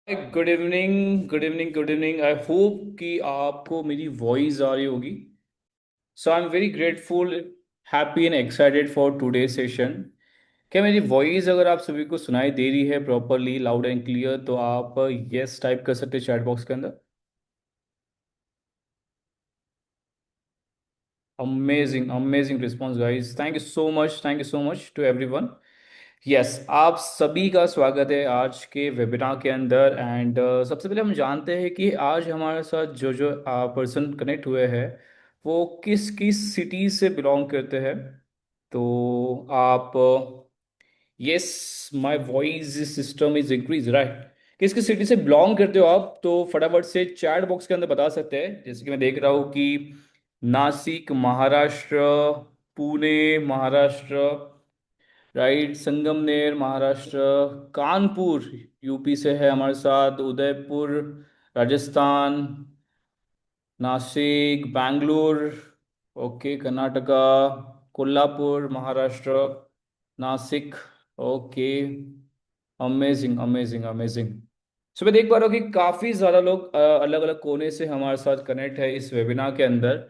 Good evening good evening good evening. I hope कि आपको मेरी वॉइस आ रही होगी। So I am very grateful, happy and excited for today session. क्या मेरी वॉइस अगर आप सभी को सुनाई दे रही है प्रॉपरली, लाउड एंड क्लियर, तो आप यस टाइप कर सकते हैं चैट बॉक्स के अंदर। Amazing amazing response guys, thank you so much, thank you so much to everyone. Yes, आप सभी का स्वागत है आज के वेबिनार के अंदर। एंड सबसे पहले हम जानते हैं कि आज हमारे साथ जो जो पर्सन कनेक्ट हुए हैं वो किस किस सिटी से बिलोंग करते हैं। तो आप, yes, my voice system is increase right. किस किस सिटी से बिलोंग करते हो आप, तो फटाफट से चैट बॉक्स के अंदर बता सकते हैं। जैसे कि मैं देख रहा हूँ कि नासिक महाराष्ट्र, पुणे महाराष्ट्र, राइट, संगमनेर महाराष्ट्र, कानपुर यूपी से है हमारे साथ, Udaipur Rajasthan, Nashik Bengaluru, okay Karnataka, Kolhapur Maharashtra, Nashik, okay, amazing amazing amazing. So मैं देख पा रहा हूँ कि काफ़ी ज़्यादा लोग अलग अलग कोने से हमारे साथ कनेक्ट है इस वेबिनार के अंदर।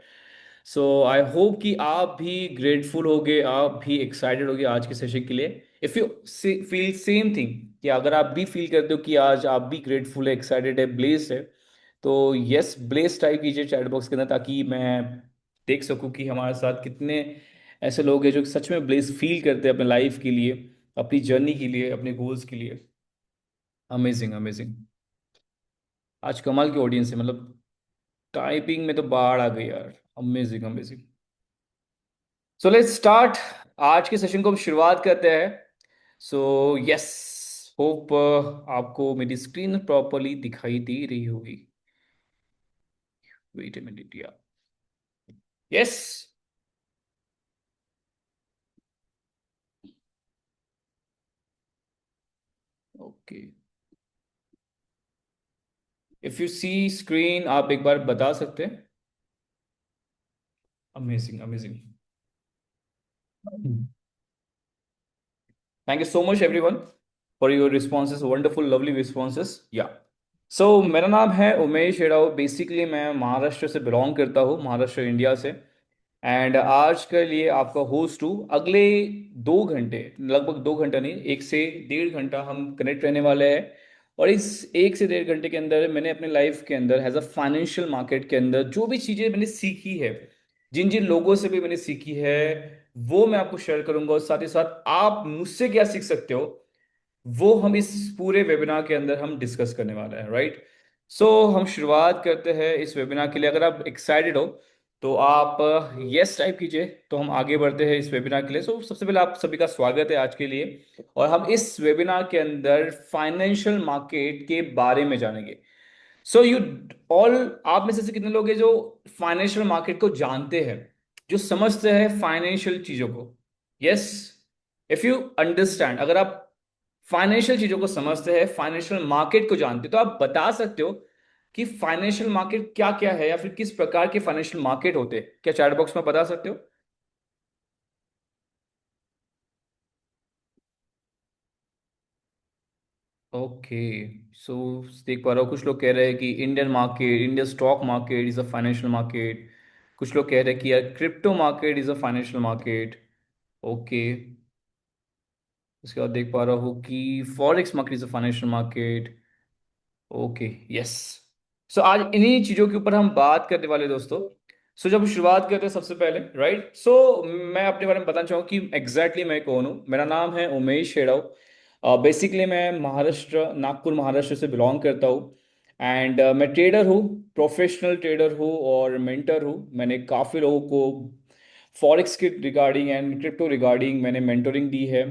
सो आई होप कि आप भी ग्रेटफुल होगे, आप भी एक्साइटेड होगे आज के सेशन के लिए। If you feel same thing, कि अगर आप भी फील करते हो कि आज आप भी ग्रेटफुल है, एक्साइटेड है, ब्लेस्ड है, तो यस ब्लेस टाइप कीजिए चैट बॉक्स के अंदर, ताकि मैं देख सकूं कि हमारे साथ कितने ऐसे लोग हैं जो सच में ब्लेस फील करते हैं अपने लाइफ के लिए, अपनी जर्नी के लिए, अपने गोल्स के लिए। Amazing amazing. आज कमाल की ऑडियंस है, मतलब टाइपिंग में तो बाढ़ आ गई यार। Amazing amazing. So let's start. आज के सेशन को हम शुरुआत करते हैं। सो यस, होप आपको मेरी स्क्रीन प्रॉपरली दिखाई दे रही होगी। Wait a minute, yeah yes, okay. If you see screen, आप एक बार बता सकते हैं। Amazing amazing. Thank you so much everyone for your responses, wonderful lovely responses. Yeah so मेरा नाम है उमेश हेड़ाव। बेसिकली मैं महाराष्ट्र से बिलोंग करता हूँ, महाराष्ट्र इंडिया से। एंड आज के लिए आपका होस्ट हूँ। अगले 2 घंटे, लगभग 2 घंटा नहीं, 1 से 1.5 घंटा हम कनेक्ट रहने वाले हैं। और इस 1 से 1.5 घंटे के अंदर मैंने अपने लाइफ के अंदर एज अ फाइनेंशियल मार्केट के अंदर जो भी चीज़ें मैंने सीखी है, जिन जिन लोगों से भी मैंने सीखी है, वो मैं आपको शेयर करूंगा। और साथ ही साथ आप मुझसे क्या सीख सकते हो, वो हम इस पूरे वेबिनार के अंदर हम डिस्कस करने वाले हैं, राइट। सो हम शुरुआत करते हैं इस वेबिनार के लिए। अगर आप एक्साइटेड हो तो आप यस टाइप कीजिए, तो हम आगे बढ़ते हैं इस वेबिनार के लिए। सो सबसे पहले आप सभी का स्वागत है आज के लिए। और हम इस वेबिनार के अंदर फाइनेंशियल मार्केट के बारे में जानेंगे। सो यू ऑल, आप में से कितने लोग हैं जो फाइनेंशियल मार्केट को जानते हैं, जो समझते हैं फाइनेंशियल चीजों को? यस, इफ यू अंडरस्टैंड, अगर आप फाइनेंशियल चीजों को समझते हैं, फाइनेंशियल मार्केट को जानते हो, तो आप बता सकते हो कि फाइनेंशियल मार्केट क्या क्या है, या फिर किस प्रकार के फाइनेंशियल मार्केट होते हैं। क्या चैट बॉक्स में बता सकते हो? ओके। सो देख पा रहा हूँ कुछ लोग कह रहे हैं कि Indian market, Indian stock market is a financial market. कुछ लोग कह रहे हैं कि यार crypto market is a financial market. Okay. उसके बाद देख पा रहा हूँ कि forex market is a financial market. Okay, yes. So आज इन्हीं चीज़ों के ऊपर हम बात करने वाले हैं, दोस्तों। सो जब शुरुआत करते हैं सबसे पहले, राइट, सो मैं अपने बारे में बताना चाहूँ कि एग्जैक्टली मैं कौन हूँ। मेरा नाम है उमेश हेड़व। बेसिकली मैं महाराष्ट्र, नागपुर महाराष्ट्र से बिलोंग करता हूँ। एंड मैं ट्रेडर हूँ, प्रोफेशनल ट्रेडर हूँ और मेंटर हूँ। मैंने काफ़ी लोगों को फॉरेक्स के रिगार्डिंग एंड क्रिप्टो रिगार्डिंग मैंने मेंटोरिंग दी है।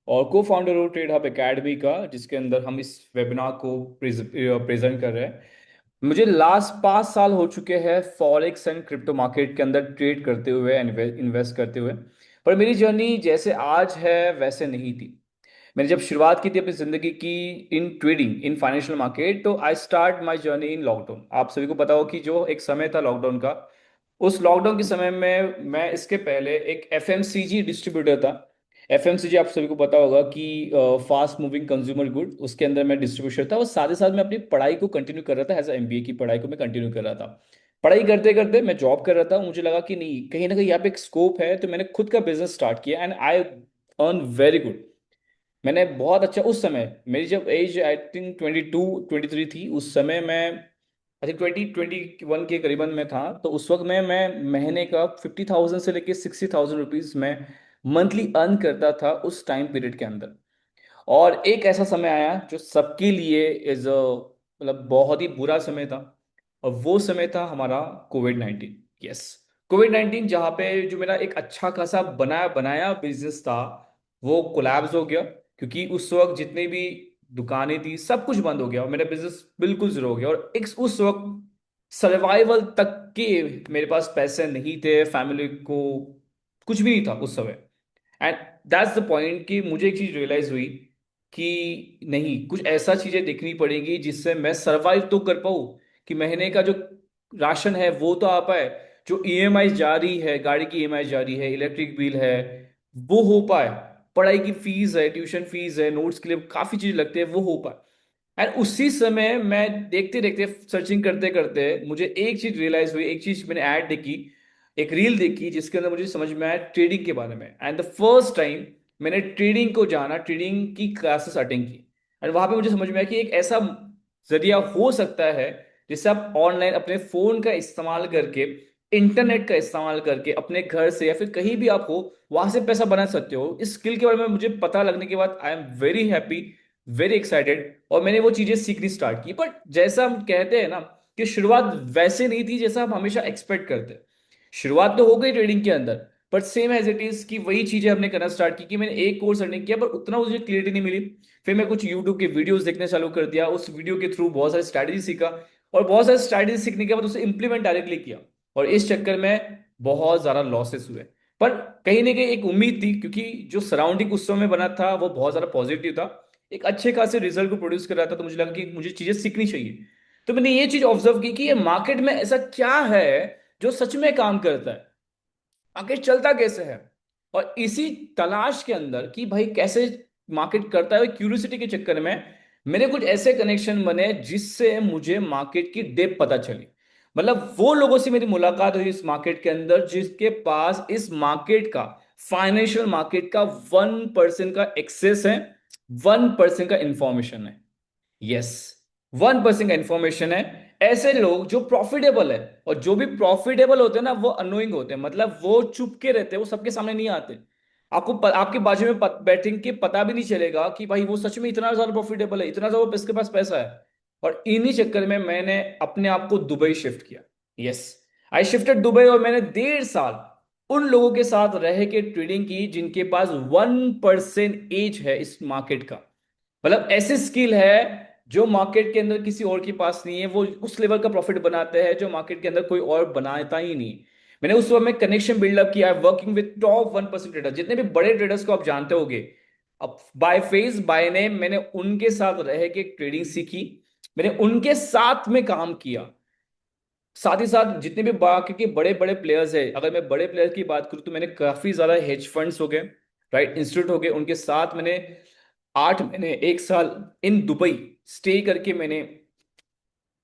और को फाउंडर हूँ ट्रेड हब एकेडमी का, जिसके अंदर हम इस वेबिनार को प्रेजेंट कर रहे हैं। मुझे लास्ट 5 साल हो चुके हैं फॉरेक्स एंड क्रिप्टो मार्केट के अंदर ट्रेड करते हुए, इन्वेस्ट करते हुए। पर मेरी जर्नी जैसे आज है वैसे नहीं थी। मैंने जब शुरुआत की थी अपनी जिंदगी की in trading, in financial market, तो I start my journey in lockdown. आप सभी को पता हो कि जो एक समय था लॉकडाउन का, उस लॉकडाउन के समय में मैं इसके पहले एक एफएमसीजी डिस्ट्रीब्यूटर था। एफएमसीजी आप सभी को पता होगा कि फास्ट मूविंग कंज्यूमर गुड, उसके अंदर मैं डिस्ट्रीब्यूटर था और साथ ही साथ मैं अपनी पढ़ाई को कंटिन्यू कर रहा था, एज एमबीए की पढ़ाई को मैं कंटिन्यू कर रहा था। पढ़ाई करते करते मैं जॉब कर रहा था, मुझे लगा कि नहीं, कहीं ना कहीं यहाँ पे एक स्कोप है, तो मैंने खुद का बिजनेस स्टार्ट किया and I earn very good. मैंने बहुत अच्छा, उस समय मेरी जब एज आई थिंक 22 23 थी, उस समय मैं आई थिंक 20 21 के करीबन में था, तो उस वक्त मैं महीने का 50,000 से लेके 60,000 रुपीज में मंथली अर्न करता था उस टाइम पीरियड के अंदर। और एक ऐसा समय आया जो सबके लिए इज मतलब बहुत ही बुरा समय था, और वो समय था हमारा कोविड 19। यस, कोविड 19, जहाँ पे जो मेरा एक अच्छा खासा बनाया बनाया बिजनेस था वो कोलैप्स हो गया, क्योंकि उस वक्त जितने भी दुकानें थी सब कुछ बंद हो गया और मेरा बिजनेस बिल्कुल जीरो हो गया। और एक उस वक्त सर्वाइवल तक के मेरे पास पैसे नहीं थे, फैमिली को कुछ भी नहीं था उस समय। एंड दैट्स द पॉइंट कि मुझे एक चीज रियलाइज हुई कि नहीं, कुछ ऐसा चीजें देखनी पड़ेगी जिससे मैं सरवाइव तो कर पाऊँ, कि महीने का जो राशन है वो तो आ पाए, जो ईएमआई जारी है, गाड़ी की ईएमआई जारी है, इलेक्ट्रिक बिल है, वो हो पाए, पढ़ाई की फीस है, ट्यूशन फीस है, नोट्स के लिए काफी चीज लगते हैं, वो हो पाए। एंड उसी समय मैं देखते देखते सर्चिंग करते करते मुझे एक चीज रियलाइज हुई, एक चीज मैंने ऐड देखी, एक रील देखी जिसके अंदर मुझे समझ में आया ट्रेडिंग के बारे में। एंड द फर्स्ट टाइम मैंने ट्रेडिंग को जाना, ट्रेडिंग की क्लासेस अटेंड की, एंड वहां पे मुझे समझ में आया कि एक ऐसा जरिया हो सकता है जिससे आप ऑनलाइन अपने फोन का इस्तेमाल करके, इंटरनेट का इस्तेमाल करके अपने घर से या फिर कहीं भी आप हो वहां से पैसा बना सकते हो। इस स्किल के बारे में मुझे पता लगने के बाद आई am very happy, very excited, और मैंने वो चीजें सीखनी स्टार्ट की। बट जैसा हम कहते हैं ना कि शुरुआत वैसे नहीं थी जैसा हम हमेशा एक्सपेक्ट करते हैं। शुरुआत तो हो गई ट्रेडिंग के अंदर, but same as it is, की वही चीजें हमने करना स्टार्ट की कि मैंने एक कोर्स अर्निंग किया पर उतना मुझे क्लियरिटी नहीं मिली। फिर मैं कुछ यूट्यूब के वीडियोस देखने चालू कर दिया, उस वीडियो के थ्रू बहुत सारी स्ट्रैटेजी सीखा, और बहुत सारी स्ट्रैटेजी सीखने के बाद उसे इंप्लीमेंट डायरेक्टली किया, और इस चक्कर में बहुत ज्यादा लॉसेस हुए। पर कहीं ना कहीं एक उम्मीद थी, क्योंकि जो सराउंडिंग उस समय बना था वो बहुत ज्यादा पॉजिटिव था, एक अच्छे खासे रिजल्ट को प्रोड्यूस कर रहा था, तो मुझे लगा कि मुझे चीजें सीखनी चाहिए। तो मैंने ये चीज ऑब्जर्व की कि ये मार्केट में ऐसा क्या है जो सच में काम करता है, मार्केट चलता कैसे है। और इसी तलाश के अंदर कि भाई कैसे मार्केट करता है, क्यूरियोसिटी के चक्कर में मेरे कुछ ऐसे कनेक्शन बने जिससे मुझे मार्केट की डेप्थ पता चली। मतलब वो लोगों से मेरी मुलाकात हुई इस मार्केट के अंदर जिसके पास इस मार्केट का, फाइनेंशियल मार्केट का 1% का एक्सेस है, 1% का इंफॉर्मेशन है। यस, 1% का इंफॉर्मेशन है। ऐसे लोग जो प्रॉफिटेबल है, और जो भी प्रॉफिटेबल होते हैं ना वो अनोइंग होते हैं, मतलब वो चुप के रहते हैं, वो सबके सामने नहीं आते। आपके बाजू में बैठेंगे के पता भी नहीं चलेगा कि भाई वो सच में इतना ज्यादा प्रॉफिटेबल है, इतना ज्यादा इसके पास पैसा है। और इन्हीं चक्कर में मैंने अपने आप को दुबई शिफ्ट किया। यस, आई शिफ्टेड दुबई, और मैंने 1.5 साल उन लोगों के साथ रह के ट्रेडिंग की जिनके पास 1% एज है इस मार्केट का। मतलब ऐसी स्किल है जो मार्केट के अंदर किसी और के पास नहीं है, वो उस लेवल का प्रॉफिट बनाते हैं जो मार्केट के अंदर कोई और बनाता ही नहीं। मैंने उस वक्त में कनेक्शन बिल्डअप किया, वर्किंग विद टॉप 1% ट्रेडर, जितने भी बड़े ट्रेडर्स को आप जानते होंगे, अब बाय फेस बाय नेम मैंने उनके साथ रह के ट्रेडिंग सीखी, मैंने उनके साथ में काम किया। साथ ही साथ जितने भी बाकी के बड़े बड़े प्लेयर्स हैं, अगर मैं बड़े प्लेयर की बात करूं तो मैंने काफी ज्यादा हेज फंड्स हो गए, राइट, इंस्टीट्यूट हो गए, उनके साथ मैंने 8 महीने 1 साल इन दुबई स्टे करके मैंने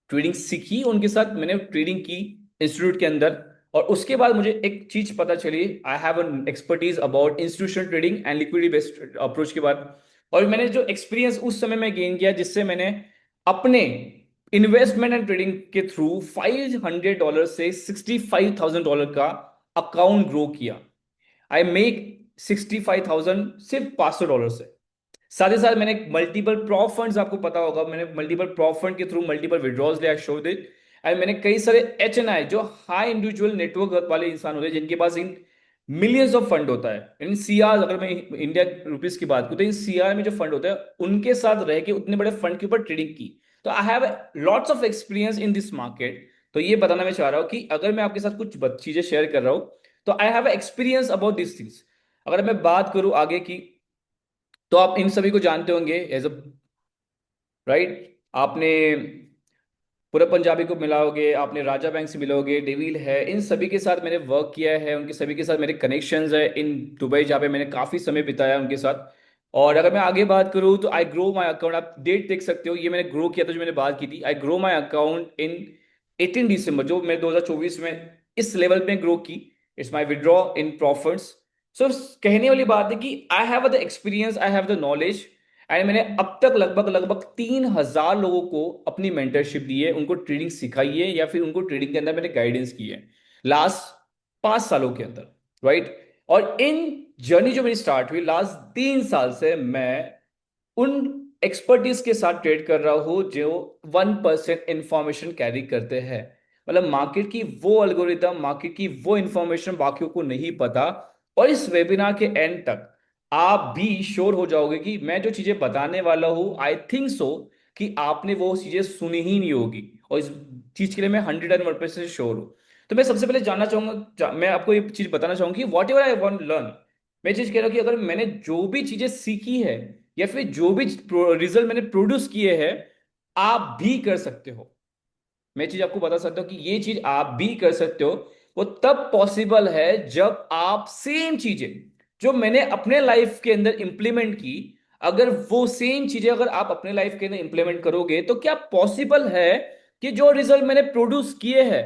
ट्रेडिंग सीखी, उनके साथ मैंने ट्रेडिंग की इंस्टीट्यूट के अंदर। और उसके बाद मुझे एक चीज पता चली, I have an expertise about institutional trading and liquidity based approach के बाद। और मैंने जो एक्सपीरियंस उस समय में गेन किया, जिससे मैंने अपने इन्वेस्टमेंट एंड ट्रेडिंग के थ्रू $500 से $65,000 का अकाउंट ग्रो किया। आई मेक 65,000 सिर्फ $500 से। साथ ही साथ मैंने मल्टीपल प्रॉप फंड्स, आपको पता होगा, मैंने मल्टीपल प्रॉप फंड के थ्रू मल्टीपल विड्रॉल्स लिया, शो दिट। एंड मैंने कई सारे HNI, जो हाई इंडिविजुअल नेटवर्क वाले इंसान होते हैं जिनके पास इन मिलियंस ऑफ फंड होता है, इन सीआर, अगर मैं इंडिया रुपीस की बात करूं तो इन सीआर में जो फंड होता है उनके साथ रह के उतने बड़े फंड के ऊपर ट्रेडिंग की। तो I have lots of experience in this market. तो ये बताना मैं चाह रहा हूं कि अगर मैं आपके साथ कुछ चीजें शेयर कर रहा हूं तो I have experience about this things. अगर मैं बात करूं आगे की, तो आप इन सभी को जानते होंगे एज अ, राइट, आपने पूरे पंजाबी को मिलाओगे, आपने राजा बैंक से मिलोगे, डेविल है, इन सभी के साथ मैंने वर्क किया है, उनके सभी के साथ मेरे कनेक्शंस है इन दुबई, जहाँ पे मैंने काफी समय बिताया उनके साथ। और अगर मैं आगे बात करूँ तो आई ग्रो माई अकाउंट, आप डेट देख सकते हो, ये मैंने ग्रो किया था जो मैंने बात की थी, I grow my account in 18 दिसंबर, जो मैं 2024 में इस लेवल में ग्रो की। It's my withdraw in profits. So कहने वाली बात है कि I have the experience, I have the knowledge, and मैंने अब तक लगभग लगभग 3,000 लोगों को अपनी मेंटरशिप दी है, उनको ट्रेडिंग सिखाई है, या फिर उनको ट्रेडिंग के अंदर मैंने गाइडेंस की है लास्ट 5 सालों के अंदर, राइट। और इन जर्नी जो मेरी स्टार्ट हुई लास्ट 3 साल से, मैं उन एक्सपर्टीज के साथ ट्रेड कर रहा हूं जो 1% इंफॉर्मेशन कैरी करते हैं। मतलब मार्केट की वो एल्गोरिदम, मार्केट की वो इंफॉर्मेशन बाकियों को नहीं पता। और इस वेबिनार के एंड तक आप भी श्योर हो जाओगे कि मैं जो चीजें बताने वाला हूं, आई थिंक सो कि आपने वो चीजें सुनी ही नहीं होगी, और इस चीज के लिए मैं 101% श्योर हूं। तो मैं सबसे पहले जानना चाहूंगा, मैं आपको ये चीज बताना चाहूंगी, what ever I want learn, मैं चीज कह रहा हूं कि अगर मैंने जो भी चीजें सीखी है, या फिर जो भी रिजल्ट मैंने प्रोड्यूस किए हैं, आप भी कर सकते हो। मैं चीज आपको बता सकता हूं कि ये चीज आप भी कर सकते हो। वो तब पॉसिबल है जब आप सेम चीजें जो मैंने अपने लाइफ के अंदर इंप्लीमेंट की, अगर वो सेम चीजें अगर आप अपने लाइफ के अंदर इंप्लीमेंट करोगे, तो क्या पॉसिबल है कि जो रिजल्ट मैंने प्रोड्यूस किए हैं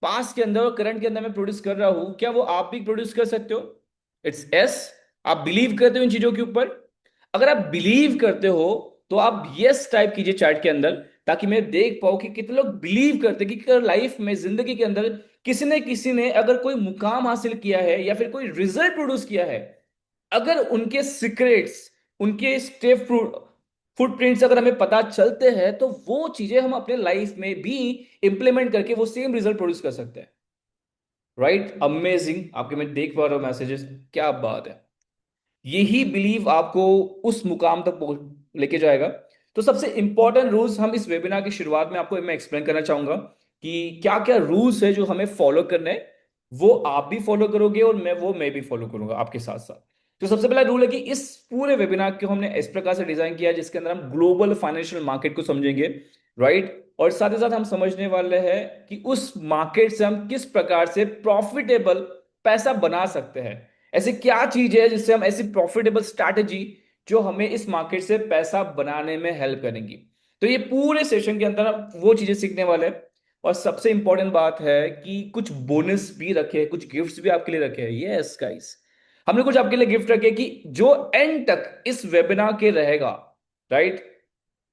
पास्ट के अंदर और करंट के अंदर मैं प्रोड्यूस कर रहा हूं, क्या वो आप भी प्रोड्यूस कर सकते हो? It's yes. आप बिलीव करते हो इन चीजों के ऊपर? अगर आप बिलीव करते हो तो आप यस टाइप कीजिए चैट के अंदर, ताकि मैं देख पाऊं कि कितने लोग बिलीव करते हैं कि लाइफ में, जिंदगी के अंदर किसी ने अगर कोई मुकाम हासिल किया है या फिर कोई रिजल्ट प्रोड्यूस किया है, अगर उनके सीक्रेट्स, उनके स्टेप फुटप्रिंट्स अगर हमें पता चलते हैं, तो वो चीजें हम अपने लाइफ में भी इंप्लीमेंट करके वो सेम रिजल्ट प्रोड्यूस कर सकते हैं। राइट, अमेजिंग, आपके मैं देख पा रहा हूं मैसेजेस, क्या बात है। यही बिलीव आपको उस मुकाम तक लेके जाएगा। तो सबसे इंपॉर्टेंट रूल्स हम इस वेबिनार की शुरुआत में आपको मैं एक्सप्लेन करना चाहूंगा कि क्या क्या रूल्स है जो हमें फॉलो करने हैं। वो आप भी फॉलो करोगे और मैं भी फॉलो करूंगा आपके साथ साथ। तो सबसे पहला रूल है कि इस पूरे वेबिनार को हमने इस प्रकार से डिजाइन किया है जिसके अंदर हम ग्लोबल फाइनेंशियल मार्केट को समझेंगे, राइट। और साथ ही साथ हम समझने वाले हैं कि उस मार्केट से हम किस प्रकार से प्रॉफिटेबल पैसा बना सकते हैं। ऐसी क्या चीज है जिससे हम, ऐसी प्रॉफिटेबल स्ट्रैटेजी जो हमें इस मार्केट से पैसा बनाने में हेल्प करेंगी। तो ये पूरे सेशन के अंदर हम वो चीजें सीखने वाले हैं। और सबसे इंपॉर्टेंट बात है कि कुछ बोनस भी रखे, कुछ गिफ्ट्स भी आपके लिए रखे हैं। यस गाइस, हमने कुछ आपके लिए गिफ्ट रखे कि जो एंड तक इस वेबिनार के रहेगा, राइट,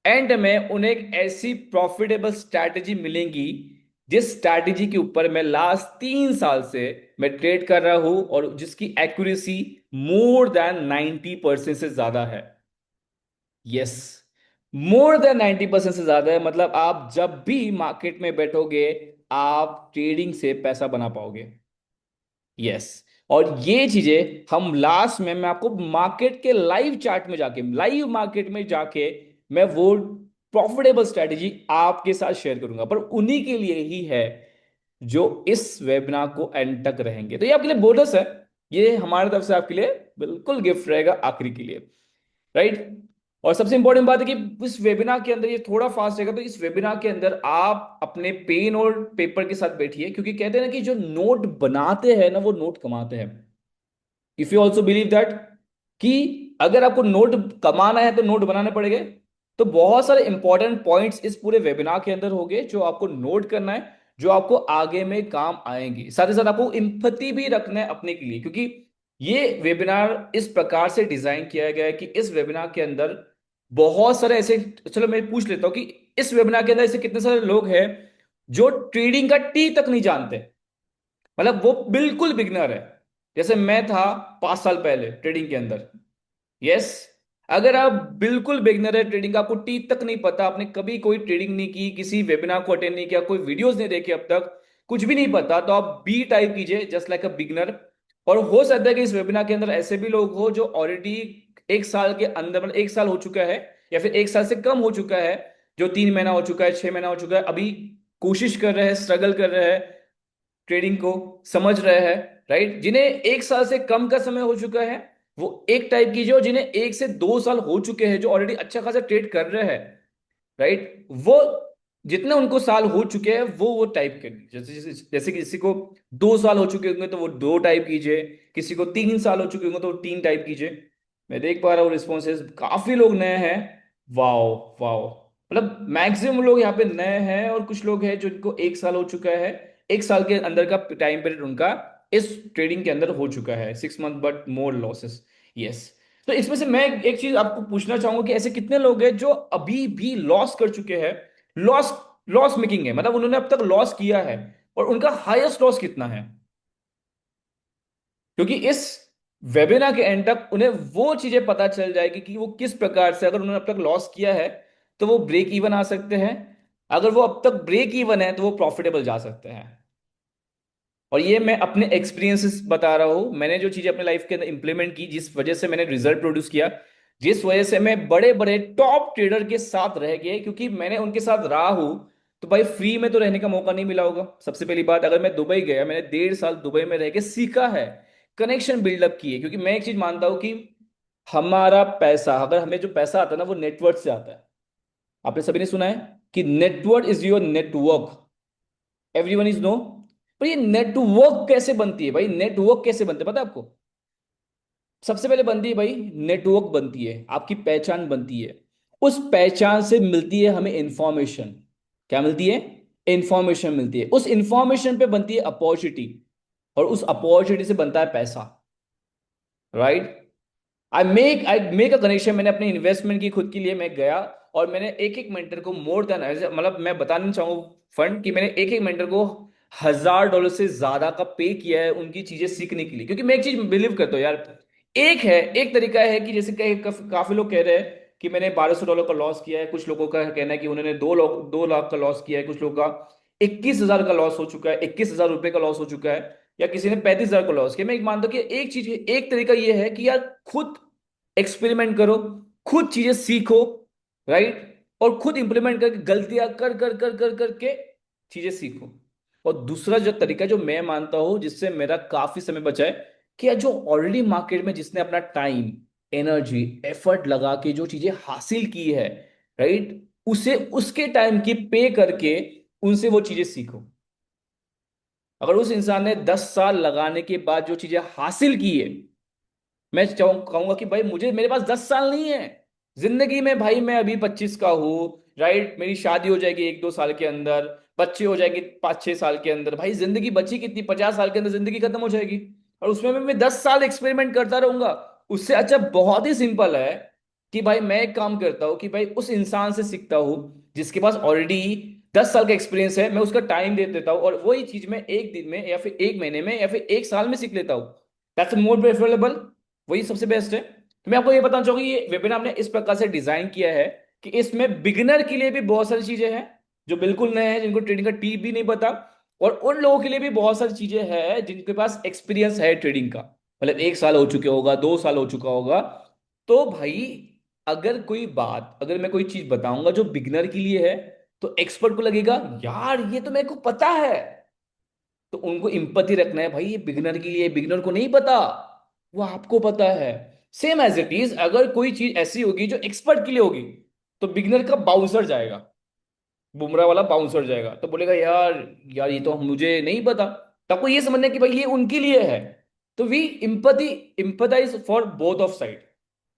एंड में उन्हें एक ऐसी प्रॉफिटेबल स्ट्रैटेजी मिलेंगी जिस स्ट्रैटेजी के ऊपर मैं लास्ट 3 साल से मैं ट्रेड कर रहा हूं, और जिसकी एक्यूरेसी मोर देन 90% से ज्यादा है। यस, मोर देन 90% से ज्यादा है। मतलब आप जब भी मार्केट में बैठोगे, आप ट्रेडिंग से पैसा बना पाओगे। यस। और ये चीजें हम लास्ट में, मैं आपको मार्केट के लाइव चार्ट में जाके, लाइव मार्केट में जाके मैं वो प्रॉफिटेबल स्ट्रेटेजी आपके साथ शेयर करूंगा, पर उन्हीं के लिए ही है जो इस वेबिनार को एंड तक रहेंगे। तो ये आपके लिए बोनस है, ये हमारी तरफ से आपके लिए बिल्कुल गिफ्ट रहेगा आखिरी के लिए, राइट। और सबसे इंपॉर्टेंट बात है कि इस वेबिनार के अंदर ये थोड़ा फास्ट रहेगा, तो इस वेबिनार के अंदर आप अपने पेन और पेपर के साथ बैठिए, क्योंकि कहते हैं ना कि जो नोट बनाते हैं ना, वो नोट कमाते हैं। If you also believe that कि अगर आपको नोट कमाना है तो नोट बनाने पड़ेंगे। तो बहुत सारे इंपॉर्टेंट पॉइंट्स इस पूरे वेबिनार के अंदर होंगे जो आपको नोट करना है, जो आपको आगे में काम आएंगे। साथ ही साथ आपको इम्पति भी रखना है अपने के लिए, क्योंकि ये वेबिनार इस प्रकार से डिजाइन किया गया है कि इस वेबिनार के अंदर बहुत सारे ऐसे, चलो मैं पूछ लेता हूं कि इस वेबिनार के अंदर ऐसे कितने सारे लोग हैं जो ट्रेडिंग का टी तक नहीं जानते, मतलब वो बिल्कुल बिगनर है। जैसे मैं था 5 साल पहले ट्रेडिंग के अंदर। यस, अगर आप बिल्कुल बिगनर है ट्रेडिंग का, आपको टी तक नहीं पता, आपने कभी कोई ट्रेडिंग नहीं की, किसी वेबिनार को अटेंड नहीं किया, कोई वीडियोस नहीं देखे अब तक, कुछ भी नहीं पता, तो आप बी टाइप कीजिए जस्ट लाइक अ बिगनर। और हो सकता है कि इस वेबिनार के अंदर ऐसे भी लोग हो जो ऑलरेडी 1 साल के अंदर, मतलब 1 साल हो चुका है या फिर 1 साल से कम हो चुका है, जो 3 महीना हो चुका है, 6 महीना हो चुका है, अभी कोशिश कर रहे हैं, स्ट्रगल कर रहे हैं, ट्रेडिंग को समझ रहे हैं, राइट। जिन्हें 1 साल से कम का समय हो चुका है वो एक टाइप कीजिए, और जिन्हें 1 से 2 साल हो चुके हैं, जो ऑलरेडी अच्छा खासा ट्रेड कर रहे हैं, राइट, वो जितने उनको साल हो चुके हैं वो टाइप कर दीजिए। जैसे जैसे जैसे कि किसी को 2 साल हो चुके होंगे तो वो 2 टाइप कीजिए, किसी को 3 साल हो चुके होंगे तो वो 3 टाइप कीजिए। मैं देख पा रहा हूँ रिस्पॉन्सेज काफी लोग नए हैं। Wow, wow. मतलब मैक्सिमम लोग यहाँ पे नए हैं, और कुछ लोग हैं जिनको 1 साल हो चुका है। 1 साल के अंदर का टाइम पीरियड उनका इस ट्रेडिंग के अंदर हो चुका है, 6 month but more losses. Yes. तो इसमें से मैं एक चीज आपको पूछना चाहूंगा कि ऐसे कितने लोग हैं जो अभी भी लॉस कर चुके हैं, लॉस लॉस मेकिंग है, मतलब उन्होंने अब तक लॉस किया है, और उनका हाईएस्ट लॉस कितना है? क्योंकि इस वेबिनार के एंड तक उन्हें वो चीजें पता चल जाएगी कि वो किस प्रकार से, अगर उन्होंने अब तक लॉस किया है तो वो ब्रेक इवन आ सकते हैं, अगर वो अब तक ब्रेक इवन है तो वो प्रॉफिटेबल जा सकते हैं। और ये मैं अपने एक्सपीरियंसेस बता रहा हूँ, मैंने जो चीजें अपने लाइफ के अंदर इंप्लीमेंट की, जिस वजह से मैंने रिजल्ट प्रोड्यूस किया, जिस वजह से मैं बड़े बड़े टॉप ट्रेडर के साथ रह गए, क्योंकि मैंने उनके साथ रहा हूँ। तो भाई फ्री में तो रहने का मौका नहीं मिला होगा। सबसे पहली बात, अगर मैं दुबई गया, मैंने 1.5 साल दुबई में रह के सीखा है, कनेक्शन बिल्डअप किए, क्योंकि मैं एक चीज मानता हूँ कि हमारा पैसा, अगर हमें जो पैसा आता है ना वो नेटवर्क से आता है। आपने सभी ने सुना है कि network is your network, everyone is know. पर ये नेटवर्क कैसे बनती है भाई, नेटवर्क कैसे बनते हैं पता है आपको? सबसे पहले बनती है भाई, नेटवर्क बनती है, आपकी पहचान बनती है। उस पहचान से मिलती है हमें इंफॉर्मेशन। क्या मिलती है? इंफॉर्मेशन मिलती है। उस इंफॉर्मेशन पे बनती है अपॉर्चुनिटी, और उस अपॉर्चुनिटी से बनता है पैसा। Right. I make a connection. मैंने अपने इन्वेस्टमेंट की खुद के लिए मैं गया, और मैंने एक एक मेंटर को मोर देन, मतलब मैं बताना चाहूँ फंड, कि मैंने एक एक मेंटर को $1000 से ज्यादा का पे किया है उनकी चीजें सीखने के लिए। क्योंकि मैं एक चीज बिलीव करता हूँ यार, एक तरीका है कि जैसे काफी लोग कह रहे हैं कि मैंने $1200 का लॉस किया है, कुछ लोगों का कहना है कि उन्होंने 2 लाख का लॉस किया है, कुछ लोगों का 21,000 का लॉस हो चुका है, 21,000 रुपए का लॉस हो चुका है, या किसी ने 35,000 का लॉस किया। मैं एक मानता हूं कि एक चीज, एक तरीका ये है कि यार खुद एक्सपेरिमेंट करो, खुद चीजें सीखो, राइट, और खुद इंप्लीमेंट करके गलतियां कर करके चीजें सीखो। और दूसरा जो तरीका जो मैं मानता हूं, जिससे मेरा काफी समय बचा है, कि यार जो ऑलरेडी मार्केट में जिसने अपना टाइम, एनर्जी, एफर्ट लगा के जो चीजें हासिल की है, राइट, उसे उसके टाइम की पे करके उनसे वो चीजें सीखो। अगर उस इंसान ने 10 साल लगाने के बाद जो चीजें हासिल की है, मैं कहूंगा कि भाई मुझे, मेरे पास 10 साल नहीं है जिंदगी में, भाई मैं अभी 25 का हूँ, राइट, मेरी शादी हो जाएगी 1-2 साल के अंदर, बच्चे हो जाएंगे 5-6 साल के अंदर, भाई जिंदगी बची कितनी, 50 साल के अंदर जिंदगी खत्म हो जाएगी, और उसमें मैं 10 साल एक्सपेरिमेंट करता रहूंगा। उससे अच्छा बहुत ही सिंपल है कि भाई मैं एक काम करता हूँ कि भाई उस इंसान से सीखता हूँ जिसके पास ऑलरेडी 10 साल का एक्सपीरियंस है, मैं उसका टाइम दे देता हूँ, और वही चीज मैं एक दिन में, या फिर एक महीने में, या फिर एक साल में सीख लेता हूँ। That's more preferable. वही सबसे बेस्ट है। तो मैं आपको ये बताना चाहूंगा, ये वेबिनार हमने इस प्रकार से डिजाइन किया है कि इसमें बिगिनर के लिए भी बहुत सारी चीजें हैं, जो बिल्कुल नए हैं, जिनको ट्रेडिंग का टीप भी नहीं पता, और उन लोगों के लिए भी बहुत सारी चीजें हैं जिनके पास एक्सपीरियंस है ट्रेडिंग का, मतलब 1 साल हो चुके होगा, 2 साल हो चुका होगा। तो भाई अगर मैं कोई चीज बताऊंगा जो बिगिनर के लिए है, तो एक्सपर्ट को लगेगा यार ये तो मेरे को पता है। तो उनको इम्पति रखना है भाई, ये बिगिनर के लिए, बिगिनर को नहीं पता, वो आपको पता है। सेम एज इट इज, अगर कोई चीज ऐसी होगी जो एक्सपर्ट के लिए होगी, तो बिगिनर का बाउंसर जाएगा, बुमराह वाला बाउंसर जाएगा, तो बोलेगा यार, यार ये तो मुझे नहीं पता। तो आपको ये समझना है कि भाई ये उनके लिए है। तो we empathy empathise for both of side.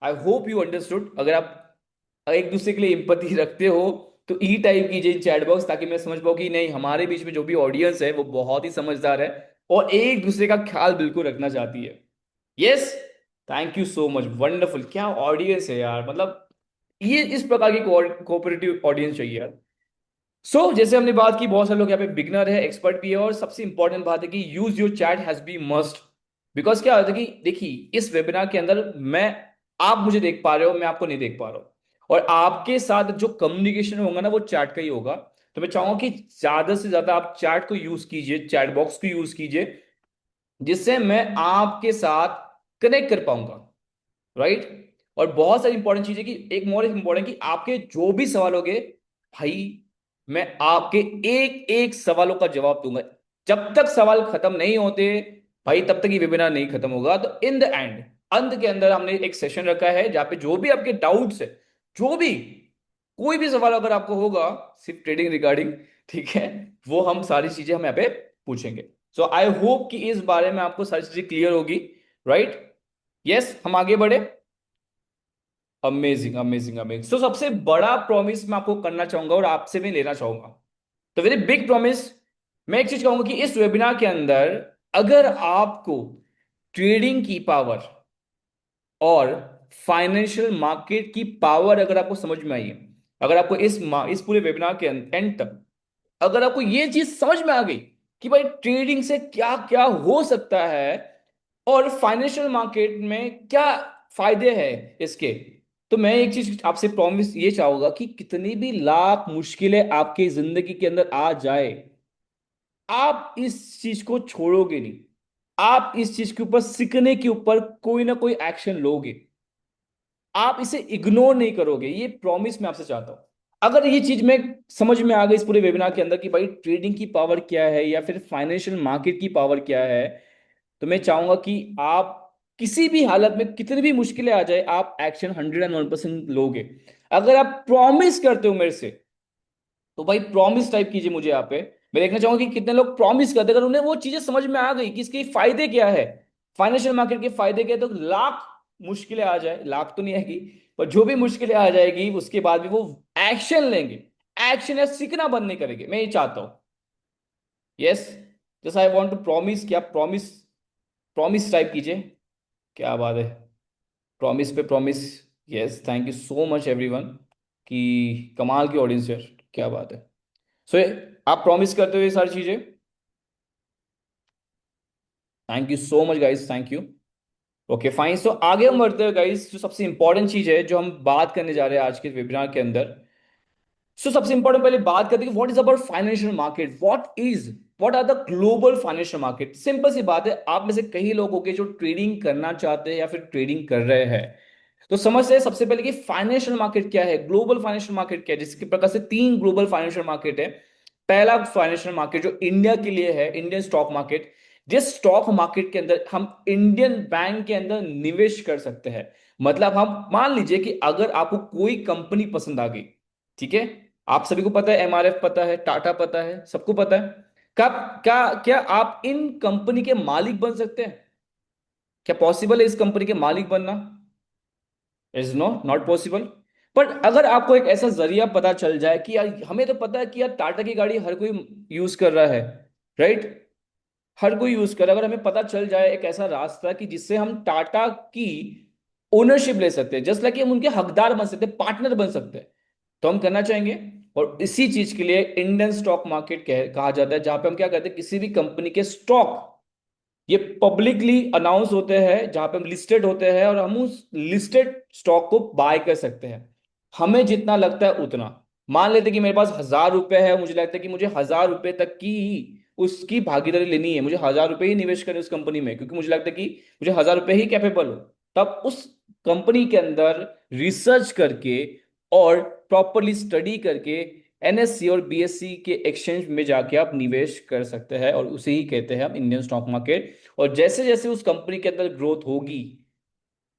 I hope you understood. अगर आप एक दूसरे के लिए इम्पति रखते हो, तो ई टाइप कीजिए चैट बॉक्स, ताकि मैं समझ पाऊँ कि नहीं, हमारे बीच में जो भी ऑडियंस है वो बहुत ही समझदार है, और एक दूसरे का ख्याल बिल्कुल रखना चाहती है। Yes. Thank you so much, wonderful, क्या ऑडियंस है यार, मतलब ये इस प्रकार की कोऑपरेटिव ऑडियंस चाहिए यार। जैसे हमने बात की, बहुत सारे लोग यहाँ पे बिगनर है, एक्सपर्ट भी है, और सबसे इंपॉर्टेंट बात है कि use your chat has B must. Because क्या होता है कि देखिए, इस वेबिनार के अंदर मैं, आप मुझे देख पा रहे हो, मैं आपको नहीं देख पा रहा हूँ, और आपके साथ जो कम्युनिकेशन होगा ना वो चैट का ही होगा। तो मैं चाहूंगा कि ज्यादा से ज्यादा आप चैट को यूज कीजिए, चैट बॉक्स को यूज कीजिए, जिससे मैं आपके साथ कनेक्ट कर पाऊंगा, राइट। और बहुत सारी इंपॉर्टेंट चीज है कि एक मोर इंपॉर्टेंट, कि आपके जो भी सवाल होंगे भाई, मैं आपके एक एक सवालों का जवाब दूंगा। जब तक सवाल खत्म नहीं होते भाई, तब तक ये वेबिनार नहीं खत्म होगा। तो इन द एंड, अंत के अंदर हमने एक सेशन रखा है जहां पे जो भी आपके डाउट्स है, जो भी कोई भी सवाल अगर आपको होगा सिर्फ ट्रेडिंग रिगार्डिंग, ठीक है, वो हम सारी चीजें हम यहाँ पे पूछेंगे। सो आई होप कि इस बारे में आपको सारी चीजें क्लियर होगी, राइट? यस, हम आगे बढ़े। Amazing amazing amazing. सो सबसे बड़ा प्रॉमिस मैं आपको करना चाहूंगा और आपसे भी लेना चाहूंगा, तो वेरी बिग प्रॉमिस। मैं एक चीज कहूंगा कि इस वेबिनार के अंदर अगर आपको ट्रेडिंग की पावर और फाइनेंशियल मार्केट की पावर अगर आपको समझ में आई है, अगर आपको इस पूरे वेबिनार के एंड तक अगर आपको ये चीज समझ में आ गई कि भाई ट्रेडिंग से क्या क्या हो सकता है और फाइनेंशियल मार्केट में क्या फायदे हैं इसके, तो मैं एक चीज आपसे प्रॉमिस ये चाहूंगा कि कितनी भी लाख मुश्किलें आपकी जिंदगी के अंदर आ जाए, आप इस चीज को छोड़ोगे नहीं। आप इस चीज के ऊपर सीखने के ऊपर कोई ना कोई एक्शन लोगे, आप इसे इग्नोर नहीं करोगे। ये प्रॉमिस मैं आपसे चाहता हूं। अगर ये चीज में समझ में आ गई इस पूरे वेबिनार के अंदर कि भाई ट्रेडिंग की पावर क्या है या फिर फाइनेंशियल मार्केट की पावर क्या है, तो मैं चाहूंगा कि आप किसी भी हालत में कितनी भी मुश्किलें आ जाए आप एक्शन 101% लोगे। अगर आप प्रॉमिस करते हो मेरे से, तो भाई प्रॉमिस टाइप कीजिए मुझे यहाँ पे। मैं देखना चाहूंगा कि कितने लोग प्रॉमिस करते हैं। अगर उन्हें वो चीजें समझ में आ गई कि इसके फायदे क्या है, फाइनेंशियल मार्केट के फायदे क्या है, तो लाख मुश्किलें आ जाए, लाख तो नहीं आएगी, पर जो भी मुश्किलें आ जाएगी उसके बाद भी वो एक्शन लेंगे। एक्शन या सीखना बंद नहीं करेंगे, मैं ये चाहता हूं। यस, जैसा आई वॉन्ट टू प्रॉमिस, क्या प्रॉमिस, प्रॉमिस टाइप कीजिए। क्या बात है, प्रॉमिस पे promise. Yes, thank you so much everyone, कि कमाल की ऑडियंस है, क्या बात है। सो आप प्रॉमिस करते हो ये सारी चीजें। Thank you so much guys, thank you. Okay fine, so आगे हम बढ़ते हैं गाइस। जो सबसे इंपॉर्टेंट चीज है जो हम बात करने जा रहे हैं आज के वेबिनार के अंदर, सो सबसे इंपॉर्टेंट पहले बात करते हैं what is about financial market, what are the global financial market. Simple सी बात है, आप में से कई लोग होंगे जो ट्रेडिंग करना चाहते हैं या फिर ट्रेडिंग कर रहे हैं। तो समझते हैं सबसे पहले कि फाइनेंशियल मार्केट क्या है, ग्लोबल फाइनेंशियल मार्केट क्या है, जिसके प्रकार से तीन ग्लोबल फाइनेंशियल मार्केट है। पहला फाइनेंशियल मार्केट जो इंडिया के लिए है, इंडियन स्टॉक मार्केट, जिस स्टॉक मार्केट के अंदर हम इंडियन बैंक के अंदर निवेश कर सकते हैं। मतलब हम मान लीजिए कि अगर आपको कोई कंपनी पसंद आ गई, ठीक है, आप सभी को पता है, एमआरएफ पता है, टाटा पता है, सबको पता है। कब क्या क्या आप इन कंपनी के मालिक बन सकते हैं? क्या पॉसिबल है इस कंपनी के मालिक बनना? Is no, not possible. पर अगर आपको एक ऐसा जरिया पता चल जाए कि यार, हमें तो पता है कि यार टाटा की गाड़ी हर कोई यूज कर रहा है, राइट, हर कोई यूज कर रहा है। अगर हमें पता चल जाए एक ऐसा रास्ता कि जिससे हम टाटा की ओनरशिप ले सकते हैं, जस्ट लाइक हम उनके हकदार बन सकते हैं, पार्टनर बन सकते हैं, तो हम करना चाहेंगे। और इसी चीज के लिए इंडियन स्टॉक मार्केट कहा जाता है, जहां पे हम क्या करते हैं, किसी भी कंपनी के स्टॉक ये पब्लिकली अनाउंस होते हैं, जहां पे हम लिस्टेड होते हैं और हम उस लिस्टेड स्टॉक को बाय कर सकते हैं। हमें जितना लगता है उतना, मान लेते हैं कि मेरे पास 1,000 रुपए है, मुझे लगता है कि मुझे 1,000 रुपए तक की ही उसकी भागीदारी लेनी है, मुझे 1,000 रुपए ही निवेश करें उस कंपनी में, क्योंकि मुझे लगता है कि मुझे 1,000 रुपए ही कैपेबल हो। तब उस कंपनी के अंदर रिसर्च करके और प्रॉपरली स्टडी करके एनएससी और बीएससी के एक्सचेंज में जाके आप निवेश कर सकते हैं, और उसे ही कहते हैं हम इंडियन स्टॉक मार्केट। और जैसे जैसे उस कंपनी के अंदर ग्रोथ होगी,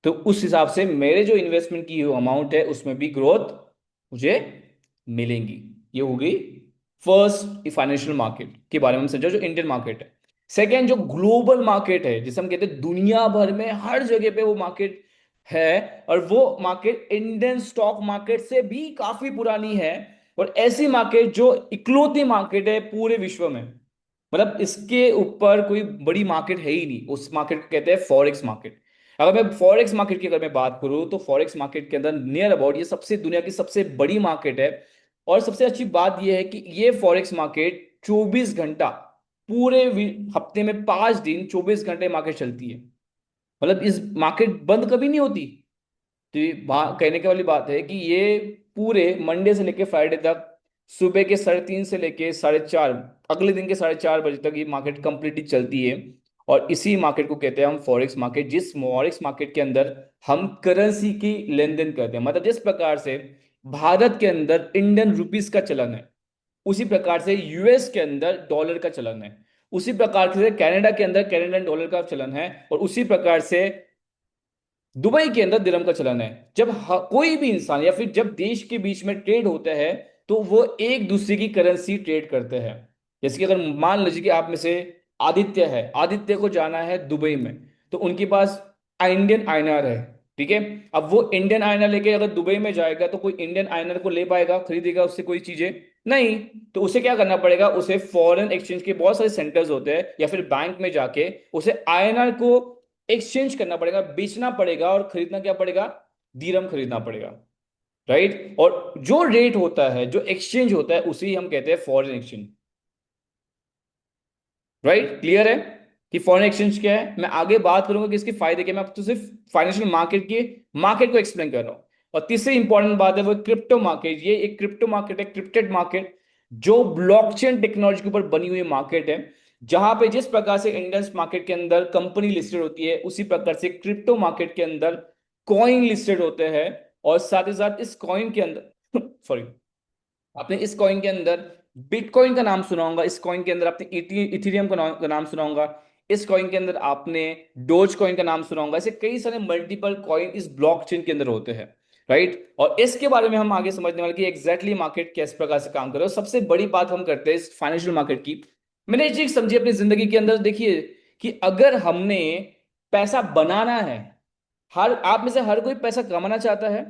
तो उस हिसाब से मेरे जो इन्वेस्टमेंट की अमाउंट है उसमें भी ग्रोथ मुझे मिलेंगी। ये होगी फर्स्ट फाइनेंशियल मार्केट के बारे में हम समझा, जो इंडियन मार्केट है। सेकेंड जो ग्लोबल मार्केट है, जिसे हम कहते हैं दुनिया भर में हर जगह पे वो मार्केट है, और वो मार्केट इंडियन स्टॉक मार्केट से भी काफी पुरानी है, और ऐसी मार्केट जो इकलौती मार्केट है पूरे विश्व में, मतलब इसके ऊपर कोई बड़ी मार्केट है ही नहीं। उस मार्केट को कहते हैं फॉरेक्स मार्केट। अगर मैं फॉरेक्स मार्केट की अगर मैं बात करूं, तो फॉरेक्स मार्केट के अंदर नियर अबाउट ये सबसे दुनिया की सबसे बड़ी मार्केट है। और सबसे अच्छी बात यह है कि ये फॉरेक्स मार्केट 24 घंटा, पूरे हफ्ते में 5 दिन 24 घंटे मार्केट चलती है। मतलब इस मार्केट बंद कभी नहीं होती। तो ये कहने के वाली बात है कि ये पूरे मंडे से लेके फ्राइडे तक, सुबह के 3:30 से लेके 4:30, अगले दिन के 4:30 बजे तक ये मार्केट कंप्लीटली चलती है। और इसी मार्केट को कहते हैं हम फॉरेक्स मार्केट, जिस फॉरेक्स मार्केट के अंदर हम करेंसी की लेन देन करते हैं। मतलब जिस प्रकार से भारत के अंदर इंडियन रुपीस का चलन है, उसी प्रकार से यूएस के अंदर डॉलर का चलन है, उसी प्रकार से कनाडा के अंदर कैनेडियन डॉलर का चलन है, और उसी प्रकार से दुबई के अंदर दिरहम का चलन है। जब कोई भी इंसान या फिर जब देश के बीच में ट्रेड होता है तो वो एक दूसरे की करेंसी ट्रेड करते हैं। जैसे कि अगर मान लीजिए कि आप में से आदित्य है, आदित्य को जाना है दुबई में, तो उनके पास इंडियन आईएनआर है। ठीक है। अब वो इंडियन आईएनआर लेके अगर दुबई में जाएगा तो कोई इंडियन आईएनआर को ले पाएगा, खरीदेगा उससे कोई चीजें? नहीं। तो उसे क्या करना पड़ेगा, उसे फॉरेन एक्सचेंज के बहुत सारे सेंटर्स होते हैं या फिर बैंक में जाके उसे आईएनआर को एक्सचेंज करना पड़ेगा, बेचना पड़ेगा, और खरीदना क्या पड़ेगा, दीरम खरीदना पड़ेगा। राइट। और जो रेट होता है, जो एक्सचेंज होता है, उसे ही हम कहते हैं फॉरेन एक्सचेंज। राइट, क्लियर है कि फॉरेन एक्सचेंज क्या है? मैं आगे बात करूंगा कि इसके फायदे क्या, मैं आपको तो सिर्फ फाइनेंशियल मार्केट के मार्केट को एक्सप्लेन कर रहा हूं। और तीसरी इंपॉर्टेंट बात है वो क्रिप्टो मार्केट। ये एक क्रिप्टो मार्केट है, क्रिप्टेड मार्केट, जो ब्लॉकचेन टेक्नोलॉजी के ऊपर बनी हुई मार्केट है। जहां पे जिस प्रकार से इंडियन मार्केट के अंदर कंपनी लिस्टेड होती है, उसी प्रकार से क्रिप्टो मार्केट के अंदर कॉइन लिस्टेड होते हैं। और साथ ही साथ इस कॉइन के अंदर सॉरी, आपने इस कॉइन के अंदर बिटकॉइन का नाम सुना होगा, इस कॉइन के अंदर आपने इथेरियम का नाम सुना होगा, इस कॉइन के अंदर आपने डोज कॉइन का नाम सुना होगा। ऐसे कई सारे मल्टीपल कॉइन इस ब्लॉकचेन के अंदर होते हैं। राइट। और इसके बारे में हम आगे समझने वाले कि एग्जैक्टली मार्केट किस प्रकार से काम कर रहे हो। सबसे बड़ी बात हम करते हैं इस फाइनेंशियल मार्केट की। मैंने एक चीज समझी अपनी जिंदगी के अंदर, देखिए कि अगर हमने पैसा बनाना है, हर आप में से हर कोई पैसा कमाना चाहता है,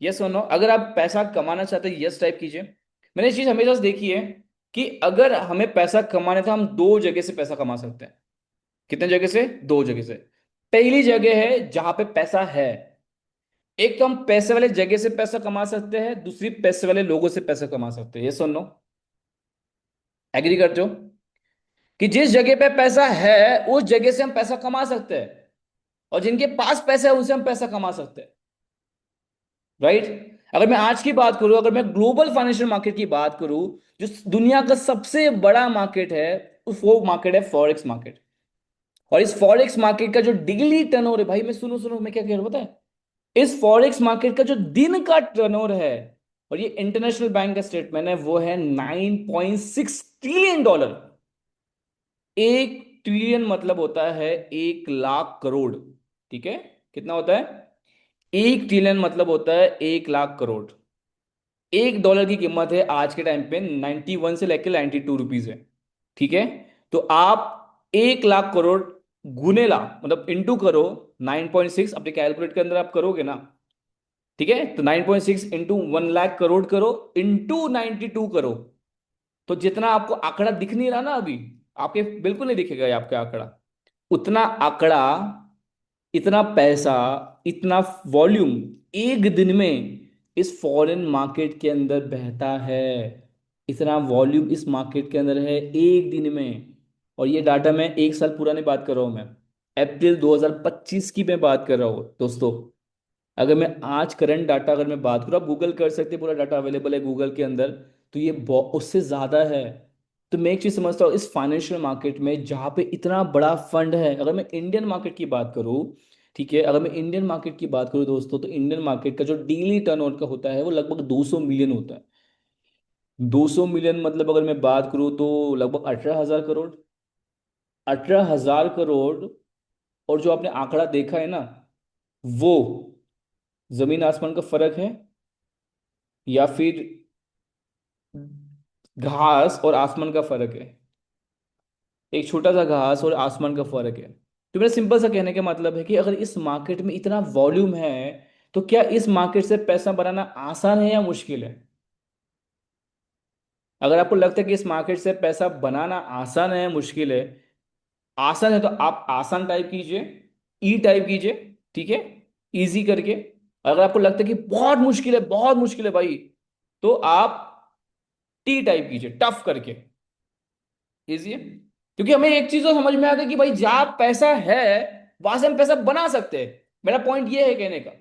यस और नो? अगर आप पैसा कमाना चाहते हैं, यस टाइप कीजिए। मैंने ये चीज हमेशा से देखी है कि अगर हमें पैसा कमाना था, हम दो जगह से पैसा कमा सकते हैं। कितने जगह से? दो जगह से। पहली जगह है जहां पे पैसा है। एक तो हम पैसे वाले जगह से पैसा कमा सकते हैं, दूसरी पैसे वाले लोगों से पैसा कमा सकते हैं। यस और नो? एग्री करते हो कि जिस जगह पे पैसा है उस जगह से हम पैसा कमा सकते हैं, और जिनके पास पैसा है उनसे हम पैसा कमा सकते हैं। राइट। अगर मैं आज की बात करूं, अगर मैं ग्लोबल फाइनेंशियल मार्केट की बात करूं, जो दुनिया का सबसे बड़ा मार्केट है, उस वो मार्केट है फॉरेक्स मार्केट। और इस फॉरेक्स मार्केट का जो डेली टर्नओवर है, भाई मैं सुनो सुनो मैं क्या कह रहा हूं पता है, इस फॉरेक्स मार्केट का जो दिन का टर्नओवर है, और ये इंटरनेशनल बैंक का स्टेटमेंट है, वो है 9.6 ट्रिलियन डॉलर। 1 ट्रिलियन मतलब होता है 1 लाख करोड़। ठीक है। कितना होता है? 1 ट्रिलियन मतलब होता है 1 लाख करोड़। $1 की कीमत है आज के टाइम पे 91 से लेकर 92 रुपीज है। ठीक है। तो आप 1 लाख करोड़ गुने ला, मतलब इंटू करो 9.6, अपने कैलकुलेट के अंदर आप करोगे ना। ठीक है। तो 9.6 इंटू 1 लाख करोड़ करो, इंटू 92 करो। तो जितना आपको आंकड़ा दिख नहीं रहा ना अभी, आपके बिल्कुल नहीं दिखेगा ये आपका आंकड़ा, उतना आंकड़ा, इतना पैसा, इतना वॉल्यूम एक दिन में इस फॉरेन मार्केट के अंदर बहता है। इतना वॉल्यूम इस मार्केट के अंदर है एक दिन में। और ये डाटा मैं 1 साल पुरानी बात कर रहा हूं, मैं अप्रैल 2025 की मैं बात कर रहा हूँ दोस्तों। अगर मैं आज करंट डाटा अगर मैं बात करूँ, आप गूगल कर सकते हैं, पूरा डाटा अवेलेबल है गूगल के अंदर, तो ये उससे ज्यादा है। तो मैं एक चीज समझता हूँ इस फाइनेंशियल मार्केट में, जहाँ पे इतना बड़ा फंड है। अगर मैं इंडियन मार्केट की बात करूँ, ठीक है, अगर मैं इंडियन मार्केट की बात करूँ दोस्तों, तो इंडियन मार्केट का जो डेली टर्नओवर का होता है वो लगभग 200 मिलियन होता है। 200 मिलियन मतलब अगर मैं बात करूँ तो लगभग 18 हजार करोड़। 18 हजार करोड़। और जो आपने आंकड़ा देखा है ना, वो जमीन आसमान का फर्क है, या फिर घास और आसमान का फर्क है? एक छोटा सा घास और आसमान का फर्क है। तो मेरा सिंपल सा कहने का मतलब है कि अगर इस मार्केट में इतना वॉल्यूम है, तो क्या इस मार्केट से पैसा बनाना आसान है या मुश्किल है? अगर आपको लगता है कि इस मार्केट से पैसा बनाना आसान है या मुश्किल है, आसान है तो आप आसान टाइप कीजिए, ई टाइप कीजिए। ठीक है। इजी करके। अगर आपको लगता है कि बहुत मुश्किल है, बहुत मुश्किल है भाई, तो आप टी टाइप कीजिए, टफ करके। इजी है। क्योंकि हमें एक चीज तो समझ में आता है कि भाई जहां पैसा है वहां से हम पैसा बना सकते हैं। मेरा पॉइंट ये है कहने का।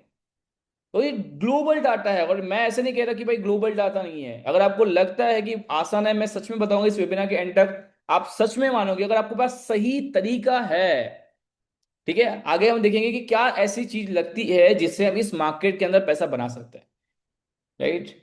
तो ये ग्लोबल डाटा है, और मैं ऐसे नहीं कह रहा कि भाई ग्लोबल डाटा नहीं है। अगर आपको लगता है कि आसान है, मैं सच में बताऊंगा इस वेबिनार के एंड तक आप सच में मानोगे, अगर आपके पास सही तरीका है। ठीक है। आगे हम देखेंगे कि क्या ऐसी चीज लगती है जिससे हम इस मार्केट के अंदर पैसा बना सकते हैं। राइट।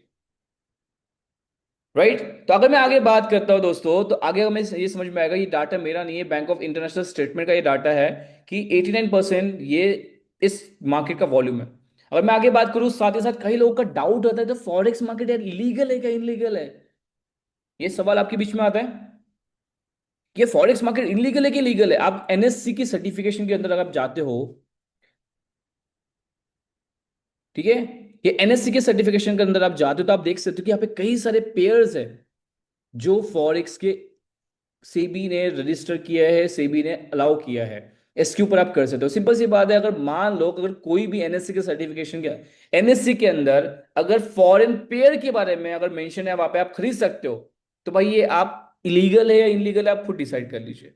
राइट। तो अगर मैं आगे बात करता हूं दोस्तों, तो आगे हमें ये समझ में आएगा, ये डाटा मेरा नहीं है, बैंक ऑफ इंटरनेशनल स्टेटमेंट का ये डाटा है कि 89% ये इस मार्केट का वॉल्यूम है। अगर मैं आगे बात करूं, साथ ही साथ कई लोगों का डाउट रहता है तो फॉरेक्स मार्केट यार लीगल है क्या इनलीगल है, ये सवाल आपके बीच में आता है कि ये फॉरेक्स मार्केट इनलीगल है कि लीगल है। आप एनएससी की सर्टिफिकेशन के अंदर अगर आप जाते हो, ठीक है, ये एनएससी के सर्टिफिकेशन के अंदर आप जाते हो तो आप देख सकते हो कि यहाँ पे कई सारे पेयर्स है जो फॉरेक्स के सेबी ने रजिस्टर किया है, सेबी ने अलाउ किया है। इसके ऊपर आप कर सकते हो। सिंपल सी बात है, अगर मान लो अगर कोई भी एनएससी के सर्टिफिकेशन के एनएससी के अंदर अगर फॉरेन पेयर के बारे में अगर मेंशन है वहां पे आप खरीद सकते हो, तो भाई ये आप इलीगल है या इनलीगल है आप खुद डिसाइड कर लीजिए।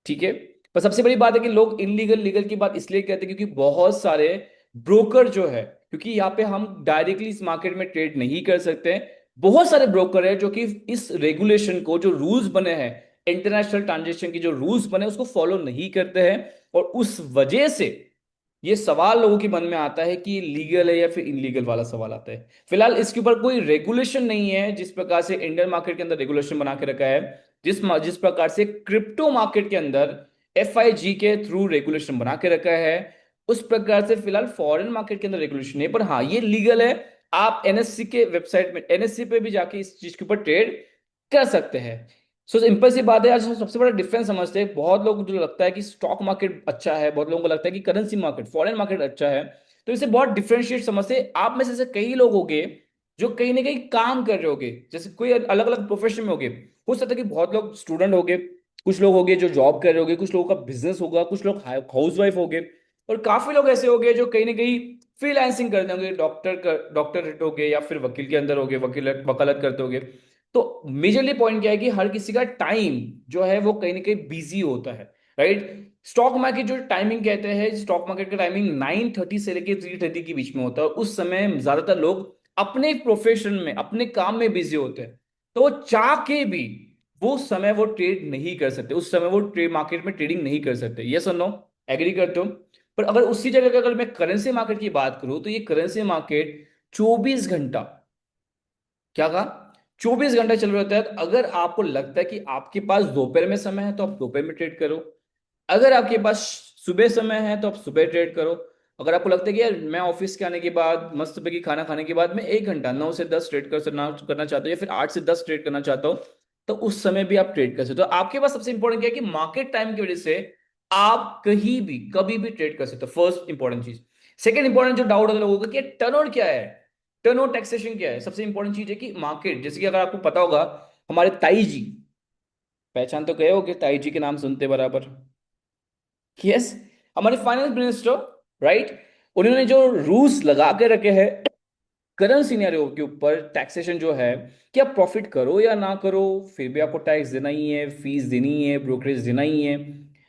ठीक है। पर सबसे बड़ी बात है कि लोग इनलीगल लीगल की बात इसलिए कहते हैं क्योंकि बहुत सारे ब्रोकर जो है, क्योंकि यहाँ पे हम डायरेक्टली इस मार्केट में ट्रेड नहीं कर सकते हैं। बहुत सारे ब्रोकर है जो कि इस रेगुलेशन को, जो रूल्स बने हैं इंटरनेशनल ट्रांजेक्शन की, जो रूल्स बने उसको फॉलो नहीं करते हैं। और उस वजह से ये सवाल लोगों के मन में आता है कि लीगल है या फिर इनलीगल वाला सवाल आता है। फिलहाल इसके ऊपर कोई रेगुलेशन नहीं है, जिस प्रकार से इंडियन मार्केट के अंदर रेगुलेशन बना के रखा है, जिस जिस प्रकार से क्रिप्टो मार्केट के अंदर एफआईजी के थ्रू रेगुलेशन बना के रखा है, उस प्रकार से फिलहाल फॉरेन मार्केट के अंदर रेगुलेशन नहीं है। पर हाँ, ये लीगल है। आप एनएससी के वेबसाइट में, एनएससी पे भी जाके इस चीज के ऊपर ट्रेड कर सकते हैं। सो सिंपल सी बात है, आज हम सबसे बड़ा डिफरेंस समझते हैं। बहुत लोग जो लगता है कि स्टॉक मार्केट अच्छा है, बहुत लोगों को लगता है कि करेंसी मार्केट, फॉरेन मार्केट अच्छा है। तो इसे बहुत डिफरेंशिएट समझते हैं। आप में से ऐसे कई लोग होंगे जो कहीं ना कहीं काम कर रहे होंगे, जैसे कोई अलग अलग प्रोफेशन में होंगे। हो सकता है कि बहुत लोग स्टूडेंट होंगे, कुछ लोग होंगे जो जॉब कर रहे होंगे, कुछ लोगों का बिजनेस होगा, कुछ लोग हाउस वाइफ होंगे, और काफी लोग ऐसे होंगे जो कहीं ना कहीं फ्रीलांसिंग करते होंगे, डॉक्टर हो गए या फिर वकील के अंदर हो गए, वकालत करते होंगे। तो मेजरली पॉइंट क्या है कि हर किसी का टाइम जो है वो कहीं ना कहीं बिजी होता है, राइट। स्टॉक मार्केट जो टाइमिंग कहते हैं, स्टॉक मार्केट का टाइमिंग 9:30 से लेकर 3:30 के बीच में होता है, और उस समय ज्यादातर लोग अपने प्रोफेशन में, अपने काम में बिजी होते हैं। तो वो चाह के भी वो समय वो ट्रेड नहीं कर सकते, उस समय वो ट्रेड मार्केट में ट्रेडिंग नहीं कर सकते। यस और नो, एग्री करते हो? पर अगर उसी जगह पे अगर मैं करेंसी मार्केट की बात करूं, तो ये करेंसी मार्केट 24 घंटा, क्या कहा, 24 घंटा चल रहा होता है। तो अगर आपको लगता है कि आपके पास दोपहर में समय है तो आप दोपहर में ट्रेड करो, अगर आपके पास सुबह समय है तो आप सुबह ट्रेड करो। अगर आपको लगता है कि यार मैं ऑफिस के आने के बाद, मस्त पैकी खाना खाने के बाद मैं 1 घंटा 9 से 10 ट्रेड करना चाहता हूँ, या फिर 8 से 10 ट्रेड करना चाहता हूँ, तो उस समय भी आप ट्रेड कर सकते हो। तो आपके पास सबसे इंपॉर्टेंट क्या है कि मार्केट टाइम की वजह से आप कहीं भी कभी भी ट्रेड कर सकते हो, फर्स्ट इंपॉर्टेंट चीज। सेकंड इंपॉर्टेंट जो डाउट होता है लोगों को कि टर्नओवर क्या है, टर्नओवर टैक्सेशन क्या है। सबसे इंपॉर्टेंट चीज है कि मार्केट, जैसे कि अगर आपको पता होगा, हमारे ताई जी, पहचान तो गए हो कि ताई जी के नाम सुनते बराबर, यस, हमारे फाइनेंस मिनिस्टर, राइट। उन्होंने जो रूल्स लगा के रखे हैं करंट सिनेरियो के ऊपर, टैक्सेशन जो है, कि आप प्रॉफिट करो या ना करो फिर भी आपको टैक्स देना ही है, फीस देनी है, ब्रोकरेज देना ही है,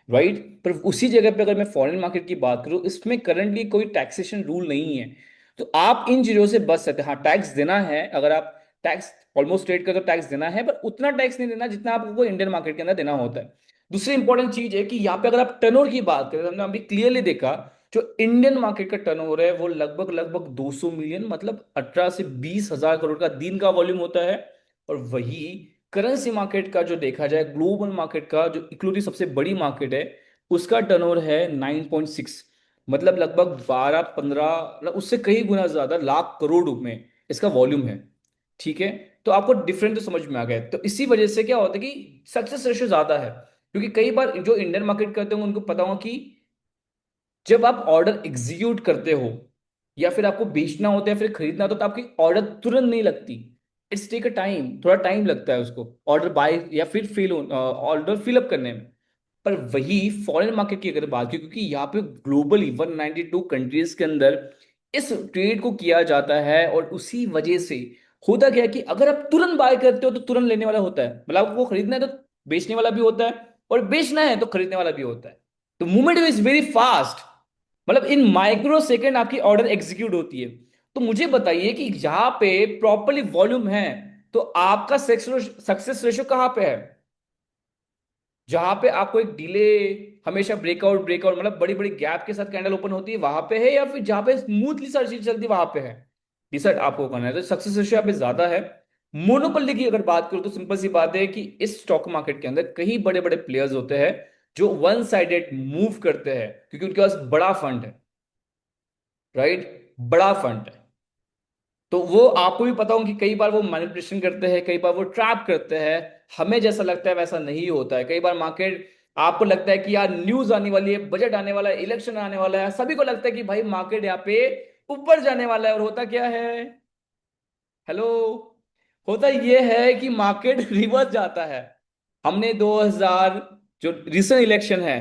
राइट। पर उसी जगह पे अगर मैं फॉरेन मार्केट की बात करूं, इसमें करंटली कोई टैक्सेशन रूल नहीं है। तो आप इन चीजों से बच सकते हैं। हाँ, टैक्स देना है, अगर आप टैक्स ऑलमोस्ट रेट का तो टैक्स देना है, पर उतना टैक्स नहीं देना जितना आपको इंडियन मार्केट के अंदर देना होता है। दूसरी इंपॉर्टेंट चीज है कि यहाँ पे अगर आप टर्नओवर की बात करें, तो हमने अभी क्लियरली देखा, जो इंडियन मार्केट का टर्नओवर है वो लगभग लगभग 200 मिलियन, मतलब 18 से 20 हजार करोड़ का दिन का वॉल्यूम होता है। और वही करेंसी मार्केट का जो देखा जाए, ग्लोबल मार्केट का जो इक्विटी सबसे बड़ी मार्केट है, उसका टर्नओवर है 9.6, मतलब लगभग 12-15, मतलब उससे कई गुना ज्यादा लाख करोड़ में इसका वॉल्यूम है। ठीक है। तो आपको डिफरेंट तो समझ में आ गया। तो इसी वजह से क्या होता है कि सक्सेस रेशियो ज्यादा है, क्योंकि कई बार जो इंडियन मार्केट करते होंगे उनको पता होगा कि जब आप ऑर्डर एग्जीक्यूट करते हो या फिर आपको बेचना होता है, फिर खरीदना होता है, तो आपकी ऑर्डर तुरंत नहीं लगती। इट्स टेक अ टाइम, थोड़ा टाइम लगता है उसको ऑर्डर बाय या फिर फिल ऑर्डर फिलअप करने में। पर वही फॉरेन मार्केट की अगर बात की, क्योंकि यहाँ पे ग्लोबली 192 कंट्रीज के अंदर इस ट्रेड को किया जाता है, और उसी वजह से होता क्या है कि अगर आप तुरंत बाय करते हो तो तुरंत लेने वाला होता है, मतलब आपको खरीदना है तो बेचने वाला भी होता है, और बेचना है तो खरीदने वाला भी होता है। तो मूवमेंट इज वेरी फास्ट, मतलब इन माइक्रो सेकेंड आपकी ऑर्डर एग्जीक्यूट होती है। तो मुझे बताइए कि जहां पे प्रॉपरली वॉल्यूम है, तो आपका सक्सेस रेशियो कहां पे है? जहां पे आपको एक डिले, हमेशा ब्रेकआउट ब्रेकआउट, मतलब बड़ी बड़ी गैप के साथ कैंडल ओपन होती है वहां पे है, या फिर जहां पे स्मूथली सारी चीज चलती है वहां पे है? डिसाइड आपको करना है। तो सक्सेस रेशियो यहाँ पे ज्यादा है। मोनोपोली की अगर बात करूं तो सिंपल सी बात है कि इस स्टॉक मार्केट के अंदर कई बड़े बड़े प्लेयर्स होते हैं जो वन साइडेड मूव करते हैं, क्योंकि उनके पास बड़ा फंड है। राइट, बड़ा फंड है। तो वो आपको भी पता हो कि कई बार वो मैनिपुलेशन करते हैं, कई बार वो ट्रैप करते हैं। हमें जैसा लगता है वैसा नहीं होता है। कई बार मार्केट, आपको लगता है कि यार न्यूज आने वाली है, बजट आने वाला है, इलेक्शन आने वाला है, सभी को लगता है कि भाई मार्केट यहाँ पे ऊपर जाने वाला है, और होता क्या है? हेलो। होता ये है कि मार्केट रिवर्स जाता है। हमने 2000 जो रिसेंट इलेक्शन है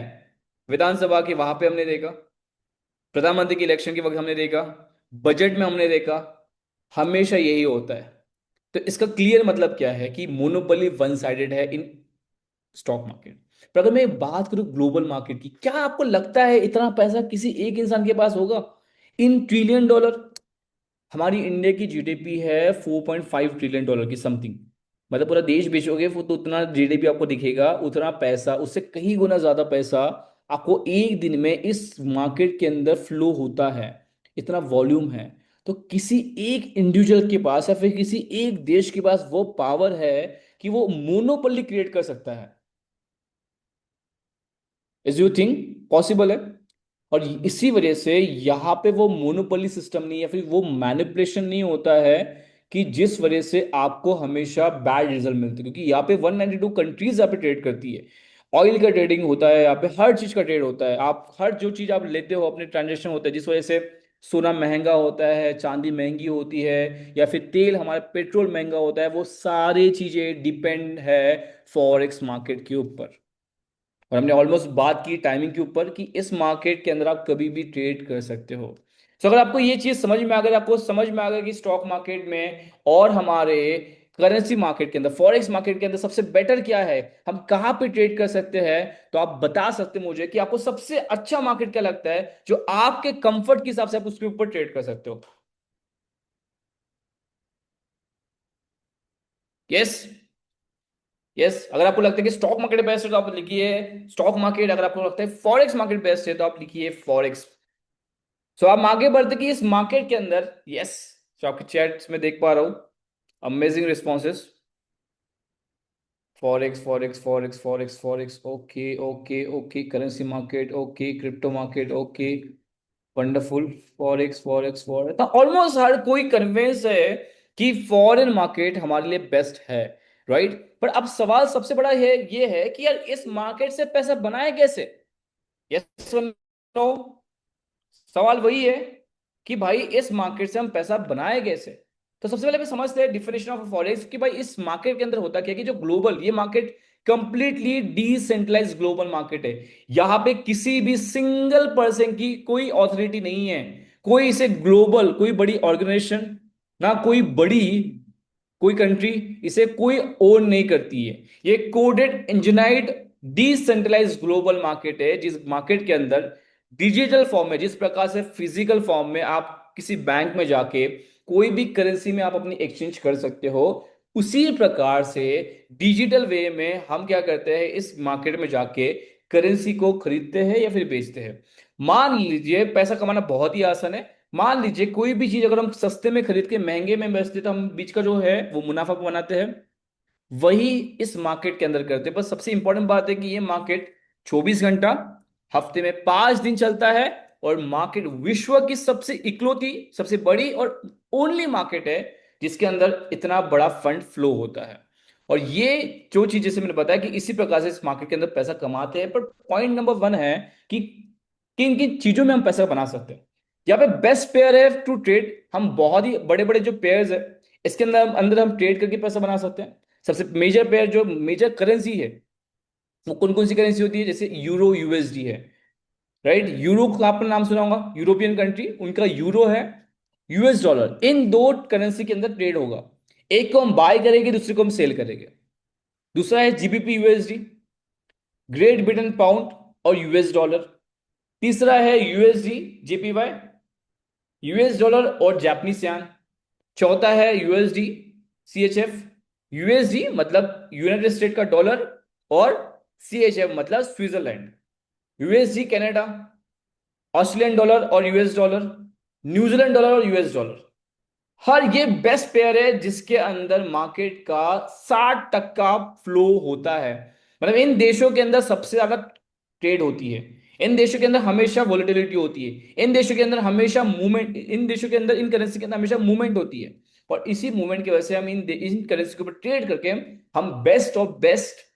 विधानसभा की, वहां पे हमने देखा, प्रधानमंत्री के इलेक्शन के वक्त हमने देखा, बजट में हमने देखा, हमेशा यही होता है। तो इसका क्लियर मतलब क्या है कि मोनोपोली वन साइडेड है इन स्टॉक मार्केट। पर अगर मैं बात करूं ग्लोबल मार्केट की, क्या आपको लगता है इतना पैसा किसी एक इंसान के पास होगा इन ट्रिलियन डॉलर? हमारी इंडिया की जीडीपी है 4.5 ट्रिलियन डॉलर की समथिंग। मतलब पूरा देश बेचोगे वो तो उतना जीडीपी आपको दिखेगा, उतना पैसा, उससे कहीं गुना ज्यादा पैसा आपको एक दिन में इस मार्केट के अंदर फ्लो होता है। इतना वॉल्यूम है। तो किसी एक इंडिविजुअल के पास या फिर किसी एक देश के पास वो पावर है कि वो मोनोपोली क्रिएट कर सकता है। इज यू थिंक पॉसिबल है? और इसी वजह से यहाँ पे वो मोनोपोली सिस्टम नहीं, या फिर वो मैनिपुलेशन नहीं होता है कि जिस वजह से आपको हमेशा बैड रिजल्ट मिलते हैं। क्योंकि यहाँ पे 192 कंट्रीज यहाँ पे ट्रेड करती है। ऑयल का ट्रेडिंग होता है यहाँ पे, हर चीज का ट्रेड होता है। आप हर जो चीज आप लेते हो अपने ट्रांजेक्शन होता है, जिस वजह से सोना महंगा होता है, चांदी महंगी होती है, या फिर तेल हमारा पेट्रोल महंगा होता है। वो सारी चीजें डिपेंड है फॉरेक्स मार्केट के ऊपर। और हमने ऑलमोस्ट बात की टाइमिंग के ऊपर कि इस मार्केट के अंदर आप कभी भी ट्रेड कर सकते हो। तो अगर आपको ये चीज समझ में आ गई, आपको समझ में आ गया कि स्टॉक मार्केट में और हमारे करेंसी मार्केट के अंदर, फॉरेक्स मार्केट के अंदर सबसे बेटर क्या है, हम कहाँ पे ट्रेड कर सकते हैं, तो आप बता सकते हैं मुझे कि आपको सबसे अच्छा मार्केट क्या लगता है जो आपके कंफर्ट के हिसाब से आप उसके ऊपर ट्रेड कर सकते हो। यस। यस, अगर आपको लगता है कि स्टॉक मार्केट बेस्ट है तो आप लिखिए स्टॉक मार्केट। अगर आपको लगता है फॉरेक्स मार्केट बेस्ट है तो आप लिखिए फॉरेक्स। सो आप आगे बढ़ते कि इस मार्केट के अंदर, यस, जो आपके चैट्स में देख पा रहा हूं, amazing responses. Forex forex forex forex forex, okay okay okay, currency market okay, crypto market okay, wonderful. Forex forex forex, तो ऑलमोस्ट हर कोई कन्विंस है कि फॉरेन मार्केट हमारे लिए बेस्ट है, राइट। पर अब सवाल सबसे बड़ा है ये है कि यार इस मार्केट से पैसा बनाए कैसे? Yes, no. सवाल वही है कि भाई इस मार्केट से हम पैसा बनाए कैसे। तो सबसे पहले भी समझते हैं डिफिनेशन ऑफ फॉरेक्स कि भाई इस मार्केट के अंदर होता क्या है कि जो ग्लोबल ये market completely decentralise global market है। यहां पे किसी भी सिंगल पर्सन की कोई ऑथोरिटी नहीं है। कोई इसे ग्लोबल, कोई बड़ी ऑर्गेनाइजेशन, ना कोई बड़ी कोई कंट्री इसे कोई ओन नहीं करती है। ये कोडेड इंजनाइड डिसेंट्रलाइज ग्लोबल मार्केट है, जिस मार्केट के अंदर डिजिटल फॉर्म में, जिस प्रकार से फिजिकल फॉर्म में आप किसी बैंक में जाके कोई भी करेंसी में आप अपनी एक्सचेंज कर सकते हो, उसी प्रकार से डिजिटल वे में हम क्या करते हैं, इस मार्केट में जाके करेंसी को खरीदते हैं या फिर बेचते हैं। मान लीजिए पैसा कमाना बहुत ही आसान है। मान लीजिए कोई भी चीज अगर हम सस्ते में खरीद के महंगे में बेचते तो हम बीच का जो है वो मुनाफा बनाते हैं। वही इस मार्केट के अंदर करते हैं। बस सबसे इंपॉर्टेंट बात है कि ये मार्केट 24 घंटा, हफ्ते में 5 दिन चलता है। और मार्केट विश्व की सबसे इकलौती, सबसे बड़ी और ओनली मार्केट है जिसके अंदर इतना बड़ा फंड फ्लो होता है। और ये जो चीज जैसे मैंने बताया कि इसी प्रकार से इस मार्केट के अंदर पैसा कमाते हैं। पर पॉइंट नंबर 1 है कि किन किन चीजों में हम पैसा बना सकते हैं। यहाँ पे बेस्ट पेयर है टू ट्रेड। हम बहुत ही बड़े बड़े जो पेयर्स है इसके अंदर अंदर हम ट्रेड करके पैसा बना सकते हैं। सबसे मेजर पेयर जो मेजर करेंसी है वो कौन कौन सी करेंसी होती है? जैसे यूरो यूएसडी है, राइट। यूरो का आपने नाम सुना होगा, यूरोपियन कंट्री, उनका यूरो है। यूएस डॉलर, इन दो करेंसी के अंदर ट्रेड होगा। एक को हम बाय करेंगे, दूसरे को हम सेल करेंगे। दूसरा है GBP USD, great Britain pound और यूएस डॉलर। तीसरा है यूएसडी जेपीवाई, यूएस डॉलर और जापानीज यान। चौथा है यूएसडी सीएचएफ। यूएसडी मतलब यूनाइटेड स्टेट का डॉलर, और सीएचएफ मतलब Switzerland. USD Canada, Australian dollar और यूएस डॉलर, न्यूजीलैंड डॉलर और यूएस डॉलर। हर ये बेस्ट पेयर है जिसके अंदर मार्केट का 60% फ्लो होता है। मतलब इन देशों के अंदर सबसे ज्यादा ट्रेड होती है। इन देशों के अंदर हमेशा वोलेटिलिटी होती है, इन देशों के अंदर हमेशा मूवमेंट, इन देशों के अंदर इन करेंसी के अंदर हमेशा मूवमेंट होती है। और इसी मूवमेंट की वजह से हम इन करेंसी के ऊपर ट्रेड करके हम बेस्ट ऑफ बेस्ट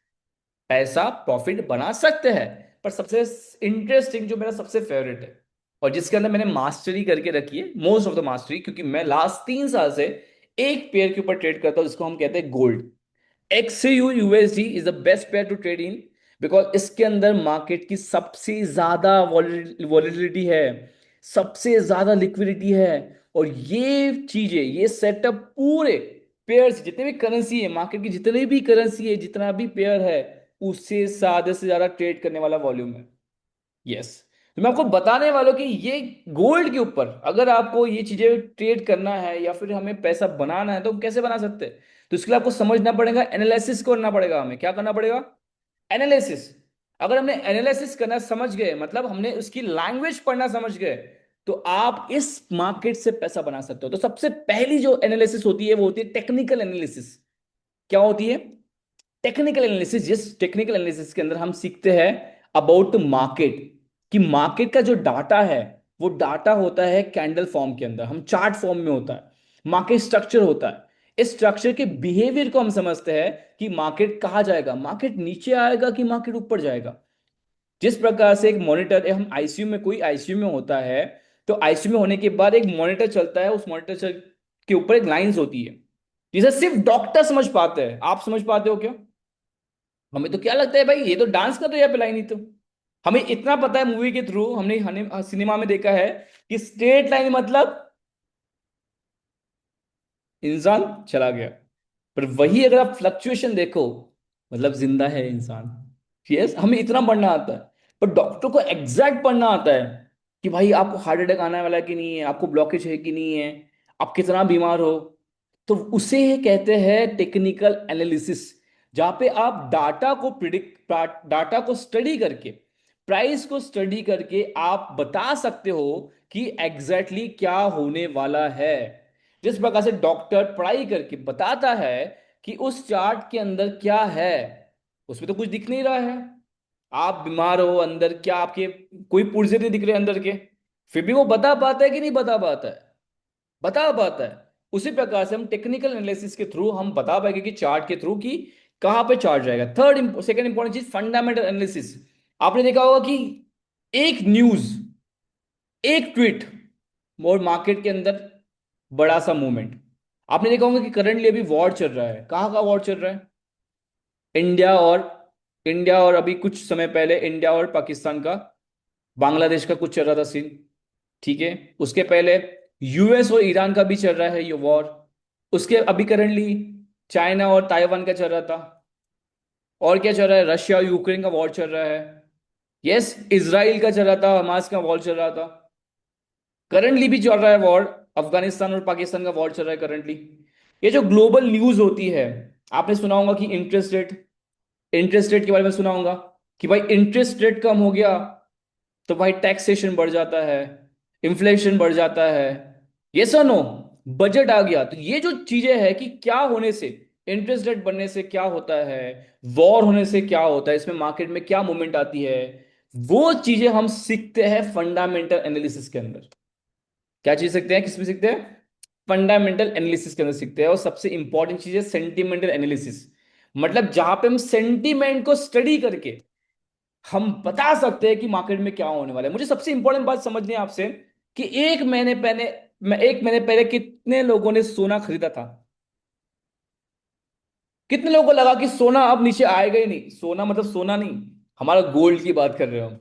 पैसा प्रॉफिट बना सकते हैं। पर सबसे इंटरेस्टिंग जो मेरा सबसे फेवरेट है और जिसके अंदर मैंने मास्टरी करके रखी है, मोस्ट ऑफ द मास्टरी, क्योंकि मैं लास्ट 3 साल से एक पेयर के ऊपर ट्रेड करता हूं जिसको हम कहते हैं gold. XAU USD is the best pair to trade in, because इसके अंदर मार्केट की सबसे ज्यादा वॉलिटिलिटी है, सबसे ज्यादा लिक्विडिटी है। और ये चीजें, ये सेटअप पूरे पेयर्स, जितने भी करेंसी है मार्केट की, जितने भी करेंसी है, जितना भी पेयर है, उससे ज्यादा से ज्यादा ट्रेड करने वाला वॉल्यूम है। यस, तो मैं आपको बताने वाला हूं कि ये गोल्ड के ऊपर अगर आपको ये चीजें ट्रेड करना है या फिर हमें पैसा बनाना है तो हम कैसे बना सकते हैं। तो इसके लिए आपको समझना पड़ेगा, एनालिसिस करना पड़ेगा। हमें क्या करना पड़ेगा? एनालिसिस। अगर हमने एनालिसिस करना समझ गए, मतलब हमने उसकी लैंग्वेज पढ़ना समझ गए, तो आप इस मार्केट से पैसा बना सकते हो। तो सबसे पहली जो एनालिसिस होती है वो होती है टेक्निकल एनालिसिस। क्या होती है? Technical analysis. जिस टेक्निकल एनालिसिस के अंदर हम सीखते हैं अबाउट मार्केट, कि मार्केट का जो डाटा है वो डाटा होता है कैंडल फॉर्म के अंदर, हम चार्ट फॉर्म में होता है, मार्केट स्ट्रक्चर होता है। इस स्ट्रक्चर के बिहेवियर को हम समझते हैं कि मार्केट कहाँ जाएगा, मार्केट नीचे आएगा कि मार्केट ऊपर जाएगा। जिस प्रकार से एक मॉनिटर, हम आईसीयू में, कोई आईसीयू में होता है तो आईसीयू में होने के बाद एक मॉनिटर चलता है, उस मॉनिटर के ऊपर एक लाइंस होती है जिसे सिर्फ डॉक्टर समझ पाते हैं। आप समझ पाते हो क्या? हमें तो क्या लगता है भाई ये तो डांस कर रहे हैं यहाँ पे, ही तो। हमें इतना पता है मूवी के थ्रू, हमने सिनेमा में देखा है कि स्ट्रेट लाइन मतलब इंसान चला गया। पर वही अगर आप फ्लक्चुएशन देखो, मतलब जिंदा है इंसान। यस, हमें इतना पढ़ना आता है। पर डॉक्टर को एग्जैक्ट पढ़ना आता है कि भाई आपको हार्ट अटैक आने वाला है कि नहीं है, आपको ब्लॉकेज है कि नहीं है, आप कितना बीमार हो। तो उसे कहते हैं टेक्निकल एनालिसिस, जहां पे आप डाटा को प्रिडिक्ट, डाटा को स्टडी करके, प्राइस को स्टडी करके आप बता सकते हो कि एग्जैक्टली exactly क्या होने वाला है। जिस प्रकार से डॉक्टर पढ़ाई करके बताता है कि उस चार्ट के अंदर क्या है, उसमें तो कुछ दिख नहीं रहा है, आप बीमार हो, अंदर क्या आपके कोई पुर्जे नहीं दिख रहे अंदर के, फिर भी वो बता पाता है कि नहीं बता पाता है? बता पाता है। उसी प्रकार से हम टेक्निकल एनालिसिस के थ्रू हम बता पाएंगे कि चार्ट के थ्रू कि कहां पे चार्ट जाएगा। थर्ड, सेकंड इंपॉर्टेंट चीज, फंडामेंटल एनालिसिस। आपने देखा होगा कि एक न्यूज, एक ट्वीट और मार्केट के अंदर बड़ा सा मूवमेंट। आपने देखा होगा कि करंटली अभी वॉर चल रहा है। कहाँ का वॉर चल रहा है? इंडिया और, इंडिया और अभी कुछ समय पहले इंडिया और पाकिस्तान का, बांग्लादेश का कुछ चल रहा था सीन। ठीक है, उसके पहले यूएस और ईरान का भी चल रहा है ये वॉर। उसके अभी करंटली चाइना और ताइवान का चल रहा था। और क्या चल रहा है? रशिया और यूक्रेन का वॉर चल रहा है। यस, इसराइल का चल रहा था, हमास का वॉर चल रहा था। करंटली भी चल रहा है वॉर, अफगानिस्तान और पाकिस्तान का वॉर चल रहा है करंटली। ये जो ग्लोबल न्यूज होती है, आपने सुना होगा कि इंटरेस्ट रेट, इंटरेस्ट रेट के बारे में सुना होगा कि भाई इंटरेस्ट रेट कम हो गया तो भाई टैक्सेशन बढ़ जाता है, इन्फ्लेशन बढ़ जाता है। ये सुनो, बजट आ गया तो ये जो चीजें हैं कि क्या होने से, इंटरेस्ट रेट बढ़ने से क्या होता है, वॉर होने से क्या होता है, इसमें मार्केट में क्या मूवमेंट आती है, वो चीजें हम सीखते हैं फंडामेंटल एनालिसिस के अंदर। क्या चीज सीखते हैं, किसमें सीखते हैं? फंडामेंटल एनालिसिस के अंदर सीखते हैं। और सबसे इंपॉर्टेंट चीज है सेंटिमेंटल एनालिसिस, मतलब जहां पे हम सेंटीमेंट को स्टडी करके हम बता सकते हैं कि मार्केट में क्या होने वाला है। मुझे सबसे इंपॉर्टेंट बात समझनी है आपसे कि एक महीने पहले, मैं एक महीने पहले कितने लोगों ने सोना खरीदा था? कितने लोगों को लगा कि सोना अब नीचे आएगा ही नहीं? सोना मतलब सोना नहीं, हमारा गोल्ड की बात कर रहे हो हम।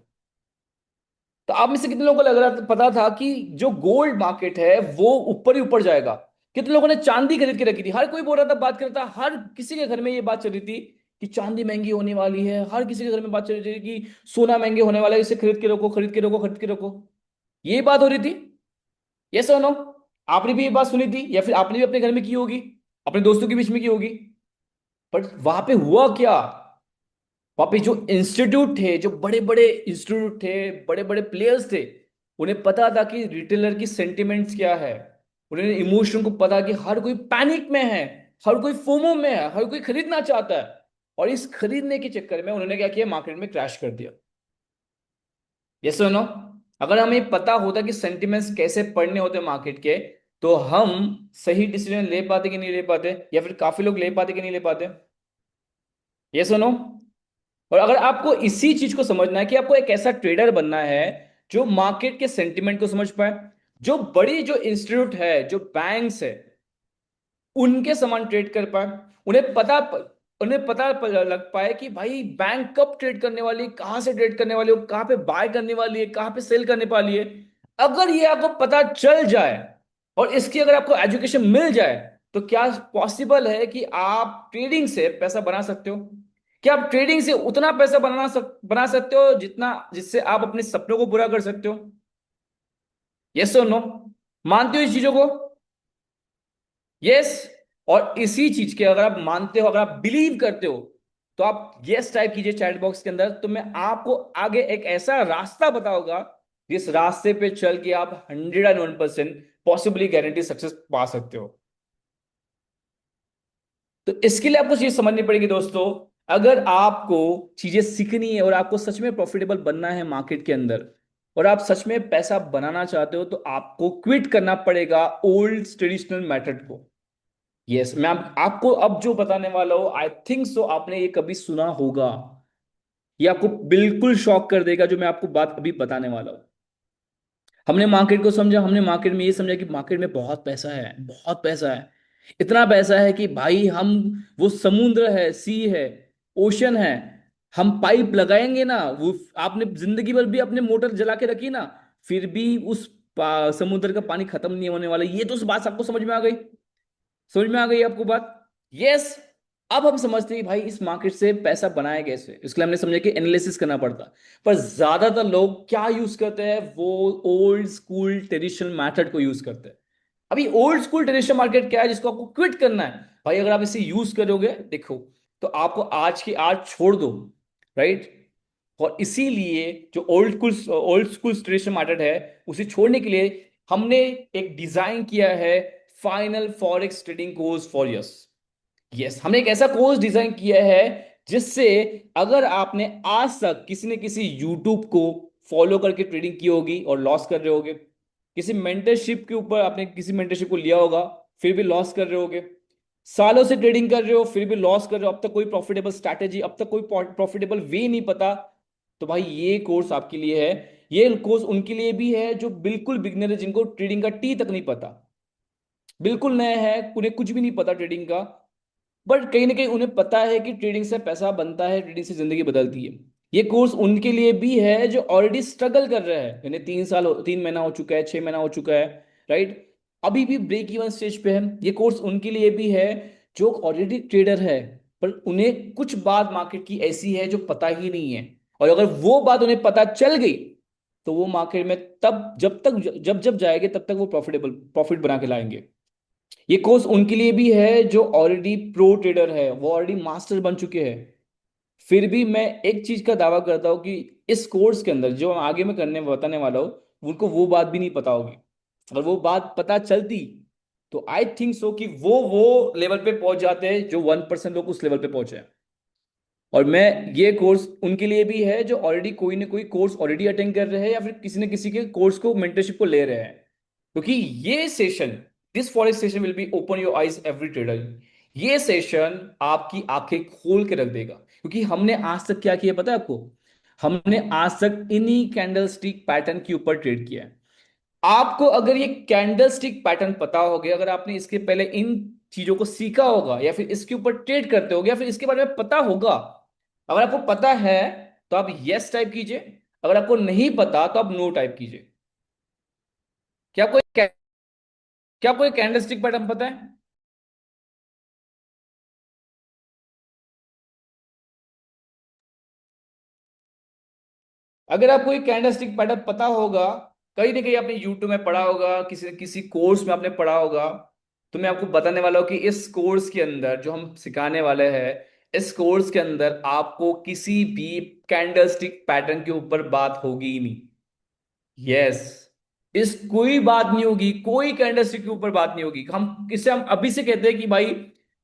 तो आप में से कितने लोगों को लग रहा, पता था कि जो गोल्ड मार्केट है वो ऊपर ही ऊपर जाएगा? कितने लोगों ने चांदी खरीद के रखी थी? हर कोई बोल रहा था, बात कर रहा था, हर किसी के घर में ये बात चल रही थी कि चांदी महंगी होने वाली है। हर किसी के घर में बात चल रही थी कि सोना महंगे होने वाला है, इसे खरीद के रखो, खरीद के रखो, खरीद के रखो। ये बात हो रही थी। यस और नो? आपने भी ये बात सुनी थी या फिर आपने भी अपने घर में की होगी, अपने दोस्तों के बीच में की होगी? बट वहां पे हुआ क्या? वहां पे जो इंस्टीट्यूट थे, जो बड़े बड़े इंस्टीट्यूट थे, बड़े बड़े प्लेयर्स थे, उन्हें पता था कि रिटेलर की सेंटिमेंट्स क्या है। उन्हें इमोशन को पता कि हर कोई पैनिक में है, हर कोई फोमो में है, हर कोई खरीदना चाहता है। और इस खरीदने के चक्कर में उन्होंने क्या किया? मार्केट में क्रैश कर दिया। यस और नो? अगर हमें पता होता कि सेंटिमेंट्स कैसे पढ़ने होते मार्केट के, तो हम सही डिसीजन ले पाते कि नहीं ले पाते, या फिर काफी लोग ले पाते कि नहीं ले पाते? यस और नो? और अगर आपको इसी चीज को समझना है कि आपको एक ऐसा ट्रेडर बनना है जो मार्केट के सेंटिमेंट को समझ पाए, जो बड़ी जो इंस्टीट्यूट है, जो बैंक्स है, उनके समान ट्रेड कर पाए, उन्हें पता लग पाए कि भाई बैंक कब ट्रेड करने वाली है, कहां से ट्रेड करने वाली है, कहां पे बाय करने वाली है, कहां पे सेल करने वाली है। अगर ये आपको पता चल जाए और इसकी अगर आपको एजुकेशन मिल जाए, तो क्या पॉसिबल है कि आप ट्रेडिंग से पैसा बना सकते हो? क्या आप ट्रेडिंग से उतना पैसा बना सकते हो जितना जिससे आप अपने सपनों को पूरा कर सकते हो? यस और नो? मानते हो इस चीजों को? यस। और इसी चीज के अगर आप मानते हो, अगर आप बिलीव करते हो, तो आप यस टाइप कीजिए चैट बॉक्स के अंदर, तो मैं आपको आगे एक ऐसा रास्ता बताऊंगा जिस रास्ते पे चल के आप 101% पॉसिबली गारंटी सक्सेस पा सकते हो। तो इसके लिए आपको चीज समझनी पड़ेगी दोस्तों। अगर आपको चीजें सीखनी है और आपको सच में प्रॉफिटेबल बनना है मार्केट के अंदर, और आप सच में पैसा बनाना चाहते हो, तो आपको क्विट करना पड़ेगा ओल्ड ट्रेडिशनल मेथड को। यस, मैं आपको अब जो बताने वाला हूं, आई थिंक सो आपने ये कभी सुना होगा। ये आपको बिल्कुल शॉक कर देगा जो मैं आपको बात अभी बताने वाला हूं। हमने मार्केट को समझा, हमने मार्केट में ये समझा कि मार्केट में बहुत पैसा है, बहुत पैसा है। इतना पैसा है कि भाई हम, वो समुद्र है, सी है, ओशन है, हम पाइप लगाएंगे ना, वो आपने जिंदगी भर भी अपने मोटर जला के रखी ना, फिर भी उस समुद्र का पानी खत्म नहीं होने वाला। ये तो उस बात आपको समझ में आ गई? समझ में आ गई आपको बात? यस। अब हम समझते हैं भाई इस मार्केट से पैसा बनाया कैसे, इसके लिए हमने समझा कि एनालिसिस करना पड़ता। पर ज्यादातर लोग क्या यूज करते हैं, वो ओल्ड स्कूल ट्रेडिशनल मेथड को यूज करते हैं। अभी ओल्ड स्कूल ट्रेडिशनल मार्केट क्या है जिसको आपको क्विट करना है? भाई अगर आप इसे यूज करोगे, देखो, तो आपको आज की आज छोड़ दो, राइट? और इसीलिए जो ओल्ड स्कूल ट्रेडिशनल मार्केट है, उसे छोड़ने के लिए हमने एक डिजाइन किया है, final forex trading course for yes. Yes, हमने एक ऐसा कोर्स डिजाइन किया है जिससे अगर आपने आज तक किसी न किसी यूट्यूब को फॉलो करके ट्रेडिंग की होगी और लॉस कर रहे होगे, किसी मेंटरशिप के ऊपर आपने किसी मेंटरशिप को लिया होगा, फिर भी लॉस कर रहे होगे, सालों से ट्रेडिंग कर रहे हो फिर भी लॉस कर रहे हो, अब तक कोई प्रॉफिटेबल स्ट्रैटेजी, अब तक कोई प्रॉफिटेबल वे नहीं पता, तो भाई ये कोर्स आपके लिए है। ये कोर्स उनके लिए भी है जो बिल्कुल बिगनर है, जिनको ट्रेडिंग का टी तक नहीं पता, बिल्कुल नए हैं, उन्हें कुछ भी नहीं पता ट्रेडिंग का, बट कहीं ना कहीं उन्हें पता है कि ट्रेडिंग से पैसा बनता है, ट्रेडिंग से जिंदगी बदलती है। ये कोर्स उनके लिए भी है जो ऑलरेडी स्ट्रगल कर रहे हैं, यानी 3 महीना हो चुका है, 6 महीना हो चुका है, राइट? अभी भी ब्रेक इवन स्टेज पे है। ये कोर्स उनके लिए भी है जो ऑलरेडी ट्रेडर है, पर उन्हें कुछ बात मार्केट की ऐसी है जो पता ही नहीं है, और अगर वो बात उन्हें पता चल गई, तो वो मार्केट में तब जब जब जाएंगे तब तक वो प्रॉफिट बना के लाएंगे। ये कोर्स उनके लिए भी है जो ऑलरेडी प्रो ट्रेडर है, वो ऑलरेडी मास्टर बन चुके हैं। फिर भी मैं एक चीज का दावा करता हूं कि इस कोर्स के अंदर जो आगे मैं करने बताने वाला हूं, उनको वो बात भी नहीं पता होगी। अगर वो बात पता चलती, तो आई थिंक सो कि वो लेवल पे पहुंच जाते हैं जो 1% लोग उस लेवल पे पहुंचे हैं। और मैं, ये कोर्स उनके लिए भी है जो ऑलरेडी कोई ना कोई कोर्स ऑलरेडी अटेंड कर रहे हैं, या फिर किसी न किसी के कोर्स को, मेंटरशिप को ले रहे हैं। क्योंकि ये session, this forex session will be open your eyes every trader. ये सेशन आपकी आंखें खोल के रख देगा, क्योंकि हमने आज तक क्या किया पता है आपको? हमने आज तक इन्हीं कैंडल स्टिक पैटर्न के ऊपर ट्रेड किया है। आपको अगर ये कैंडल स्टिक पैटर्न पता हो गया, अगर आपने इसके पहले इन चीजों को सीखा होगा, या फिर इसके ऊपर ट्रेड करते होगे, या फिर इसके बारे में पता होगा, अगर आपको पता है तो आप यस टाइप कीजिए, अगर आपको नहीं पता तो आप नो टाइप कीजिए। क्या कोई क्या कोई कैंडल स्टिक पैटर्न पता है? अगर आपको एक कैंडल स्टिक पैटर्न पता होगा, कहीं ना कहीं आपने यूट्यूब में पढ़ा होगा, किसी किसी कोर्स में आपने पढ़ा होगा, तो मैं आपको बताने वाला हूँ कि इस कोर्स के अंदर जो हम सिखाने वाले हैं, इस कोर्स के अंदर आपको किसी भी कैंडल स्टिक पैटर्न के ऊपर बात होगी ही नहीं। यस, इस कोई बात नहीं होगी, कोई कैंडलस्टिक के ऊपर बात नहीं होगी। हम अभी से कहते हैं कि भाई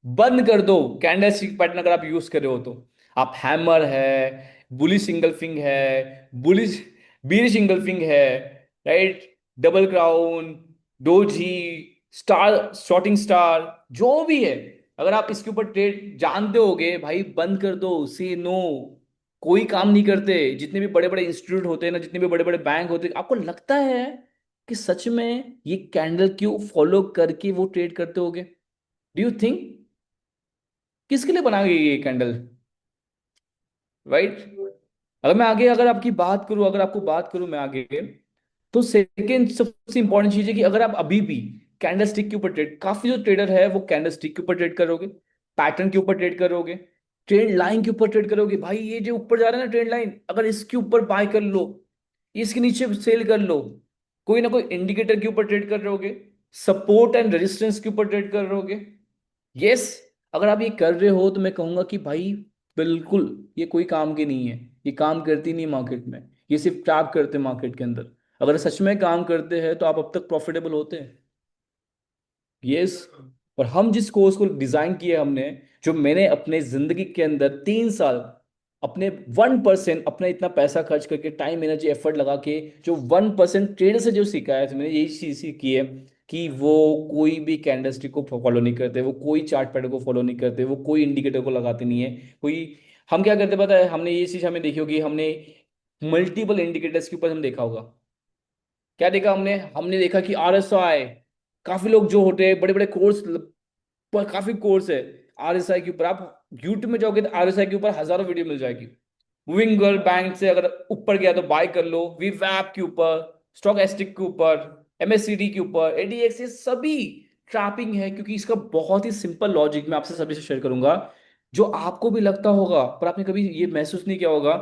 बंद कर दो कैंडलस्टिक पैटर्न, अगर आप यूज कर रहे हो तो। आप हैमर है, बुलिश सिंगल फिंग है, बुलिश बीरिश इंगल्फिंग है, right, double crown, doji, star, shooting star, जो भी है, अगर आप इसके ऊपर ट्रेड जानते होगे भाई, बंद कर दो, से नो। कोई काम नहीं करते। जितने भी बड़े बड़े इंस्टीट्यूट होते हैं ना, जितने भी बड़े बड़े बैंक होते हैं, आपको लगता है कि सच में ये कैंडल क्यों फॉलो करके वो ट्रेड करते होगे? डू यू थिंक किसके लिए बनाई गई ये कैंडल, राइट? अगर मैं आगे, अगर आपकी बात करूं, अगर आपको बात करूं मैं आगे, तो सेकेंड सबसे इंपॉर्टेंट चीज है कि अगर आप अभी भी कैंडल स्टिक के ऊपर ट्रेड, काफी जो ट्रेडर है वो कैंडल स्टिक के ऊपर ट्रेड करोगे, पैटर्न के ऊपर ट्रेड करोगे, ट्रेंड लाइन के ऊपर ट्रेड करोगे। भाई ये जो ऊपर जा रहा है ना ट्रेंड लाइन, अगर इसके ऊपर बाय कर लो, इसके नीचे सेल कर लो, कोई ना कोई इंडिकेटर के ऊपर ट्रेड कर रहोगे, सपोर्ट एंड रेजिस्टेंस के ऊपर ट्रेड कर रहोगे। यस, अगर आप ये कर रहे हो तो मैं कहूंगा कि भाई बिल्कुल ये कोई काम की नहीं है। ये काम करती नहीं मार्केट में, ये सिर्फ ट्रैप करते मार्केट के अंदर। अगर सच में काम करते हैं तो आप अब तक प्रॉफिटेबल होते हैं। यस। और हम जिस कोर्स को डिजाइन किया हमने, जो मैंने अपने जिंदगी के अंदर 3 साल अपने 1% अपना इतना पैसा खर्च करके, टाइम एनर्जी एफर्ट लगा के, जो 1% ट्रेडर से जो सीखा है, तो मैंने यही चीज सीखी है कि वो कोई भी कैंडलस्टिक को फॉलो नहीं करते, वो कोई चार्ट पैटर्न को फॉलो नहीं करते, वो कोई इंडिकेटर को लगाते नहीं है कोई। हम क्या करते पता है, हमने ये चीज हमें देखी होगी, हमने मल्टीपल इंडिकेटर्स के ऊपर हम देखा होगा। क्या देखा हमने? हमने देखा कि आरएसआई, काफी लोग जो होते हैं बड़े बड़े कोर्स, पर काफी कोर्स है आरएसआई के ऊपर। आप यूट्यूब में जाओगे तो आरएसआई के ऊपर हजारों वीडियो मिल जाएगी। मूविंग गर्ल बैंक से अगर ऊपर गया तो बाय कर लो, वीवैप के ऊपर, स्टॉक एस्टिक के ऊपर, एमएससीडी के ऊपर, एडीएक्स, ये सभी ट्रैपिंग है। क्योंकि इसका बहुत ही सिंपल लॉजिक मैं आपसे सभी से शेयर करूंगा, जो आपको भी लगता होगा पर आपने कभी ये महसूस नहीं किया होगा,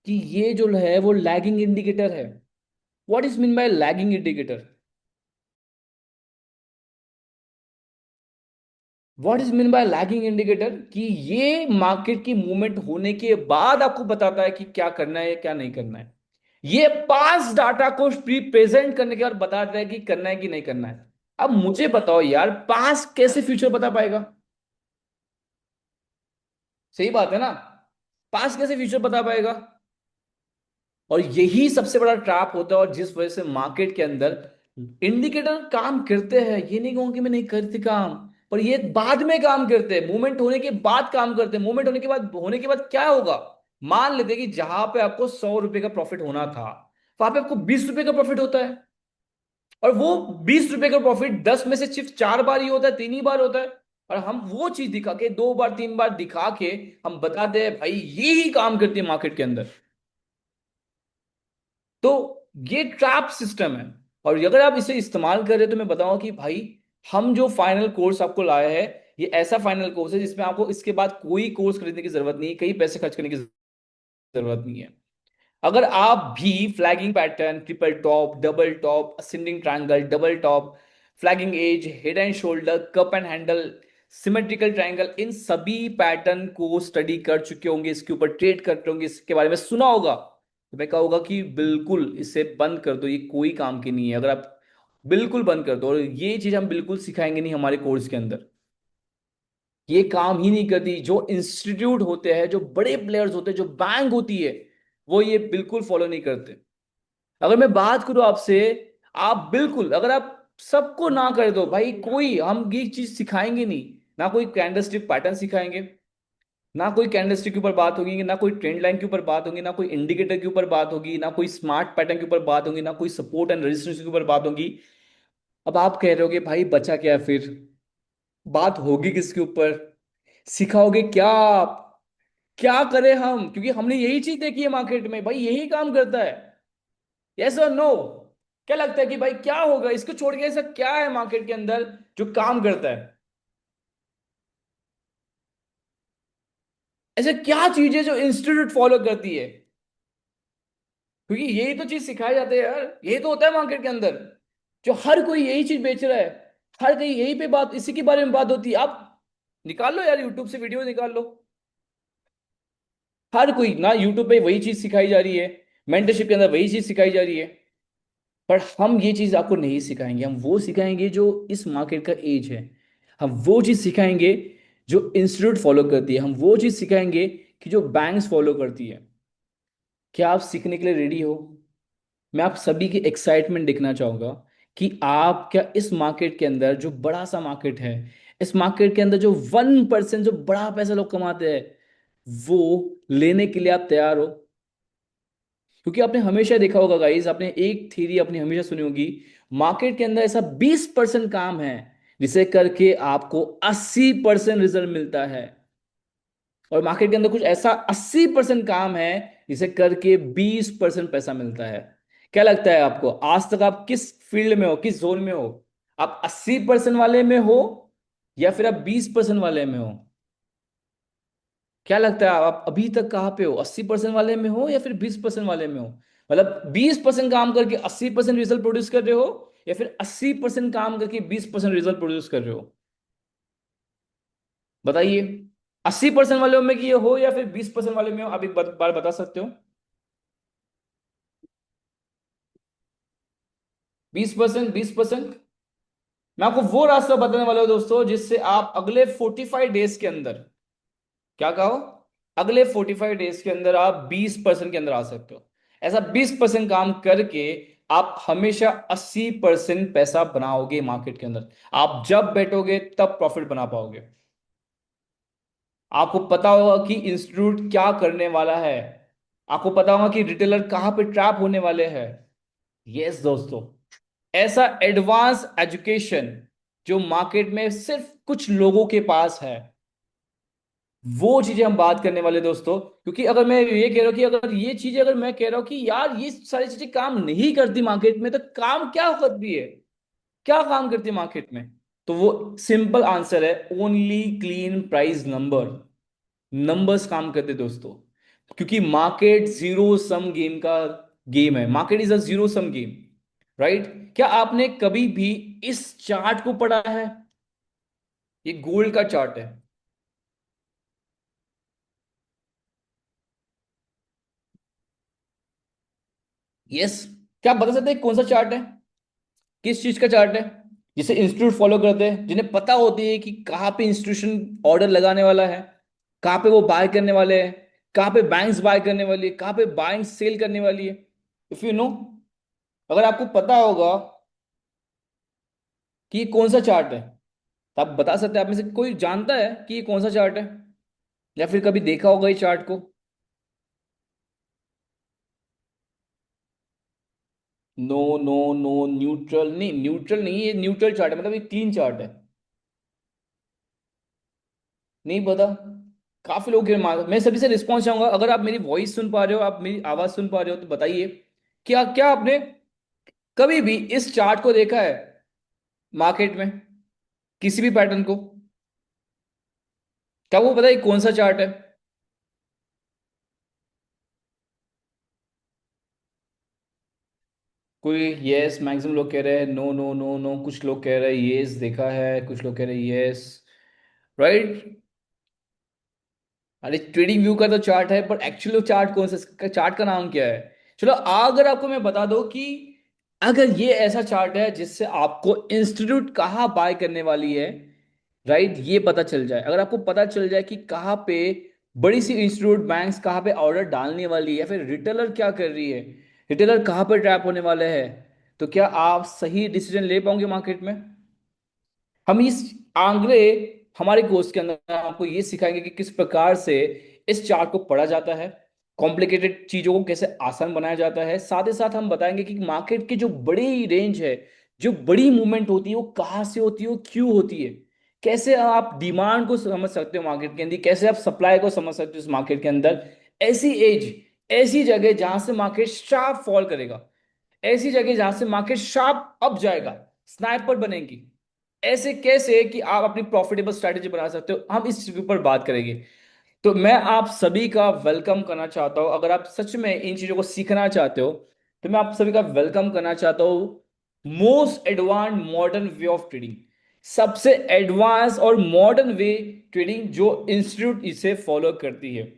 कि ये जो है वो लैगिंग इंडिकेटर है। What is mean by lagging indicator? What is mean by lagging indicator, कि ये मार्केट की मूवमेंट होने के बाद आपको बताता है कि क्या करना है क्या नहीं करना है। ये पास डाटा को प्री प्रेजेंट करने के बाद बताता है कि करना है कि नहीं करना है। अब मुझे बताओ यार, पास कैसे फ्यूचर बता पाएगा? सही बात है ना, पास कैसे फ्यूचर बता पाएगा? और यही सबसे बड़ा ट्रैप होता है, और जिस वजह से मार्केट के अंदर इंडिकेटर काम करते हैं, ये नहीं कहूंगा कि मैं नहीं करती काम, पर ये बाद में काम करते हैं, मूवमेंट होने के बाद काम करते हैं। मूवमेंट होने के बाद क्या होगा? मान लेते हैं कि जहां पे आपको 100 रुपए का प्रॉफिट होना था, वहां पे आपको 20 रुपए का प्रॉफिट होता है। और वो 20 रुपए का प्रॉफिट 10 में से सिर्फ 4 बार ही होता है, 3 ही बार होता है। और हम वो चीज दिखा के, 2 बार 3 बार दिखा के, हम बताते हैं भाई यही काम करती है मार्केट के अंदर। तो ये ट्रैप सिस्टम है। और अगर आप इसे इस्तेमाल कर रहे हो तो मैं बताऊंगा कि भाई, हम जो फाइनल कोर्स आपको लाया है, ये ऐसा फाइनल कोर्स है जिसमें आपको इसके बाद कोई कोर्स खरीदने की जरूरत नहीं है, कई पैसे खर्च करने की जरूरत नहीं है। अगर आप भी flagging pattern, triple top, double top, ascending triangle, double top, flagging edge, head and shoulder, cup and handle, symmetrical triangle, इन सभी पैटर्न को स्टडी कर चुके होंगे, इसके ऊपर ट्रेड करते होंगे, इसके बारे में सुना होगा, तो मैं कहूंगा कि बिल्कुल इसे बंद कर दो, ये कोई काम की नहीं है। अगर आप बिल्कुल बंद कर दो, और ये चीज हम बिल्कुल सिखाएंगे नहीं हमारे कोर्स के अंदर, ये काम ही नहीं करती। जो इंस्टीट्यूट होते हैं, जो बड़े प्लेयर्स होते हैं, जो बैंक होती है, वो ये बिल्कुल फॉलो नहीं करते। अगर मैं बात करूं आपसे, आप बिल्कुल, अगर आप सबको ना कर दो भाई, कोई हम ये चीज सिखाएंगे नहीं, ना कोई कैंडलस्टिक पैटर्न सिखाएंगे, ना कोई कैंडलस्टिक के ऊपर बात होगी, ना कोई ट्रेंड लाइन के ऊपर बात होगी, ना कोई इंडिकेटर के ऊपर बात होगी, ना कोई स्मार्ट पैटर्न के ऊपर बात होगी, ना कोई सपोर्ट एंड रेजिस्टेंस के ऊपर बात होगी। अब आप कह रहे होगे भाई बचा क्या फिर? बात होगी किसके ऊपर? सिखाओगे क्या आप? क्या करें हम? क्योंकि हमने यही चीज देखी है मार्केट में, भाई यही काम करता है। यस और नो? क्या लगता है कि भाई क्या होगा इसको छोड़ के? ऐसा क्या है मार्केट के अंदर जो काम करता है? ऐसा क्या चीज है जो इंस्टीट्यूट फॉलो करती है? क्योंकि यही तो चीज सिखाई जाती है यार, यही तो होता है मार्केट के अंदर, जो हर कोई यही चीज बेच रहा है, हर कोई यही पे बात, इसी के बारे में बात होती है। आप निकाल लो यार, यूट्यूब से वीडियो निकाल लो, हर कोई ना यूट्यूब पे वही चीज सिखाई जा रही है, मेंटरशिप के अंदर वही चीज सिखाई जा रही है। पर हम ये चीज आपको नहीं सिखाएंगे, हम वो सिखाएंगे जो इस मार्केट का एज है। हम वो चीज सिखाएंगे जो इंस्टीट्यूट फॉलो करती है, हम वो चीज सिखाएंगे कि जो बैंक्स फॉलो करती है। क्या आप सीखने के लिए रेडी हो? मैं आप सभी की एक्साइटमेंट देखना चाहूंगा कि आप क्या इस मार्केट के अंदर, जो बड़ा सा मार्केट है, इस मार्केट के अंदर जो 1% जो बड़ा पैसा लोग कमाते हैं, वो लेने के लिए आप तैयार हो? क्योंकि आपने हमेशा देखा होगा गाइस, आपने एक थ्योरी अपनी हमेशा सुनी होगी, मार्केट के अंदर ऐसा 20% काम है जिसे करके आपको 80% रिजल्ट मिलता है, और मार्केट के अंदर कुछ ऐसा 80% काम है जिसे करके 20% पैसा मिलता है। क्या लगता है आपको, आज तक आप किस फील्ड में हो, किस जोन में हो? आप 80% वाले में हो या फिर आप 20% वाले में हो? क्या लगता है आप अभी तक कहाँ पे हो, 80% वाले में हो या फिर 20% वाले में हो? मतलब 20% काम करके 80% रिजल्ट प्रोड्यूस कर रहे हो, या फिर 80% काम करके 20% रिजल्ट प्रोड्यूस कर रहे हो? बताइए। 80% वाले में कि हो या फिर 20% वाले में हो, आप एक बार बता सकते हो? 20%, 20%। मैं आपको वो रास्ता बताने वाला हूं दोस्तों, जिससे आप अगले 45 डेज के अंदर, क्या कहो, अगले 45 डेज के अंदर आप 20% के अंदर आ सकते हो। ऐसा 20% काम करके आप हमेशा 80% पैसा बनाओगे मार्केट के अंदर। आप जब बैठोगे तब प्रॉफिट बना पाओगे। आपको पता होगा कि इंस्टीट्यूट क्या करने वाला है, आपको पता होगा कि रिटेलर कहां पे ट्रैप होने वाले हैं। यस दोस्तों, ऐसा एडवांस एजुकेशन जो मार्केट में सिर्फ कुछ लोगों के पास है, वो चीजें हम बात करने वाले दोस्तों। क्योंकि अगर मैं ये कह रहा हूं कि अगर ये चीजें, अगर मैं कह रहा हूं कि यार ये सारी चीजें काम नहीं करती मार्केट में, तो काम क्या करती है, क्या काम करती है मार्केट में? तो वो सिंपल आंसर है, only clean price number. Numbers काम करते दोस्तों। क्योंकि मार्केट जीरो सम गेम का गेम है, market is a zero sum game, right? क्या आपने कभी भी इस चार्ट को पढ़ा है? ये गोल्ड का चार्ट है। यस। क्या आप बता सकते हैं कौन सा चार्ट है, किस चीज का चार्ट है? जिसे इंस्टीट्यूट फॉलो करते हैं, जिन्हें पता होती है कि कहाँ पे इंस्टीट्यूशन ऑर्डर लगाने वाला है, कहाँ पे वो बाय करने वाले हैं, कहाँ पे बैंक्स बाय करने वाली है, कहाँ पे बाइंग सेल करने वाली है। इफ यू नो, अगर आपको पता होगा कि ये कौन सा चार्ट है, तो आप बता सकते हैं, आप में से कोई जानता है कि ये कौन सा चार्ट है, या फिर कभी देखा होगा ये चार्ट को? नो नो नो, न्यूट्रल नहीं, न्यूट्रल नहीं, ये न्यूट्रल चार्ट है, मतलब ये तीन चार्ट है। नहीं पता? काफी लोग मैं सभी से रिस्पॉन्स चाहूंगा, अगर आप मेरी वॉइस सुन पा रहे हो, आप मेरी आवाज सुन पा रहे हो, तो बताइए, क्या क्या आपने कभी भी इस चार्ट को देखा है मार्केट में, किसी भी पैटर्न को? क्या वो पता है कौन सा चार्ट है? कोई यस, मैक्सिमम लोग कह रहे हैं नो नो नो नो, कुछ लोग कह रहे हैं यस देखा है, कुछ लोग कह रहे हैं यस, राइट? अरे ट्रेडिंग व्यू का तो चार्ट है, पर एक्चुअली चार्ट कौन सा, चार्ट का नाम क्या है? चलो, अगर आपको मैं बता दूं कि अगर ये ऐसा चार्ट है जिससे आपको इंस्टीट्यूट कहाँ बाय करने वाली है, राइट, ये पता चल जाए, अगर आपको पता चल जाए कि कहाँ पे बड़ी सी इंस्टीट्यूट बैंक्स कहाँ पे ऑर्डर डालने वाली है, या फिर रिटेलर क्या कर रही है, रिटेलर कहाँ पे ट्रैप होने वाले हैं, तो क्या आप सही डिसीजन ले पाओगे मार्केट में? हम इस आंकड़े, हमारे कोर्स के अंदर आपको ये सिखाएंगे कि किस प्रकार से इस चार्ट को पढ़ा जाता है, कॉम्प्लिकेटेड चीजों को कैसे आसान बनाया जाता है। साथ ही साथ हम बताएंगे कि मार्केट की जो बड़ी रेंज है, जो बड़ी मूवमेंट होती है, वो कहाँ से होती है, वो क्यों होती है, कैसे आप डिमांड को समझ सकते हो मार्केट के अंदर, कैसे आप सप्लाई को समझ सकते हो इस मार्केट के अंदर। ऐसी एज, ऐसी जगह जहां से मार्केट शार्प फॉल करेगा, ऐसी जगह जहां से मार्केट शार्प अप जाएगा, स्नाइपर बनेगी, ऐसे कैसे कि आप अपनी प्रॉफिटेबल स्ट्रैटेजी बना सकते हो, हम इस चीज के ऊपर बात करेंगे। तो मैं आप सभी का वेलकम करना चाहता हूं, अगर आप सच में इन चीजों को सीखना चाहते हो, तो मैं आप सभी का वेलकम करना चाहता हूं most advance modern way of trading, सबसे एडवांस और मॉडर्न वे ट्रेडिंग जो इंस्टीट्यूट इसे फॉलो करती है।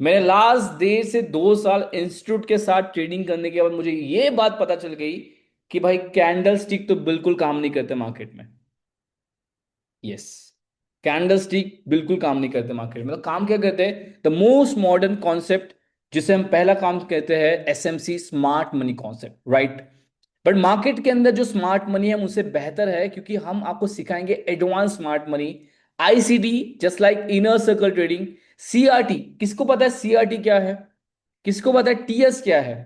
मैंने लास्ट 1.5 से 2 साल इंस्टीट्यूट के साथ ट्रेडिंग करने के बाद मुझे ये बात पता चल गई कि भाई कैंडल स्टिक तो बिल्कुल काम नहीं करते मार्केट में। यस, कैंडल स्टिक बिल्कुल काम नहीं करते मार्केट में। तो काम क्या करते हैं, द मोस्ट मॉडर्न कॉन्सेप्ट जिसे हम पहला काम कहते हैं SMC, smart money concept, right. But market के अंदर जो स्मार्ट मनी है हम उससे बेहतर है, क्योंकि हम आपको सिखाएंगे advance smart money, ICD, just like inner circle trading, CRT. किसको पता है सीआरटी क्या है? किसको पता है टीएस क्या है?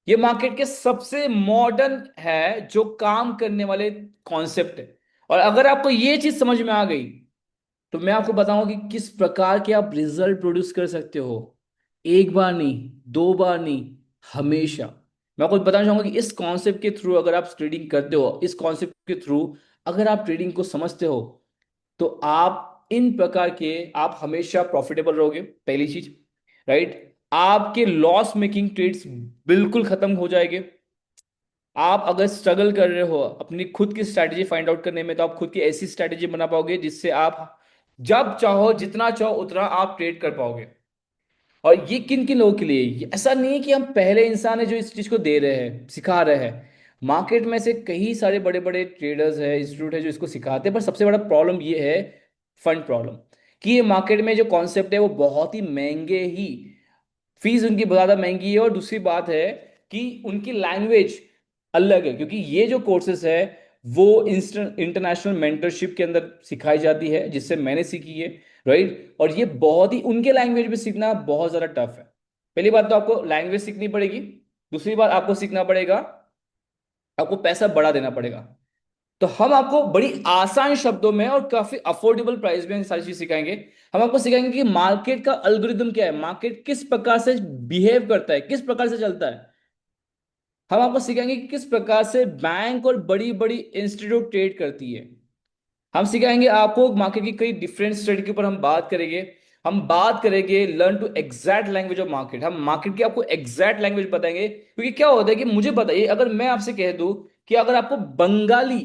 ये मार्केट के सबसे मॉडर्न है जो काम करने वाले कॉन्सेप्ट है। और अगर आपको ये चीज समझ में आ गई तो मैं आपको बताऊंगा कि किस प्रकार के आप रिजल्ट प्रोड्यूस कर सकते हो। एक बार नहीं, दो बार नहीं, हमेशा। मैं आपको बताना चाहूंगा कि इस कॉन्सेप्ट के थ्रू अगर आप ट्रेडिंग करते हो, इस कॉन्सेप्ट के थ्रू अगर आप ट्रेडिंग को समझते हो, तो आप इन प्रकार के आप हमेशा प्रॉफिटेबल रहोगे, पहली चीज, राइट। आपके लॉस मेकिंग ट्रेड्स बिल्कुल खत्म हो जाएंगे। आप अगर स्ट्रगल कर रहे हो अपनी खुद की स्ट्रैटेजी फाइंड आउट करने में, तो आप खुद की ऐसी स्ट्रैटेजी बना पाओगे जिससे आप जब चाहो, जितना चाहो उतना आप ट्रेड कर पाओगे। और ये किन किन लोगों के लिए? ऐसा नहीं है कि हम पहले इंसान है जो इस चीज को दे रहे हैं, सिखा रहे हैं। मार्केट में से कई सारे बड़े बड़े ट्रेडर्स है, इंस्टीट्यूट है जो इसको सिखाते हैं, पर सबसे बड़ा प्रॉब्लम ये है, फंड प्रॉब्लम, कि ये मार्केट में जो कॉन्सेप्ट है वो बहुत ही महंगे ही, फीस उनकी बहुत ज्यादा महंगी है। और दूसरी बात है कि उनकी लैंग्वेज अलग है, क्योंकि ये जो कोर्सेस है वो इंटरनेशनल मेंटरशिप के अंदर सिखाई जाती है, जिससे मैंने सीखी है, राइट। और ये बहुत ही उनके लैंग्वेज में सीखना बहुत ज्यादा टफ है। पहली बात तो आपको लैंग्वेज सीखनी पड़ेगी। दूसरी बात आपको सीखना पड़ेगा, आपको पैसा बढ़ा देना पड़ेगा। तो हम आपको बड़ी आसान शब्दों में और काफी अफोर्डेबल प्राइस में सारी चीज सिखाएंगे। हम आपको सिखाएंगे कि मार्केट का एल्गोरिदम क्या है, मार्केट किस प्रकार से बिहेव करता है, किस प्रकार से चलता है। हम आपको सिखाएंगे कि किस प्रकार से बैंक और बड़ी बड़ी इंस्टीट्यूट ट्रेड करती है। हम सिखाएंगे आपको मार्केट की कई डिफरेंट स्टडी के ऊपर हम बात करेंगे। हम बात करेंगे learn to exact language of market, हम मार्केट की आपको एग्जैक्ट लैंग्वेज बताएंगे। क्योंकि क्या होता है कि मुझे बताइए, अगर मैं आपसे कह दूं कि अगर आपको बंगाली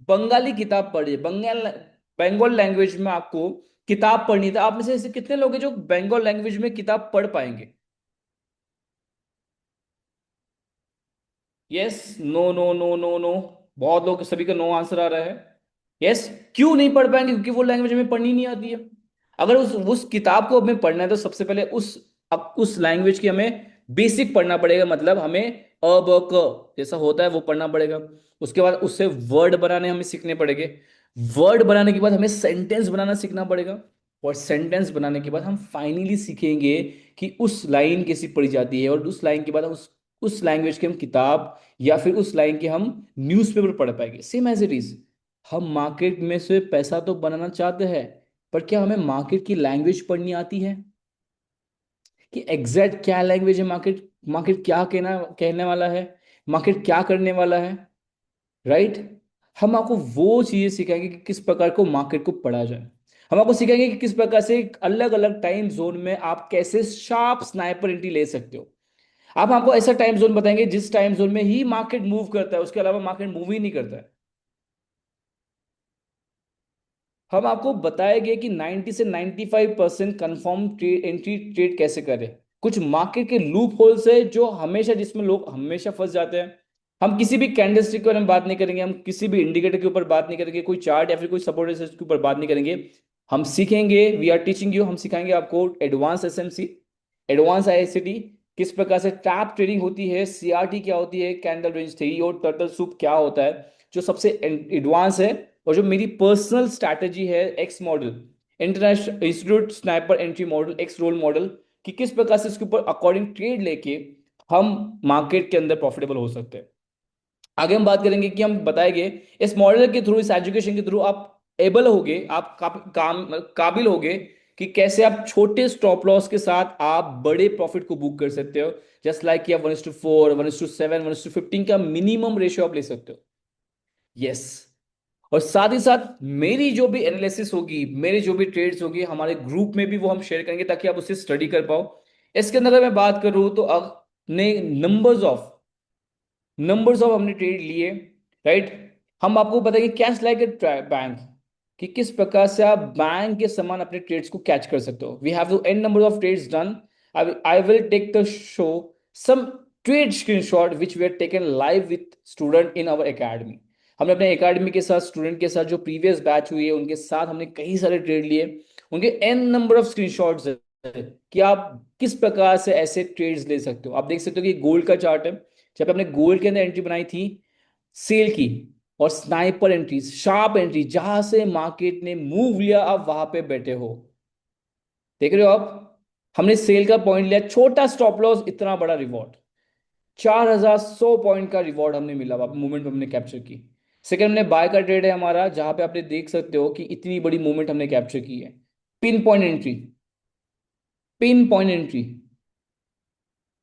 बंगाली किताब पढ़िए, बंगाल लैंग्वेज में आपको किताब पढ़नी था, आप में से ऐसे कितने लोग हैं जो बंगाल लैंग्वेज में किताब पढ़ पाएंगे? Yes, no no no no no, बहुत लोग, सभी का नो आंसर आ रहा है। यस, क्यों नहीं पढ़ पाएंगे? क्योंकि वो लैंग्वेज हमें पढ़नी नहीं आती है। अगर उस किताब को हमें पढ़ना है तो सबसे पहले उस लैंग्वेज की हमें बेसिक पढ़ना पड़ेगा, मतलब हमें अ ब क जैसा होता है वो पढ़ना पड़ेगा। उसके बाद उससे वर्ड बनाने हमें सीखने पड़ेंगे। वर्ड बनाने के बाद हमें सेंटेंस बनाना सीखना पड़ेगा। और सेंटेंस बनाने के बाद हम फाइनली सीखेंगे कि उस लाइन कैसी पढ़ी जाती है, और उस लाइन के बाद हम उस लैंग्वेज की हम किताब या फिर उस लाइन के हम न्यूज़पेपर पढ़ पाएंगे। सेम एज इट इज, हम मार्केट में से पैसा तो बनाना चाहते हैं, पर क्या हमें मार्केट की लैंग्वेज पढ़नी आती है कि एग्जैक्ट क्या लैंग्वेज है मार्केट, मार्केट क्या कहना कहने वाला है, मार्केट क्या करने वाला है, राइट। हम आपको वो चीजें सिखाएंगे कि किस प्रकार को मार्केट को पढ़ा जाए। हम आपको सिखाएंगे कि किस प्रकार से अलग अलग टाइम जोन में आप कैसे शार्प स्नाइपर एंट्री ले सकते हो। आप आपको ऐसा टाइम जोन बताएंगे जिस टाइम जोन में ही मार्केट मूव करता है, उसके अलावा मार्केट मूव ही नहीं करता है। हम आपको बताएंगे कि 90 से 95% कंफर्म ट्रेड एंट्री ट्रेड कैसे करें। कुछ मार्केट के लूप होल्स है जो हमेशा, जिसमें लोग हमेशा फंस जाते हैं। हम किसी भी कैंडलस्टिक के बारे में बात नहीं करेंगे, हम किसी भी इंडिकेटर के ऊपर बात नहीं करेंगे, कोई चार्ट या फिर कोई सपोर्ट रेजिस्टेंस के ऊपर बात नहीं करेंगे। हम सीखेंगे, वी आर टीचिंग यू, हम सिखाएंगे आपको एडवांस एसएमसी, एडवांस आईएसडी, किस प्रकार से टैप ट्रेडिंग होती है, सीआरटी क्या होती है, कैंडल रेंज थ्योरी और टर्टल सूप क्या होता है, जो सबसे एडवांस है। और जो मेरी पर्सनल स्ट्रैटेजी है x model, international institute sniper entry model, x role model, कि किस प्रकार से इसके ऊपर अकॉर्डिंग ट्रेड लेके हम मार्केट के अंदर प्रॉफिटेबल हो सकते हैं। आगे हम बात करेंगे कि हम बताएंगे इस मॉडल के थ्रू, इस एजुकेशन के थ्रू आप एबल होगे, आप काबिल होगे कि कैसे आप छोटे स्टॉप लॉस के साथ आप बड़े प्रॉफिट को बुक कर सकते हो। जस्ट लाइक कि आप 1:4, 1:7, 1:15 का मिनिमम रेशियो आप ले सकते हो। यस। और साथ ही साथ मेरी जो भी एनालिसिस होगी, मेरी जो भी ट्रेड्स होगी, हमारे ग्रुप में भी वो हम शेयर करेंगे ताकि आप उससे स्टडी कर पाओ। इसके अंदर अगर मैं बात करूं तो अपने नंबर्स ऑफ हमने ट्रेड लिए, राइट। हम आपको बताएंगे कैच लाइक ए बैंक, कि किस प्रकार से आप बैंक के समान अपने ट्रेड्स को कैच कर सकते हो। We have to an number of trades done. I will take the show some trade screenshot which we are taken live with student in our academy. हमने अपने एकेडमी के साथ, स्टूडेंट के साथ जो प्रीवियस बैच हुई है उनके साथ हमने कई सारे ट्रेड लिए, उनके एन नंबर ऑफ स्क्रीनशॉट्स है। कि आप किस प्रकार से ऐसे ट्रेड्स ले सकते हो। आप देख सकते हो कि गोल्ड का चार्ट है, जब हमने गोल्ड के अंदर एंट्री बनाई थी सेल की, और स्नाइपर एंट्री, शार्प एंट्री, जहां से मार्केट ने मूव लिया आप वहां पे बैठे हो। देख रहे हो आप, हमने सेल का पॉइंट लिया, छोटा स्टॉप लॉस, इतना बड़ा रिवॉर्ड, 4100 पॉइंट का रिवॉर्ड हमने मिला, मूवमेंट हमने कैप्चर की। सेकंड हमने बाय का ट्रेड है हमारा, जहां पे आप देख सकते हो कि इतनी बड़ी मूवमेंट हमने कैप्चर की है। Pin point entry, pin point entry,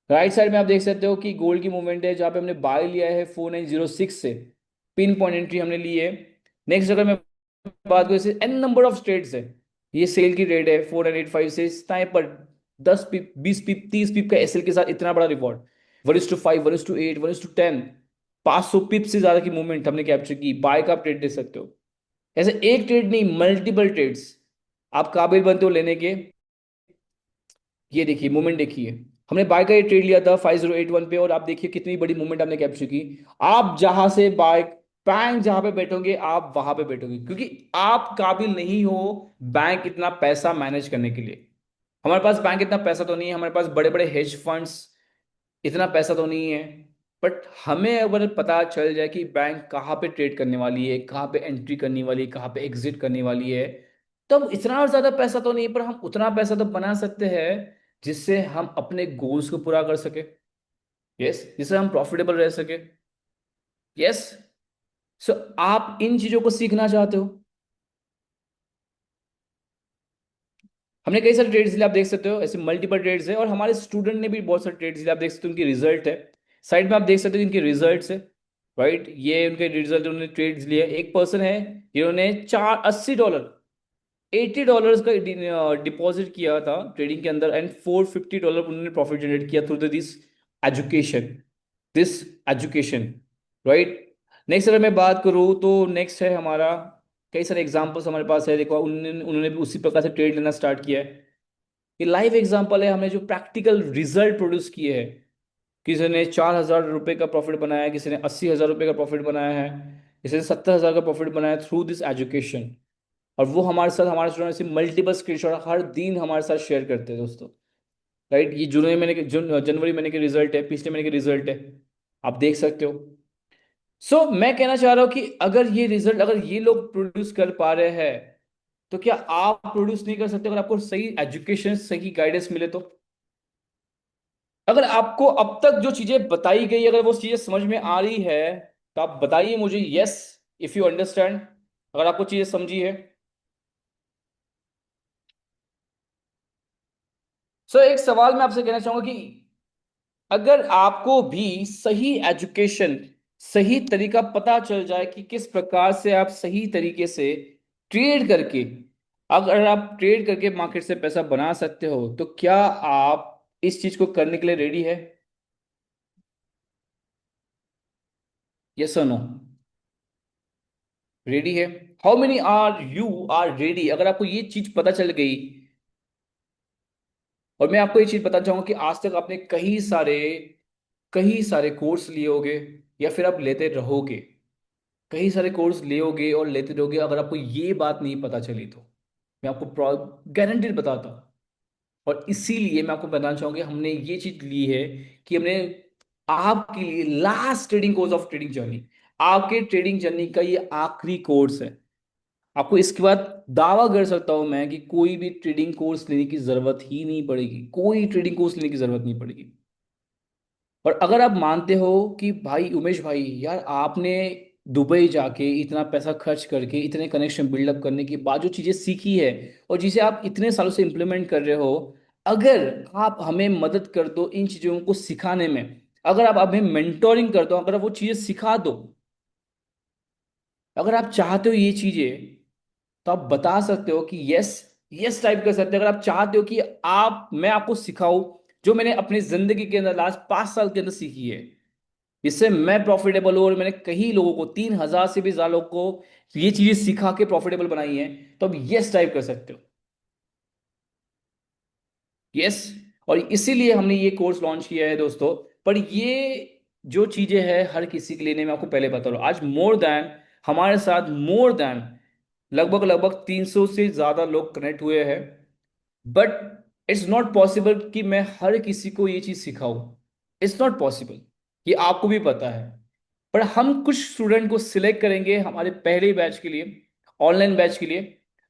right side में आप देख सकते हो कि गोल्ड की मूवमेंट है, जहां पे हमने बाय लिया है 4906 से, पिन पॉइंट एंट्री हमने ली है। नेक्स्ट अगर मैं बात करूं, इसे एन नंबर ऑफ ट्रेड्स है, ये सेल की ट्रेड है 4985 से स्नाइपर, 10 पिप, 20 पिप, 30 पिप का एसएल के साथ इतना बड़ा रिवॉर्ड, 1:5, 1:8, 1:10, 500 पिप से ज्यादा की मूवमेंट हमने कैप्चर की। बाय का आप ट्रेड दे सकते हो, ऐसे एक ट्रेड नहीं, मल्टीपल ट्रेड्स आप काबिल बनते हो लेने के। ये देखिए मूवमेंट देखिए, हमने बाय का ये ट्रेड लिया था 5081 पे, और आप देखिए कितनी बड़ी मूवमेंट हमने कैप्चर की। आप जहां से बाय, बैंक जहां पे बैठोगे आप वहां पे बैठोगे, क्योंकि आप काबिल नहीं हो बैंक इतना पैसा मैनेज करने के लिए। हमारे पास बैंक इतना पैसा तो नहीं है, हमारे पास बड़े बड़े हेज फंड्स इतना पैसा तो नहीं है। बट हमें अगर पता चल जाए कि बैंक कहाँ पे ट्रेड करने वाली है, कहाँ पे एंट्री करने वाली है, कहाँ पे एग्जिट करने वाली है, तब इतना ज्यादा पैसा तो नहीं, पर हम उतना पैसा तो बना सकते हैं जिससे हम अपने गोल्स को पूरा कर सके। यस, जिससे हम प्रॉफिटेबल रह सके। यस। सो आप इन चीजों को सीखना चाहते हो। हमने कई सारे ट्रेड्स लिए, आप देख सकते हो ऐसे मल्टीपल ट्रेड्स है, और हमारे स्टूडेंट ने भी बहुत सारे ट्रेड्स लिए, आप देख सकते हो उनकी रिजल्ट है। साइड में आप देख सकते हो इनके रिजल्ट्स है, राइट, ये उनके रिजल्ट, उन्होंने ट्रेड्स लिए। एक पर्सन है जिन्होंने 80 डॉलर, $80 का डिपॉजिट किया था ट्रेडिंग के अंदर, एंड $450 उन्होंने प्रॉफिट जनरेट किया through this education, this education, right. Next अगर मैं बात करूँ तो नेक्स्ट है हमारा, कई सारे एग्जांपल्स हमारे पास है, देखो उन्होंने उन्होंने भी उसी प्रकार से ट्रेड लेना स्टार्ट किया है। ये लाइव एग्जांपल है, हमने जो प्रैक्टिकल रिजल्ट प्रोड्यूस किए हैं। किसी ने $4000 का प्रॉफिट बनाया है, किसी ने $80,000 का प्रॉफिट बनाया है, किसी ने 70,000 का प्रॉफिट बनाया थ्रू दिस एजुकेशन। और वो हमारे साथ, हमारे स्टूडेंट से मल्टीपल स्क्रीनशॉट हर दिन हमारे साथ शेयर करते हैं दोस्तों, राइट। ये जनवरी महीने के रिजल्ट है, पिछले महीने के रिजल्ट है, आप देख सकते हो। मैं कहना चाह रहा हूं कि अगर ये रिजल्ट, अगर ये लोग प्रोड्यूस कर पा रहे हैं, तो क्या आप प्रोड्यूस नहीं कर सकते, अगर आपको सही एजुकेशन, सही गाइडेंस मिले तो। अगर आपको अब तक जो चीजें बताई गई, अगर वो चीजें समझ में आ रही है, तो आप बताइए मुझे, यस, इफ यू अंडरस्टैंड, अगर आपको चीजें समझी है। एक सवाल मैं आपसे कहना चाहूंगा कि अगर आपको भी सही एजुकेशन, सही तरीका पता चल जाए कि किस प्रकार से आप सही तरीके से ट्रेड करके, अगर आप ट्रेड करके मार्केट से पैसा बना सकते हो, तो क्या आप इस चीज को करने के लिए रेडी है? यस और नो? रेडी है? How many are you are ready? अगर आपको ये चीज पता चल गई, और मैं आपको ये चीज बताना चाहूंगा कि आज तक आपने कई सारे कोर्स लिए होंगे, या फिर आप लेते रहोगे, कई सारे कोर्स लेोगे और लेते रहोगे, अगर आपको ये बात नहीं पता चली तो मैं आपको गारंटीड बताता हूँ। और इसीलिए मैं आपको बताना चाहूंगा, हमने ये चीज ली है कि हमने आपके लिए last trading course of trading journey, आपके ट्रेडिंग जर्नी का ये आखिरी कोर्स है। आपको इसके बाद दावा कर सकता हूं मैं कि कोई भी ट्रेडिंग कोर्स लेने की जरूरत ही नहीं पड़ेगी, कोई ट्रेडिंग कोर्स लेने की जरूरत नहीं पड़ेगी। और अगर आप मानते हो कि भाई उमेश भाई, यार आपने दुबई जाके इतना पैसा खर्च करके, इतने कनेक्शन बिल्डअप करने के बाद जो चीज़ें सीखी है, और जिसे आप इतने सालों से इंप्लीमेंट कर रहे हो, अगर आप हमें मदद कर दो इन चीज़ों को सिखाने में, अगर आप हमें मेंटोरिंग कर दो, अगर आप वो चीज़ें सिखा दो, अगर आप चाहते हो ये चीज़ें, तो आप बता सकते हो कि यस, यस टाइप कर सकते हो। अगर आप चाहते हो कि आप, मैं आपको सिखाऊं जो मैंने अपनी जिंदगी के अंदर लास्ट 5 साल के अंदर सीखी है, इससे मैं प्रॉफिटेबल हूं, और मैंने कई लोगों को, 3,000 से भी ज्यादा लोगों को ये चीजें सिखा के प्रॉफिटेबल बनाई है, तो आप यस टाइप कर सकते हो। यस। और इसीलिए हमने ये कोर्स लॉन्च किया है दोस्तों। पर ये जो चीजें हैं हर किसी के लिए नहीं, मैं आपको पहले बता रहा हूं, आज मोर देन, हमारे साथ मोर देन लगभग लगभग 300 से ज्यादा लोग कनेक्ट हुए हैं। बट इट्स नॉट पॉसिबल कि मैं हर किसी को ये चीज सिखाऊं। इट्स नॉट पॉसिबल, ये आपको भी पता है। पर हम कुछ स्टूडेंट को सिलेक्ट करेंगे हमारे पहले बैच के लिए, ऑनलाइन बैच के लिए,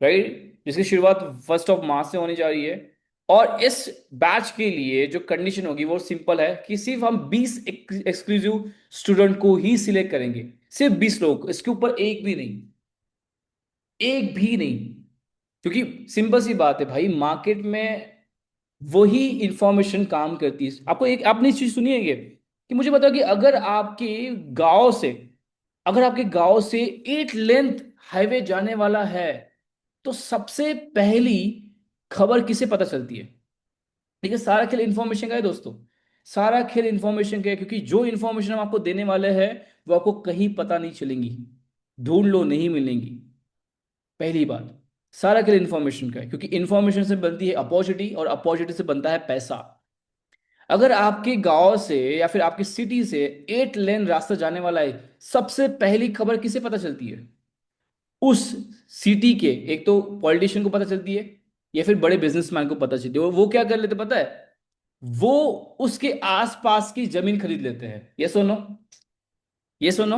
राइट, जिसकी शुरुआत 1 मार्च से होने जा रही है। और इस बैच के लिए जो कंडीशन होगी वो सिंपल है कि सिर्फ हम 20 एक्सक्लूसिव स्टूडेंट को ही सिलेक्ट करेंगे। सिर्फ 20 लोग, इसके ऊपर एक भी नहीं, एक भी नहीं। क्योंकि सिंपल सी बात है भाई, मार्केट में वही इंफॉर्मेशन काम करती है। आपको एक, आपने इस चीज सुनी है ये कि मुझे बताओ कि अगर आपके गांव से 8 लेंथ हाईवे जाने वाला है, तो सबसे पहली खबर किसे पता चलती है? ठीक है, सारा खेल इंफॉर्मेशन का है दोस्तों। सारा खेल इंफॉर्मेशन का है, क्योंकि जो इंफॉर्मेशन हम आपको देने वाले हैं वो आपको कहीं पता नहीं चलेंगी, ढूंढ लो नहीं मिलेंगी। पहली बात, सारा खेल इंफॉर्मेशन का है, क्योंकि इंफॉर्मेशन से बनती है अपॉर्चुनिटी, और अपॉर्चुनिटी से बनता है पैसा। अगर आपके गांव से या फिर आपकी सिटी से 8 लेन रास्ता जाने वाला है, सबसे पहली खबर किसे पता चलती है? उस सिटी के एक तो पॉलिटिशियन को पता चलती है, या फिर बड़े बिजनेसमैन को पता चलती है। और वो क्या कर लेते पता है? वो उसके आसपास की जमीन खरीद लेते हैं। ये सुनो, ये सुनो।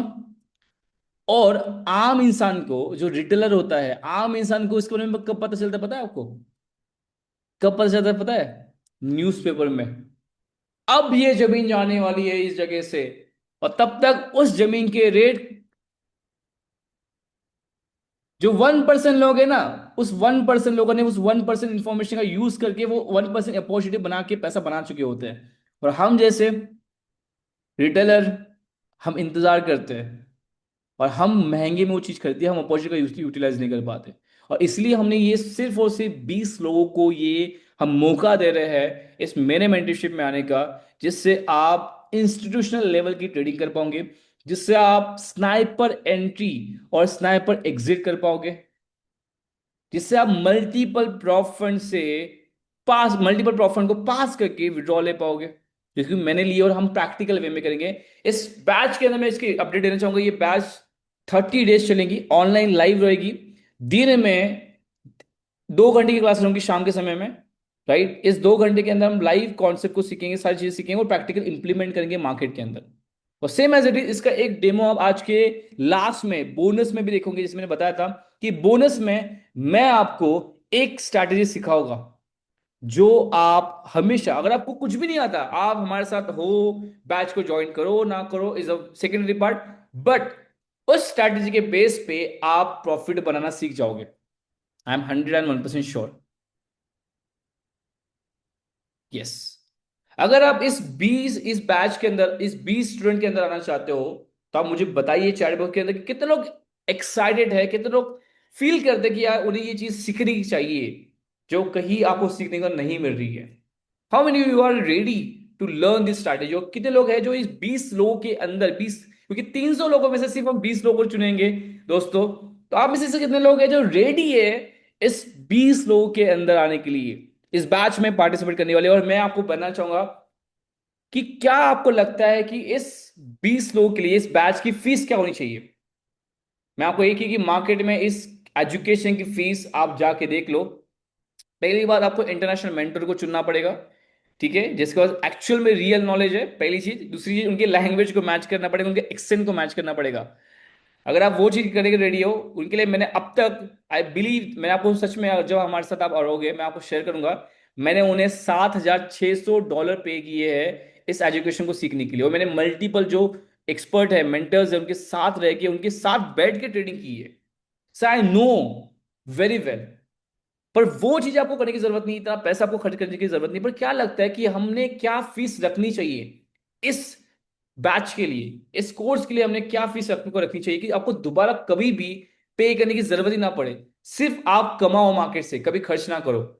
और आम इंसान को, जो रिटेलर होता है, आम इंसान को इसके बारे में कब पता चलता है पता है आपको? कब पता चलता है पता है? न्यूज़पेपर में। अब ये जमीन जाने वाली है इस जगह से, और तब तक उस जमीन के रेट, जो 1% लोग है ना, उस 1% लोगों ने उस 1% इंफॉर्मेशन का यूज करके वो 1% अपॉर्चुनिटी बना के पैसा बना चुके होते हैं। और हम जैसे रिटेलर, हम इंतजार करते हैं, और हम महंगे में वो चीज खरीदते हैं, हम अपॉर्चुनिटी का यूटिलाइज नहीं कर पाते। और इसलिए हमने ये सिर्फ और सिर्फ 20 लोगों को ये हम मौका दे रहे हैं इस मेरे मेंटरशिप में आने का, जिससे आप इंस्टीट्यूशनल लेवल की ट्रेडिंग कर पाओगे, जिससे आप स्नाइपर एंट्री और स्नाइपर एग्जिट कर पाओगे, जिससे आप मल्टीपल प्रॉप फंड को पास करके विड्रॉ ले पाओगे, जिसकी मैंने ली, और हम प्रैक्टिकल वे में करेंगे। इस बैच के अंदर मैं इसकी अपडेट देना चाहूंगा, ये बैच 30 डेज चलेंगी, ऑनलाइन लाइव रहेगी। दिन में 2 घंटे की क्लास होंगी शाम के समय में, राइट। इस 2 घंटे के अंदर हम लाइव कॉन्सेप्ट को सीखेंगे, सारी चीजें सीखेंगे, और प्रैक्टिकल इंप्लीमेंट करेंगे मार्केट के अंदर। और सेम एज इट इज, इसका एक डेमो आप आज के लास्ट में बोनस में भी देखोगे, जिसमें मैंने बताया था कि बोनस में मैं आपको एक स्ट्रैटेजी सिखाऊंगा, जो आप हमेशा, अगर आपको कुछ भी नहीं आता, आप हमारे साथ हो, बैच को ज्वाइन करो ना करो is a secondary part, but उस स्ट्रैटेजी के बेस पे आप प्रॉफिट बनाना सीख जाओगे। I am 101% sure. यस। अगर आप इस बैच के अंदर, इस 20 स्टूडेंट के अंदर आना चाहते हो, तो आप मुझे बताइए चैट बॉक्स के अंदर कि कितने लोग एक्साइटेड है, कितने लोग फील करते हैं कि यार उन्हें ये चीज सीखनी चाहिए, जो कहीं आपको सीखने को नहीं मिल रही है। How many you are ready to learn this strategy? और कितने लोग हैं जो इस 20 लोगों के अंदर, 20, क्योंकि 300 लोगों में से सिर्फ हम 20 लोगों को चुनेंगे दोस्तों, तो आप में से कितने लोग हैं जो रेडी है इस 20 लोगों के अंदर आने के लिए, इस बैच में पार्टिसिपेट करने वाले? और मैं आपको बताना चाहूंगा कि क्या आपको लगता है कि इस 20 लोगों के लिए इस बैच की फीस क्या होनी चाहिए? मैं आपको एक ही कि मार्केट में इस एजुकेशन की फीस आप जाके देख लो। पहली बात, आपको इंटरनेशनल मेंटर को चुनना पड़ेगा, ठीक है, जिसके पास एक्चुअल में रियल नॉलेज है, पहली चीज। दूसरी चीज, उनके लैंग्वेज को मैच करना पड़ेगा, उनके एक्सेंट को मैच करना पड़ेगा। अगर आप वो चीज करने के रेडी हो, उनके लिए मैंने अब तक, आई बिलीव, मैंने आपको सच में, जब हमारे साथ आप रहोगे मैं आपको शेयर करूंगा, मैंने उन्हें $7,600 पे किए हैं इस एजुकेशन को सीखने के लिए। और मैंने मल्टीपल जो एक्सपर्ट है, मेंटर्स है, उनके साथ रह के, उनके साथ बैठ के ट्रेडिंग की है। सो आई नो वेरी वेल। पर वो चीज आपको करने की जरूरत नहीं, इतना पैसा आपको खर्च करने की जरूरत नहीं। पर क्या लगता है कि हमने क्या फीस रखनी चाहिए इस बैच के लिए, इस कोर्स के लिए? हमने क्या फीस रखनी चाहिए कि आपको दोबारा कभी भी पे करने की जरूरत ही ना पड़े, सिर्फ आप कमाओ मार्केट से, कभी खर्च ना करो।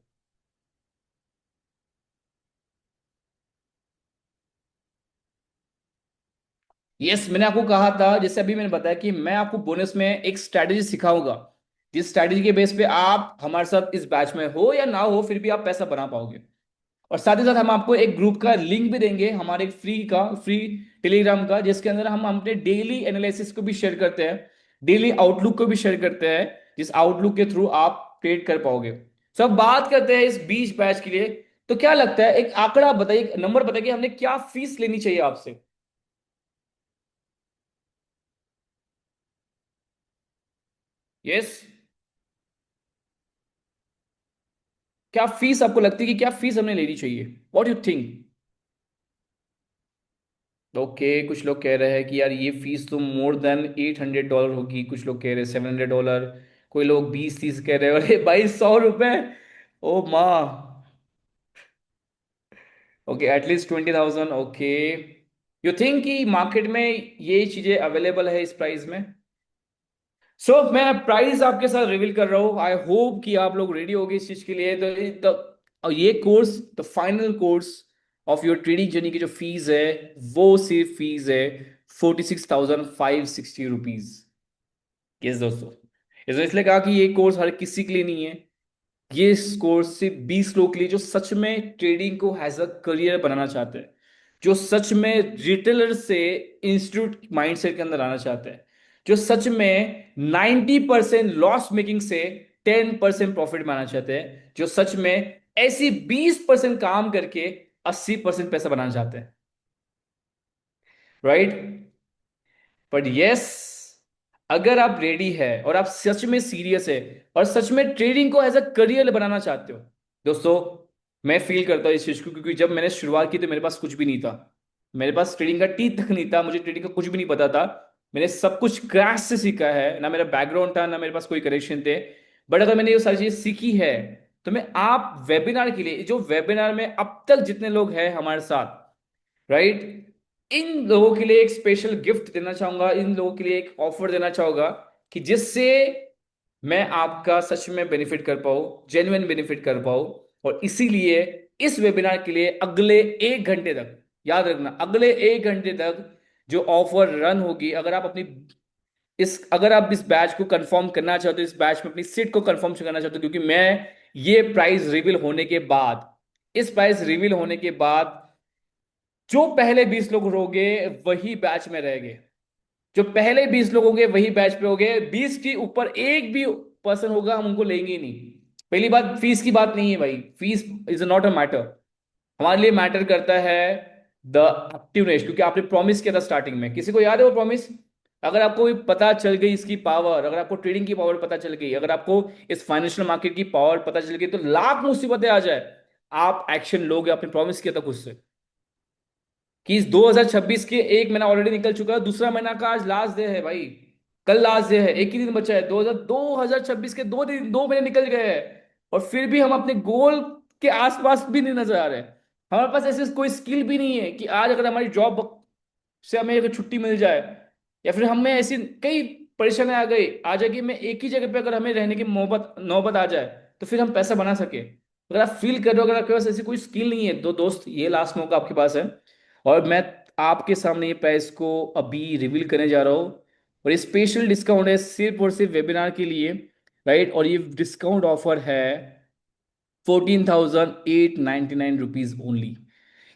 यस, मैंने आपको कहा था, जैसे अभी मैंने बताया कि मैं आपको बोनस में एक स्ट्रैटेजी सिखाऊंगा, जिस स्ट्रैटेजी के बेस पे आप हमारे साथ इस बैच में हो या ना हो, फिर भी आप पैसा बना पाओगे। और साथ ही साथ हम आपको एक ग्रुप का लिंक भी देंगे, हमारे फ्री टेलीग्राम का, जिसके अंदर हम अपने डेली एनालिसिस को भी शेयर करते हैं, डेली आउटलुक को भी शेयर करते हैं, जिस आउटलुक के थ्रू आप ट्रेड कर पाओगे। सब बात करते हैं इस 20 बैच के लिए, तो क्या लगता है, एक आंकड़ा बताइए, एक नंबर बताइए कि हमने क्या फीस लेनी चाहिए आपसे? यस। क्या फीस आपको लगती है कि क्या फीस हमें लेनी चाहिए? What you think? ओके, कुछ लोग कह रहे हैं कि यार ये फीस तो मोर देन $800 होगी, कुछ लोग कह रहे हैं $700, कोई लोग 20-30 कह रहे हैं, अरे भाई 100 रुपए! ओ माँ! Okay, at least 20,000। Okay, you think कि मार्केट में ये चीजें अवेलेबल है इस प्राइस में? मैं प्राइस आपके साथ रिवील कर रहा हूँ, आई होप कि आप लोग रेडी होगे इस चीज के लिए। और ये course, the final course of your trading journey की जो फीस है, वो सिर्फ फीस है ₹46,560। यस दोस्तों, इसलिए कहा कि ये कोर्स हर किसी के लिए नहीं है। ये कोर्स सिर्फ 20 लोग के लिए, जो सच में ट्रेडिंग को एज अ करियर बनाना चाहते हैं, जो सच में रिटेलर से इंस्टीट्यूट माइंडसेट के अंदर आना चाहते हैं, जो सच में 90% लॉस मेकिंग से 10% प्रॉफिट बनाना चाहते हैं, जो सच में ऐसी 20% काम करके 80% पैसा बनाना चाहते हैं। राइट? बट यस, अगर आप रेडी है और आप सच में सीरियस है और सच में ट्रेडिंग को एज अ करियर बनाना चाहते हो, दोस्तों, मैं फील करता हूँ इस चीज को, क्योंकि जब मैंने शुरुआत की तो मेरे पास कुछ भी नहीं था। मेरे पास ट्रेडिंग का टी तक नहीं था, मुझे ट्रेडिंग का कुछ भी नहीं पता था। मैंने सब कुछ क्रैश से सीखा है, ना मेरा बैकग्राउंड था, ना मेरे पास कोई कनेक्शन थे। बट अगर मैंने ये सारी चीजें सीखी है, तो मैं आप वेबिनार के लिए, जो वेबिनार में अब तक जितने लोग हैं हमारे साथ, राइट, इन लोगों के लिए एक स्पेशल गिफ्ट देना चाहूंगा, इन लोगों के लिए एक ऑफर देना चाहूंगा, कि जिससे मैं आपका सच में बेनिफिट कर पाऊं, जेन्युइन बेनिफिट कर पाऊं। और इसीलिए इस वेबिनार के लिए अगले 1 घंटे तक, याद रखना, अगले 1 घंटे तक जो ऑफर रन होगी, अगर आप इस बैच को कंफर्म करना चाहते हो, इस बैच में अपनी सीट को कंफर्म करना चाहते हो, क्योंकि मैं ये प्राइस रिवील होने के बाद, इस प्राइस रिवील होने के बाद, जो पहले 20 लोग होंगे वही बैच में रहेंगे। जो पहले 20 लोग होंगे वही बैच पे होंगे, 20 के ऊपर एक भी पर्सन होगा हम उनको लेंगे ही नहीं। पहली बात, फीस की बात नहीं है भाई, fees is not a matter. हमारे लिए मैटर करता है द एक्टिवनेस, क्योंकि आपने प्रॉमिस किया था स्टार्टिंग में, किसी को याद है वो प्रॉमिस? अगर आपको भी पता चल गई इसकी पावर, अगर आपको ट्रेडिंग की पावर पता चल गई, अगर आपको इस फाइनेंशियल मार्केट की पावर पता चल गई, तो लाख मुसीबतें आ जाए, आप एक्शन लोगे। आपने प्रॉमिस किया था खुद से कि इस 2026 के 1 महीना ऑलरेडी निकल चुका है, दूसरा महीना का आज लास्ट डे है भाई। कल लास्ट डे है, एक ही दिन बचा है। 2026 के 2 दिन, 2 महीने निकल गए हैं, और फिर भी हम अपने गोल के आसपास भी नहीं नजर आ रहे। हमारे पास ऐसे कोई स्किल भी नहीं है कि आज अगर हमारी जॉब से हमें अगर छुट्टी मिल जाए, या फिर हमें ऐसी कई परेशानियां आ जाएगी, मैं एक ही जगह पे अगर हमें रहने की मोहब्बत नौबत आ जाए, तो फिर हम पैसा बना सके। अगर आप फील कर रहे हो, अगर आपके पास ऐसी कोई स्किल नहीं है, तो दोस्त, ये लास्ट मौका आपके पास है। और मैं आपके सामने ये प्राइस को अभी रिवील करने जा रहा हूँ, और ये स्पेशल डिस्काउंट है सिर्फ और सिर्फ वेबिनार के लिए। राइट? और ये डिस्काउंट ऑफर है ₹14,899 ओनली।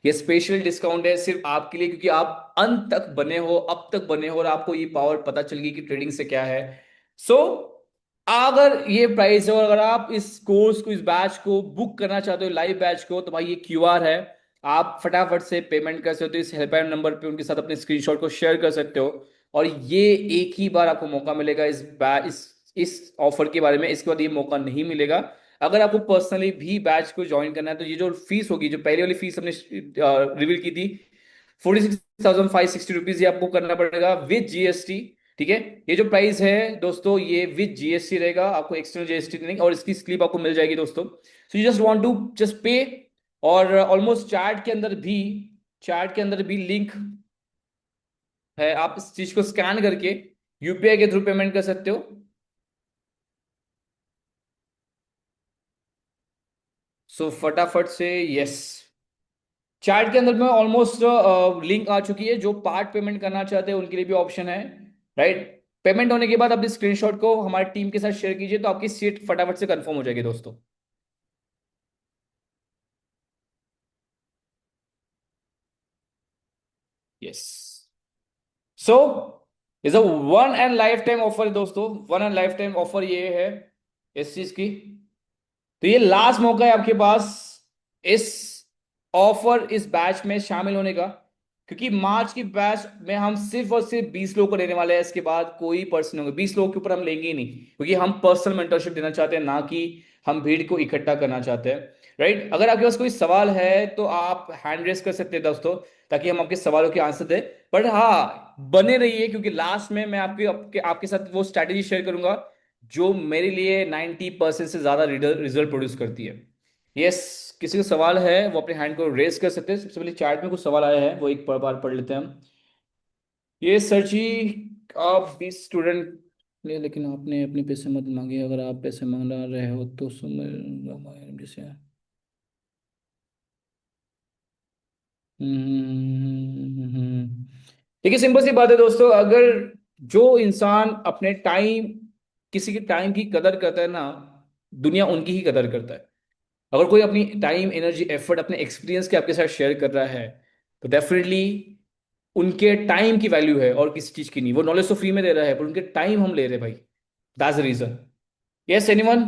ये स्पेशल डिस्काउंट है सिर्फ आपके लिए, क्योंकि आप अंत तक बने हो, अब तक बने हो, और आपको ये पावर पता चल गई कि ट्रेडिंग से क्या है। सो अगर ये प्राइस है, और अगर आप इस कोर्स को, इस बैच को बुक करना चाहते हो, लाइव बैच को, तो भाई ये क्यूआर है, आप फटाफट से पेमेंट कर सकते हो इस हेल्पलाइन नंबर पे, उनके साथ अपने स्क्रीनशॉट को शेयर कर सकते हो। और ये एक ही बार आपको मौका मिलेगा इस ऑफर के बारे में, इसके बाद ये मौका नहीं मिलेगा। अगर आपको पर्सनली भी बैच को ज्वाइन करना है, तो ये जो फीस होगी, जो पहले वाली फीस हमने रिवील की थी, ₹46,560, ये आपको करना पड़ेगा विद जीएसटी। ठीक है? ये जो प्राइस है दोस्तों, ये विद जीएसटी रहेगा, आपको एक्सटर्नल जीएसटी नहीं, और इसकी स्लिप आपको मिल जाएगी दोस्तों। So you just want to just pay. और ऑलमोस्ट चैट के अंदर भी लिंक है, आप इस चीज को स्कैन करके यूपीआई के थ्रू पेमेंट कर सकते हो। सो फटाफट से, यस, चैट के अंदर में ऑलमोस्ट लिंक आ चुकी है, जो पार्ट पेमेंट करना चाहते हैं उनके लिए भी ऑप्शन है। राइट? पेमेंट होने के बाद अपने स्क्रीनशॉट को हमारी टीम के साथ शेयर कीजिए, तो आपकी सीट फटाफट से कंफर्म हो जाएगी दोस्तों। Yes. So is a one and life time offer दोस्तों, one and life time offer ये है इस चीज की। तो ये लास्ट मौका है आपके पास, इस ऑफर इस बैच में शामिल होने का, क्योंकि मार्च की बैच में हम सिर्फ और सिर्फ 20 लोग को लेने वाले हैं। इसके बाद कोई पर्सन होंगे, 20 लोग के ऊपर हम लेंगे ही नहीं, क्योंकि हम पर्सनल मेंटरशिप देना चाहते हैं, ना कि हम भीड़ को इकट्ठा करना चाहते हैं। राइट, अगर आपके पास कोई सवाल है तो आप हैंड रेस कर सकते हैं दोस्तों, ताकि हम आपके सवालों के आंसर दें। बट हाँ, बने रहिए, क्योंकि लास्ट में मैं आपके साथ वो स्ट्रैटेजी शेयर करूंगा जो मेरे लिए 90% से ज्यादा रिजल्ट प्रोड्यूस करती है। यस, किसी का सवाल है वो अपने हैंड को रेस कर सकते हैं। सबसे पहले चैट में कुछ सवाल आया है, वो एक बार पढ़ लेते हैं हम। ये सर जी, आप भी स्टूडेंट ले, लेकिन आपने अपने पैसे मत मांगे। अगर आप पैसे मांग रहे हो तो समझ जैसे। हम्म। देखिए, सिंपल सी बात है दोस्तों, अगर जो इंसान अपने टाइम, किसी के टाइम की कदर करता है ना, दुनिया उनकी ही कदर करता है। अगर कोई अपनी टाइम, एनर्जी, एफर्ट अपने एक्सपीरियंस के आपके साथ शेयर कर रहा है, तो डेफिनेटली उनके टाइम की वैल्यू है और किसी चीज की नहीं। वो नॉलेज तो फ्री में दे रहा है, पर उनके टाइम हम ले रहे हैं भाई। That's the reason. Yes anyone?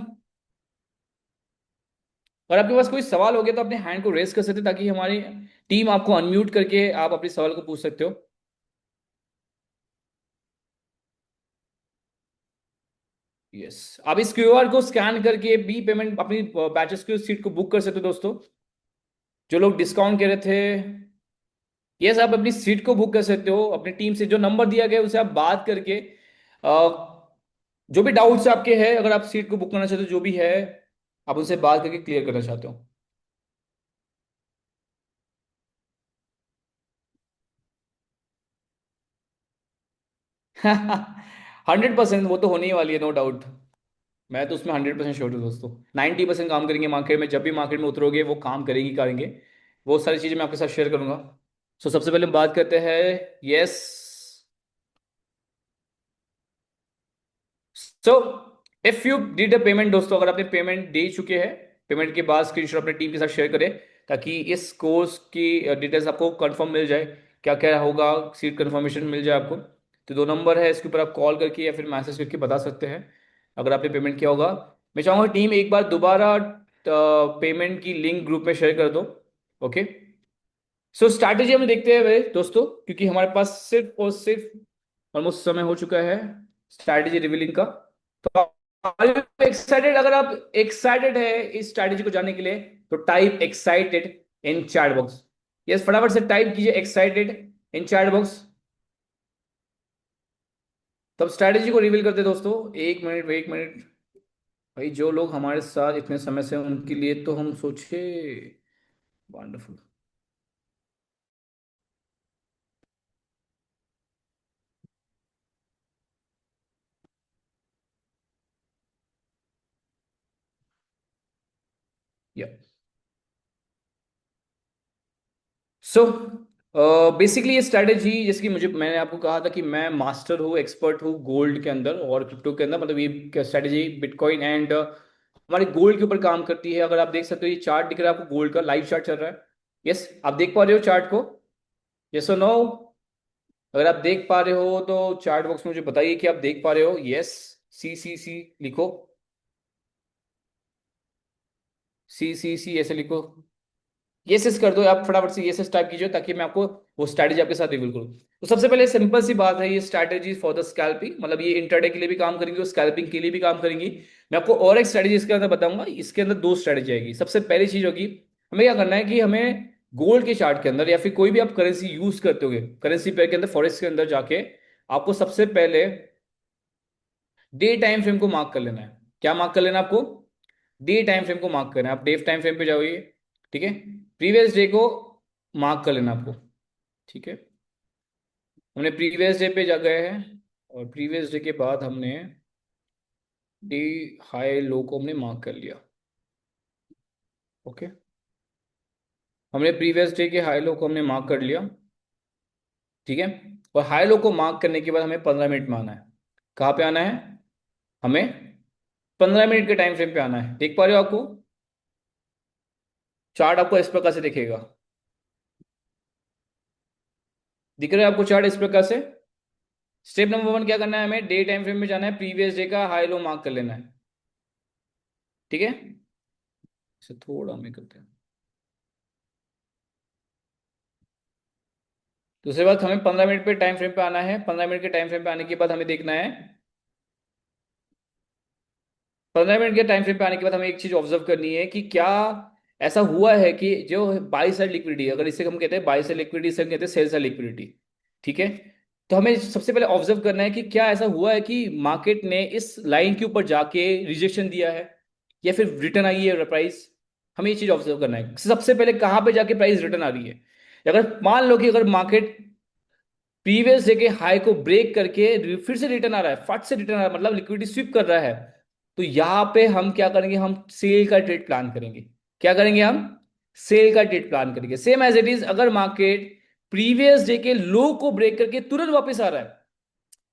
और आपके पास कोई सवाल हो गया तो अपने हैंड को रेस कर सकते हैं, ताकि हमारी टीम आपको अनम्यूट करके आप अपने सवाल को पूछ सकते हो। यस, आप इस क्यूआर को स्कैन करके भी पेमेंट अपनी बैचेस की सीट को बुक कर सकते हो दोस्तों। जो लोग डिस्काउंट कह रहे थे, यस, आप अपनी सीट को बुक कर सकते हो। अपनी टीम से जो नंबर दिया गया है उससे आप बात करके जो भी डाउट्स आपके हैं, अगर आप सीट को बुक करना चाहते हो, जो भी है, आप उनसे बात करके क्लियर करना चाहते हो। 100% वो तो होने ही वाली है, नो डाउट। मैं तो उसमें 100% श्योर हूँ दोस्तों। 90% काम करेंगे मार्केट में, जब भी मार्केट में उतरोगे वो काम करेंगे। वो सारी चीज़ें मैं आपके साथ शेयर करूंगा। सो सबसे पहले हम बात करते हैं। Yes, so if you did a payment दोस्तों, अगर आपने पेमेंट दे चुके हैं, पेमेंट के बाद स्क्रीनशॉट अपनी टीम के साथ शेयर करें, ताकि इस कोर्स की डिटेल्स आपको कंफर्म मिल जाए, क्या क्या होगा, सीट कंफर्मेशन मिल जाए आपको। तो दो नंबर है, इसके ऊपर आप कॉल करके या फिर मैसेज करके बता सकते हैं अगर आपने पेमेंट किया होगा। मैं चाहूँगा टीम एक बार दोबारा पेमेंट की लिंक ग्रुप में शेयर कर दो। ओके, सो स्ट्रैटेजी हम देखते हैं भाई दोस्तों, क्योंकि हमारे पास सिर्फ और सिर्फ ऑलमोस्ट समय हो चुका है स्ट्रैटेजी रिवीलिंग का। तो आर यू एक्साइटेड? अगर आप एक्साइटेड है इस स्ट्रैटेजी को जानने के लिए, तो टाइप एक्साइटेड इन चैट बॉक्स। यस, फटाफट से टाइप कीजिए एक्साइटेड इन चैट बॉक्स। तब स्ट्रैटेजी को रिवील करते हैं दोस्तों। एक मिनट, एक मिनट। भाई, जो लोग हमारे साथ इतने समय से हैं, उनके लिए तो हम सोचे। वंडरफुल। या सो बेसिकली ये स्ट्रैटेजी, जैसे कि मुझे, मैंने आपको कहा था कि मैं मास्टर हूँ, एक्सपर्ट हूँ गोल्ड के अंदर और क्रिप्टो के अंदर। मतलब ये स्ट्रैटेजी बिटकॉइन एंड हमारे गोल्ड के ऊपर काम करती है। अगर आप देख सकते हो, ये चार्ट दिख रहा है आपको, गोल्ड का लाइव चार्ट चल रहा है। यस, आप देख पा रहे हो चार्ट को? यस और नो? अगर आप देख पा रहे हो तो चार्ट बॉक्स में मुझे बताइए कि आप देख पा रहे हो। यस, सी लिखो। सी ऐसे लिखो। यस यस कर दो, आप फटाफट से यस यस टाइप कीजिए, ताकि मैं आपको वो स्ट्रैटेजी आपके साथ रिवील करूँ। तो सबसे पहले सिंपल सी बात है, ये स्ट्रैटेजी फॉर द स्कैल्पिंग, मतलब ये इंटरडे के लिए भी काम करेंगी और स्कैल्पिंग के लिए भी काम करेंगी। मैं आपको और एक स्ट्रैटेजी इसके अंदर बताऊंगा। इसके अंदर दो स्ट्रैटेजी आएगी। सबसे पहली चीज होगी, हमें क्या करना है कि हमें गोल्ड के चार्ट के अंदर या फिर कोई भी आप करेंसी यूज करते हो, करेंसी पेयर के अंदर, फॉरेक्स के अंदर जाके आपको सबसे पहले डे टाइम फ्रेम को मार्क कर लेना है। क्या मार्क कर लेना है आपको? डे टाइम फ्रेम को मार्क करना है। आप डे टाइम फ्रेम पे जाओगे, ठीक है, प्रीवियस डे को मार्क कर लेना आपको। ठीक है, हमने प्रीवियस डे पे जा गए हैं, और प्रीवियस डे के बाद हमने डे हाई लो को हमने मार्क कर लिया। ओके, हमने प्रीवियस डे के हाई लो को हमने मार्क कर लिया। ठीक है, और हाई लो को मार्क करने के बाद हमें 15 मिनट में आना है। कहाँ पे आना है? हमें 15 मिनट के टाइम फ्रेम पे आना है। देख पा रहे हो आपको? चार्ट आपको इस प्रकार से दिखेगा। दिख रहा है आपको चार्ट इस प्रकार से? स्टेप नंबर वन क्या करना है, हमें डे टाइम फ्रेम में जाना है, प्रीवियस डे का हाई लो मार्क कर लेना है। ठीक है, इसे थोड़ा हमें करते हैं। दूसरी बात, हमें 15 मिनट पे टाइम फ्रेम पे आना है। 15 मिनट के टाइम फ्रेम पे आने के बाद हमें देखना है, 15 मिनट के टाइम फ्रेम पे आने के बाद हमें एक चीज ऑब्जर्व करनी है कि क्या ऐसा हुआ है कि जो बाई साइड लिक्विडिटी, अगर इसे हम कहते हैं बाई साइड लिक्विडिटी, इसे हम कहते हैं सेल साइड लिक्विडिटी। ठीक है। तो हमें सबसे पहले ऑब्जर्व करना है कि क्या ऐसा हुआ है कि मार्केट ने इस लाइन के ऊपर जाके रिजेक्शन दिया है या फिर रिटर्न आई है प्राइस। हमें ये चीज ऑब्जर्व करना है सबसे पहले, कहाँ पे जाके प्राइस रिटर्न आ रही है। अगर मान लो कि अगर मार्केट प्रीवियस डे के हाई को ब्रेक करके फिर से रिटर्न आ रहा है, फट से रिटर्न आ रहा है, मतलब लिक्विडिटी स्विप कर रहा है, तो यहां पे हम क्या करेंगे, हम सेल का ट्रेड प्लान करेंगे। क्या करेंगे हम? सेल का ट्रेड प्लान करेंगे। सेम एज इट इज, अगर मार्केट प्रीवियस डे के लो को ब्रेक करके तुरंत वापस आ रहा है,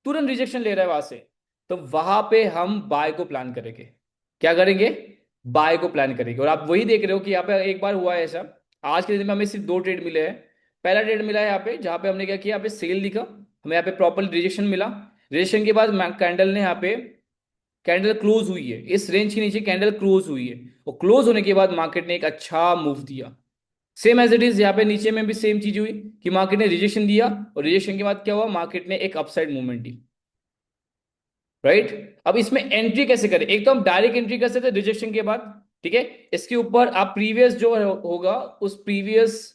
तुरंत रिजेक्शन ले रहा है वहां से, तो वहां पे हम बाय को प्लान करेंगे। क्या करेंगे? बाय को प्लान करेंगे। और आप वही देख रहे हो कि यहाँ पे एक बार हुआ है ऐसा। आज के दिन में हमें सिर्फ दो ट्रेड मिले हैं। पहला ट्रेड मिला है यहाँ पे, जहां पे हमने क्या किया, यहाँ पे सेल दिखा, हमें यहाँ पे प्रॉपर रिजेक्शन मिला। रिजेक्शन के बाद कैंडल ने यहाँ पे, कैंडल क्लोज हुई है इस रेंज के नीचे, कैंडल क्लोज हुई है, और क्लोज होने के बाद मार्केट ने एक अच्छा मूव दिया। सेम एज इट इज यहाँ पे नीचे में भी सेम चीज हुई कि मार्केट ने रिजेक्शन दिया, और रिजेक्शन के बाद क्या हुआ, मार्केट ने एक अपसाइड मूवमेंट दी। राइट। अब इसमें एंट्री कैसे करें? एक तो हम डायरेक्ट एंट्री कर सकते हैं रिजेक्शन के बाद। ठीक है। इसके ऊपर आप प्रीवियस जो होगा, उस प्रीवियस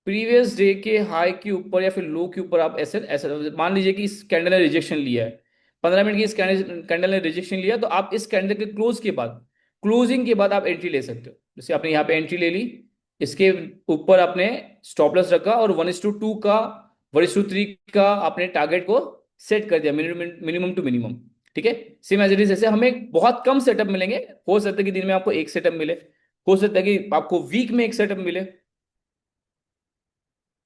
प्रीवियस डे के हाई के ऊपर या फिर लो के ऊपर आप ऐसे ऐसे, मान लीजिए कि इस कैंडल ने रिजेक्शन लिया है, 15 मिनट की इस कैंडल ने रिजेक्शन लिया, तो आप इस कैंडल के क्लोज के बाद, क्लोजिंग के बाद आप एंट्री ले सकते हो। जैसे आपने यहाँ पे एंट्री ले ली, इसके ऊपर आपने स्टॉप लॉस रखा, और 1:2 का, 1:3 का आपने टारगेट को सेट कर दिया, मिनिमम टू मिनिमम। ठीक है। सेम एज इट इज, जैसे हमें बहुत कम सेटअप मिलेंगे, हो सकता है कि दिन में आपको एक सेटअप मिले, हो सकता है कि आपको वीक में एक सेटअप मिले,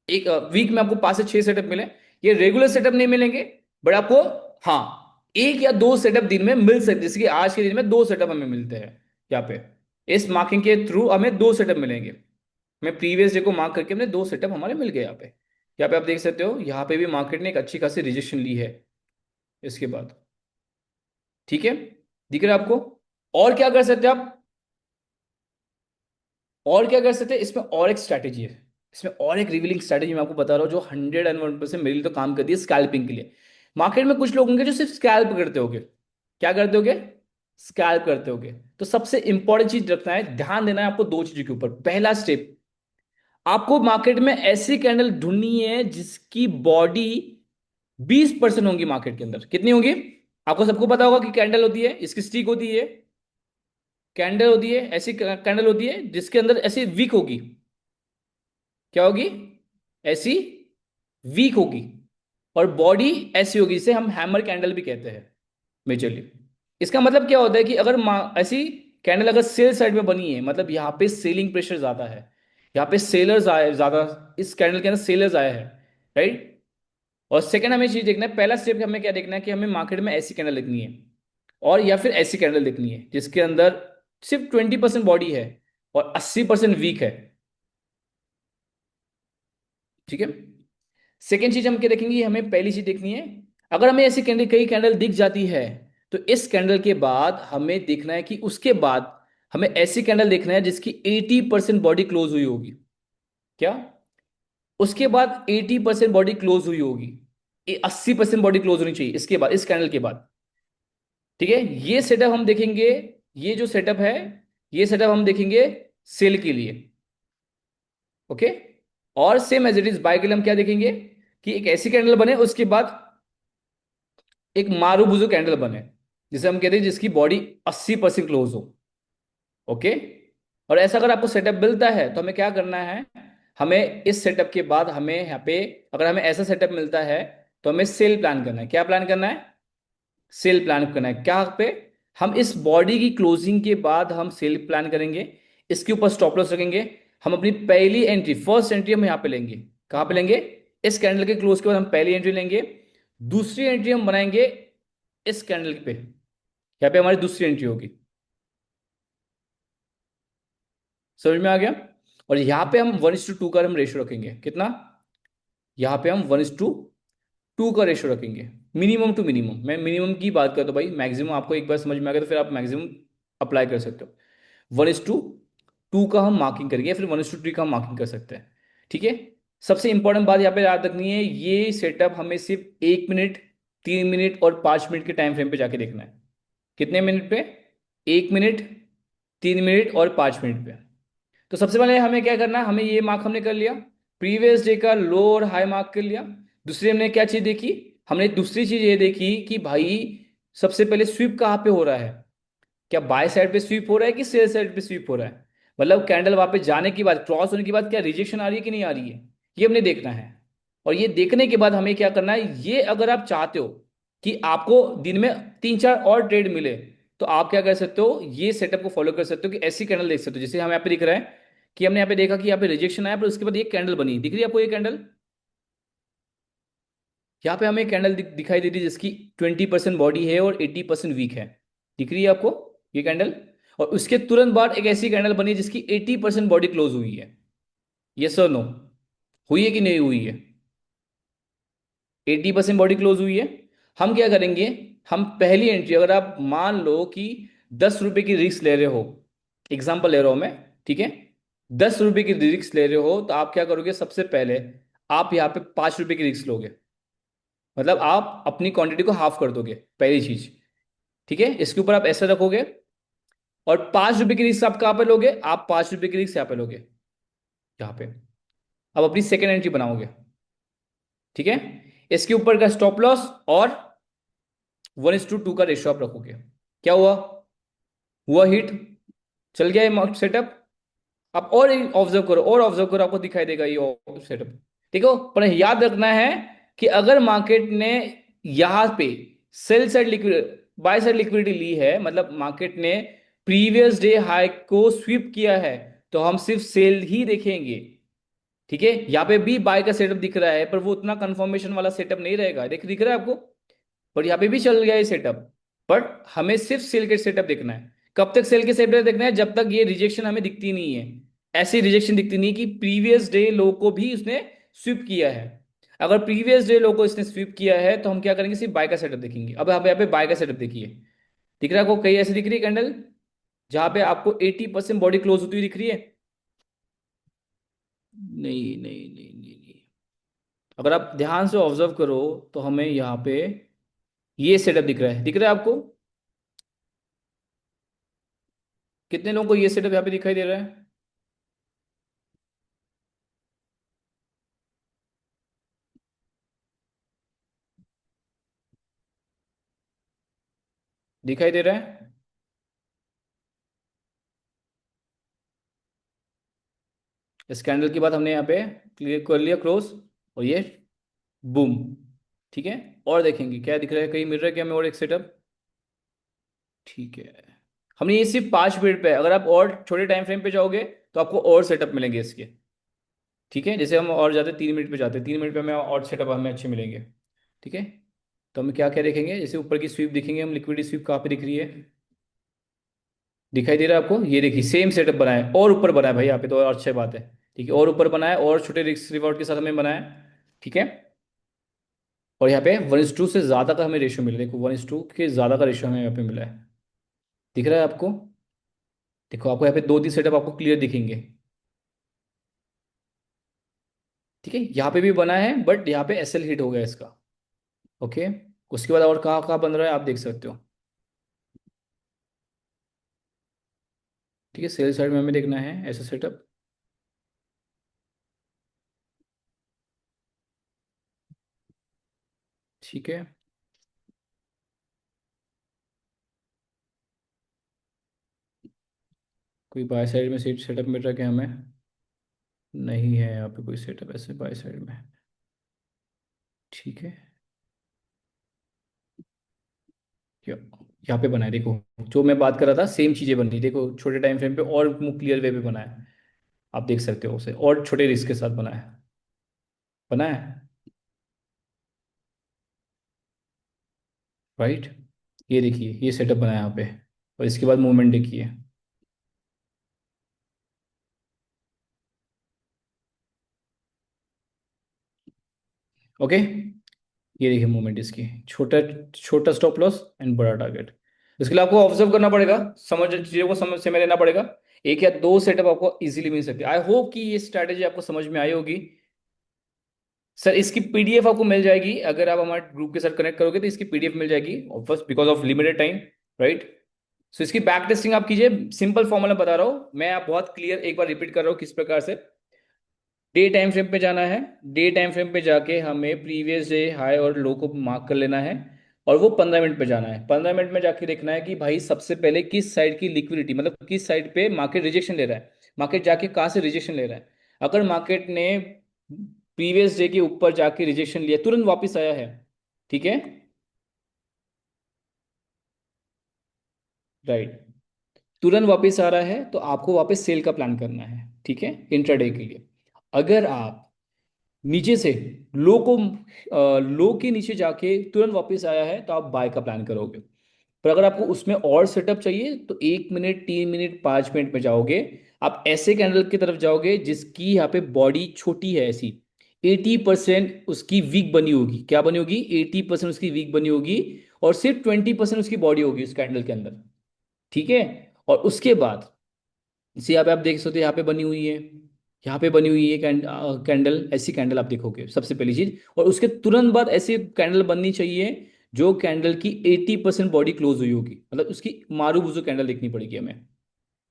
एक वीक में आपको 5 से 6 सेटअप मिले। ये रेगुलर सेटअप नहीं मिलेंगे, बट आपको, हाँ, एक या दो सेटअप दिन में मिल सकते, जैसे कि आज के दिन में दो सेटअप हमें मिलते हैं यहाँ पे। इस मार्किंग के थ्रू हमें दो सेटअप मिलेंगे। हमें प्रीवियस डे को मार्क करके हमने दो सेटअप हमारे मिल गए यहाँ पे। यहाँ पे आप देख सकते हो, यहाँ पे भी मार्केट ने एक अच्छी खासी रिजेक्शन ली है इसके बाद। ठीक है। दिख रहा है आपको? और क्या कर सकते हैं आप? और क्या कर सकते हैं इसमें? और एक स्ट्रैटेजी है इसमें, और एक रिवीलिंग स्ट्रैटेजी मैं आपको बता रहा हूँ, जो 101% मेरे लिए तो काम करती है स्कैल्पिंग के लिए। मार्केट में कुछ लोग होंगे जो सिर्फ स्कैल्प करते होंगे। क्या करते होंगे? स्कैल्प करते होंगे। तो सबसे इंपॉर्टेंट चीज रखना है, ध्यान देना है आपको दो चीजों के ऊपर। पहला स्टेप, आपको मार्केट में ऐसी कैंडल ढूंढनी है जिसकी बॉडी 20% होंगी मार्केट के अंदर। कितनी होगी? आपको सबको पता होगा कि कैंडल होती है, इसकी स्टिक होती है, कैंडल होती है, ऐसी कैंडल होती है जिसके अंदर ऐसी वीक होगी। क्या होगी? ऐसी वीक होगी। और बॉडी ऐसी होगी, जिसे हम हैमर कैंडल भी कहते हैं मेजरली। इसका मतलब क्या होता है कि अगर ऐसी कैंडल अगर सेल साइड में बनी है, मतलब यहाँ पे सेलिंग प्रेशर ज्यादा है, यहाँ पे सेलर्स आए ज्यादा, इस कैंडल के अंदर सेलर्स आए हैं। राइट। और सेकंड हमें चीज देखना है, पहला स्टेप हमें क्या देखना है कि हमें मार्केट में ऐसी कैंडल देखनी है, और या फिर ऐसी कैंडल देखनी है जिसके अंदर सिर्फ 20% बॉडी है और 80% वीक है। ठीक है। सेकेंड चीज हम क्या देखेंगे, हमें पहली चीज देखनी है, अगर हमें ऐसी कैंडल, कई कैंडल दिख जाती है, तो इस कैंडल के बाद हमें देखना है कि उसके बाद हमें ऐसी कैंडल देखना है जिसकी 80% बॉडी क्लोज हुई होगी। क्या? उसके बाद 80% बॉडी क्लोज हुई होगी, 80% बॉडी क्लोज होनी चाहिए इसके बाद, इस कैंडल के बाद। ठीक है। ये सेटअप हम देखेंगे, ये जो सेटअप है, ये सेटअप हम देखेंगे सेल के लिए। ओके। और same as it is buy के लिए हम क्या देखेंगे कि एक ऐसी कैंडल बने, उसके बाद एक मारूबुजू कैंडल बने, जिसे हम कहते हैं जिसकी बॉडी 80% क्लोज हो। ओके। और ऐसा अगर आपको सेटअप मिलता है तो हमें क्या करना है, हमें इस सेटअप के बाद हमें यहाँ पे, अगर हमें ऐसा सेटअप मिलता है, तो हमें सेल प्लान करना है। क्या प्लान करना है? सेल प्लान करना है। क्या पे? हम इस बॉडी की क्लोजिंग के बाद हम सेल प्लान करेंगे, इसके ऊपर स्टॉप लॉस रखेंगे। हम अपनी पहली एंट्री, फर्स्ट एंट्री हम यहाँ पे लेंगे। कहाँ पे लेंगे? इस कैंडल के क्लोज के बाद हम पहली एंट्री लेंगे। दूसरी एंट्री हम बनाएंगे इस कैंडल पे, यहाँ पे हमारी दूसरी एंट्री होगी। समझ में आ गया? और यहाँ पे हम 1:2 का हम रेशो रखेंगे। कितना? यहाँ पे हम 1:2 का रेशो रखेंगे, मिनिमम टू मिनिमम। मैं मिनिमम की बात करता हूँ भाई, मैक्सिमम आपको एक बार समझ में आ गया तो फिर आप मैक्सिमम अप्लाई कर सकते हो। 1:2 का हम मार्किंग करेंगे, फिर 1:3 का हम मार्किंग कर सकते हैं। ठीक है। सबसे इंपॉर्टेंट बात यहाँ पे याद रखनी है, ये सेटअप हमें सिर्फ 1 मिनट, 3 मिनट और 5 मिनट के टाइम फ्रेम पे जाके देखना है। कितने मिनट पे? 1 मिनट, 3 मिनट और 5 मिनट पे। तो सबसे पहले हमें क्या करना है, हमें ये मार्क हमने कर लिया, प्रीवियस डे का लो और हाई मार्क कर लिया। दूसरी हमने क्या चीज देखी, हमने दूसरी चीज ये देखी कि भाई सबसे पहले स्वीप कहाँ पे हो रहा है, क्या बाय साइड पे स्वीप हो रहा है कि सेल साइड पे स्वीप हो रहा है। मतलब कैंडल वहां पे जाने के बाद, क्रॉस होने के बाद क्या रिजेक्शन आ रही है कि नहीं आ रही है, ये हमने देखना है। और ये देखने के बाद हमें क्या करना है, ये अगर आप चाहते हो कि आपको दिन में 3 4 और ट्रेड मिले, तो आप क्या कर सकते हो, ये सेटअप को फॉलो कर सकते हो कि ऐसी कैंडल देख सकते हो। जैसे हमें यहाँ पे दिख रहा है कि हमने यहाँ पे देखा कि यहाँ पे रिजेक्शन आया, पर उसके बाद ये कैंडल बनी, दिख रही है आपको ये कैंडल? यहाँ पे हमें कैंडल दिखाई दे रही है जिसकी 20% बॉडी है और 80% वीक है, दिख रही है आपको ये कैंडल? और उसके तुरंत बाद एक ऐसी कैंडल बनी है जिसकी 80% बॉडी क्लोज हुई है। यस और नो, हुई है कि नहीं हुई है? 80% बॉडी क्लोज हुई है। हम क्या करेंगे, हम पहली एंट्री, अगर आप मान लो कि 10 रुपए की रिस्क ले रहे हो, एग्जाम्पल ले रहा हूं मैं, ठीक है, 10 रुपए की रिस्क ले रहे हो, तो आप क्या करोगे, सबसे पहले आप यहाँ पे 5 रुपए की रिस्क लोगे। मतलब आप अपनी क्वांटिटी को हाफ कर दोगे, पहली चीज। ठीक है, इसके ऊपर आप ऐसे रखोगे, और 5 रुपए की रिस्क आप कहाँ पे लोगे, आप 5 रुपए की रिस्क यहाँ पे लोगे, यहाँ पे। अब अपनी सेकेंड एंट्री बनाओगे, ठीक है, इसके ऊपर का स्टॉप लॉस और 1:2 का रेशियो आप रखोगे। क्या हुआ, हुआ हिट, चल गया ये सेटअप। आप और ऑब्जर्व करो, और ऑब्जर्व करो, आपको दिखाई देगा ये सेटअप। देखो, पर याद रखना है कि अगर मार्केट ने यहां पे sell side liquid, buy side liquidity ली है, मतलब मार्केट ने प्रीवियस डे हाई को स्वीप किया है, तो हम सिर्फ सेल ही देखेंगे। ठीक है, यहाँ पे भी बाय का सेटअप दिख रहा है, पर वो उतना कंफर्मेशन वाला सेटअप नहीं रहेगा, दिख रहा है आपको? पर यहाँ पे भी चल गया ये सेटअप, बट हमें सिर्फ सेल के सेटअप देखना है। कब तक सेल के सेटअप देखना है, जब तक ये रिजेक्शन हमें दिखती नहीं है। ऐसी रिजेक्शन दिखती नहीं कि प्रीवियस डे लो को भी उसने स्वीप किया है। अगर प्रीवियस डे लो को इसने स्वीप किया है, तो हम क्या करेंगे, सिर्फ बाय का सेटअप देखेंगे। अब यहाँ पे बाय का सेटअप देखिए, दिख रहा है आपको? कहीं ऐसी दिख रही है कैंडल जहां पे आपको 80% बॉडी क्लोज होती हुई दिख रही है? नहीं नहीं नहीं नहीं नहीं। अगर आप ध्यान से ऑब्जर्व करो, तो हमें यहाँ पे ये सेटअप दिख रहा है, दिख रहा है आपको? कितने लोगों को ये सेटअप यहाँ पे दिखाई दे रहा है? दिखाई दे रहा है? इस कैंडल की बात हमने यहाँ पे क्लियर कर लिया, क्लोज, और ये बूम। ठीक है, और देखेंगे क्या दिख रहा है, कहीं मिल रहा है क्या हमें और एक सेटअप? ठीक है, हमने ये सिर्फ 5 मिनट पे है, अगर आप और छोटे टाइम फ्रेम पे जाओगे तो आपको और सेटअप मिलेंगे इसके। ठीक है, जैसे हम और जाते 3 मिनट पे जाते हैं, 3 मिनट पे हमें और सेटअप हमें अच्छे मिलेंगे। ठीक है, तो हम क्या क्या देखेंगे, जैसे ऊपर की स्वीप दिखेंगे हम, लिक्विडिटी स्वीप कहाँ पे दिख रही है, दिखाई दे रहा है आपको? ये देखिए सेम सेटअप बनाया, और ऊपर बनाया भाई यहाँ पे, तो और अच्छी बात है। ठीक है, और ऊपर बनाया, और छोटे रिस्क रिवॉर्ड के साथ हमें बनाया। ठीक है, और यहाँ पे 1:2 से ज्यादा का हमें रेशियो मिला, देखो 1:2 के ज्यादा का रेशियो हमें यहाँ पे मिला है, दिख रहा है आपको? देखो आपको यहाँ पे 2 3 सेटअप आपको क्लियर दिखेंगे। ठीक है, यहाँ पे भी बना है, बट यहाँ पे एसएल हिट हो गया इसका। ओके, उसके बाद और कहाँ कहाँ बन रहा है आप देख सकते हो। ठीक है, सेल साइड में हमें देखना है ऐसा सेटअप। ठीक है, कोई बाय साइड में सीट सेटअप मिल रहा है क्या हमें? नहीं है यहाँ पे कोई सेटअप ऐसे बाय साइड में। ठीक है, क्या यहाँ पे बना है देखो, जो मैं बात कर रहा था सेम चीजें बन रही, देखो छोटे टाइम फ्रेम पे और क्लियर वे पे बना है, आप देख सकते हो उसे, और छोटे रिस्क के साथ बना है, बना है, राइट? ये देखिए ये सेटअप बना है यहाँ पे, और इसके बाद मूवमेंट देखिए। ओके, ये देखिए मूवमेंट इसकी, छोटा छोटा स्टॉप लॉस एंड बड़ा टारगेट। इसके लिए आपको ऑब्जर्व करना पड़ेगा, समझ चीज़ों को समझ से में लेना पड़ेगा। एक या दो सेटअप आपको इजीली मिल सकते हैं। आई होप कि ये स्ट्रैटेजी आपको समझ में आई होगी। सर इसकी पीडीएफ आपको मिल जाएगी, अगर आप हमारे ग्रुप के साथ कनेक्ट करोगे तो इसकी पीडीएफ मिल जाएगी, first because of limited time, right. So इसकी बैक टेस्टिंग आप कीजिए, सिंपल फॉर्मूला बता रहा हूँ मैं, आप बहुत क्लियर एक बार रिपीट कर रहा हूँ किस प्रकार से। डे टाइम फ्रेम पे जाना है, डे टाइम फ्रेम पे जाके हमें प्रीवियस डे हाई और लो को मार्क कर लेना है, और वो 15 मिनट पे जाना है। 15 मिनट में जाके देखना है कि भाई सबसे पहले किस साइड की लिक्विडिटी, मतलब किस साइड पे मार्केट रिजेक्शन ले रहा है, मार्केट जाके कहाँ से रिजेक्शन ले रहा है। अगर मार्केट ने प्रीवियस डे के ऊपर जाके रिजेक्शन लिया, तुरंत वापस आया है, ठीक है, राइट, तुरंत वापस आ रहा है तो आपको वापस सेल का प्लान करना है, ठीक है, इंट्राडे के लिए। अगर आप नीचे से लो को लो के नीचे जाके तुरंत वापस आया है तो आप बाय का प्लान करोगे। पर अगर आपको उसमें और सेटअप चाहिए तो 1 मिनट, 3 मिनट, 5 मिनट में जाओगे, आप ऐसे कैंडल की तरफ जाओगे जिसकी यहाँ पे बॉडी छोटी है ऐसी, 80% उसकी वीक बनी होगी, क्या बनी होगी, 80% उसकी वीक बनी होगी, और सिर्फ 20% उसकी बॉडी होगी उस कैंडल के अंदर, ठीक है। और उसके बाद इसे यहाँ पे आप देख सकते हो, यहाँ पे बनी हुई है, यहाँ पे बनी हुई है कैंडल, ऐसी कैंडल आप देखोगे सबसे पहली चीज। और उसके तुरंत बाद ऐसी कैंडल बननी चाहिए जो कैंडल की 80% बॉडी क्लोज हुई होगी, मतलब उसकी मारूबुजू कैंडल देखनी पड़ेगी हमें,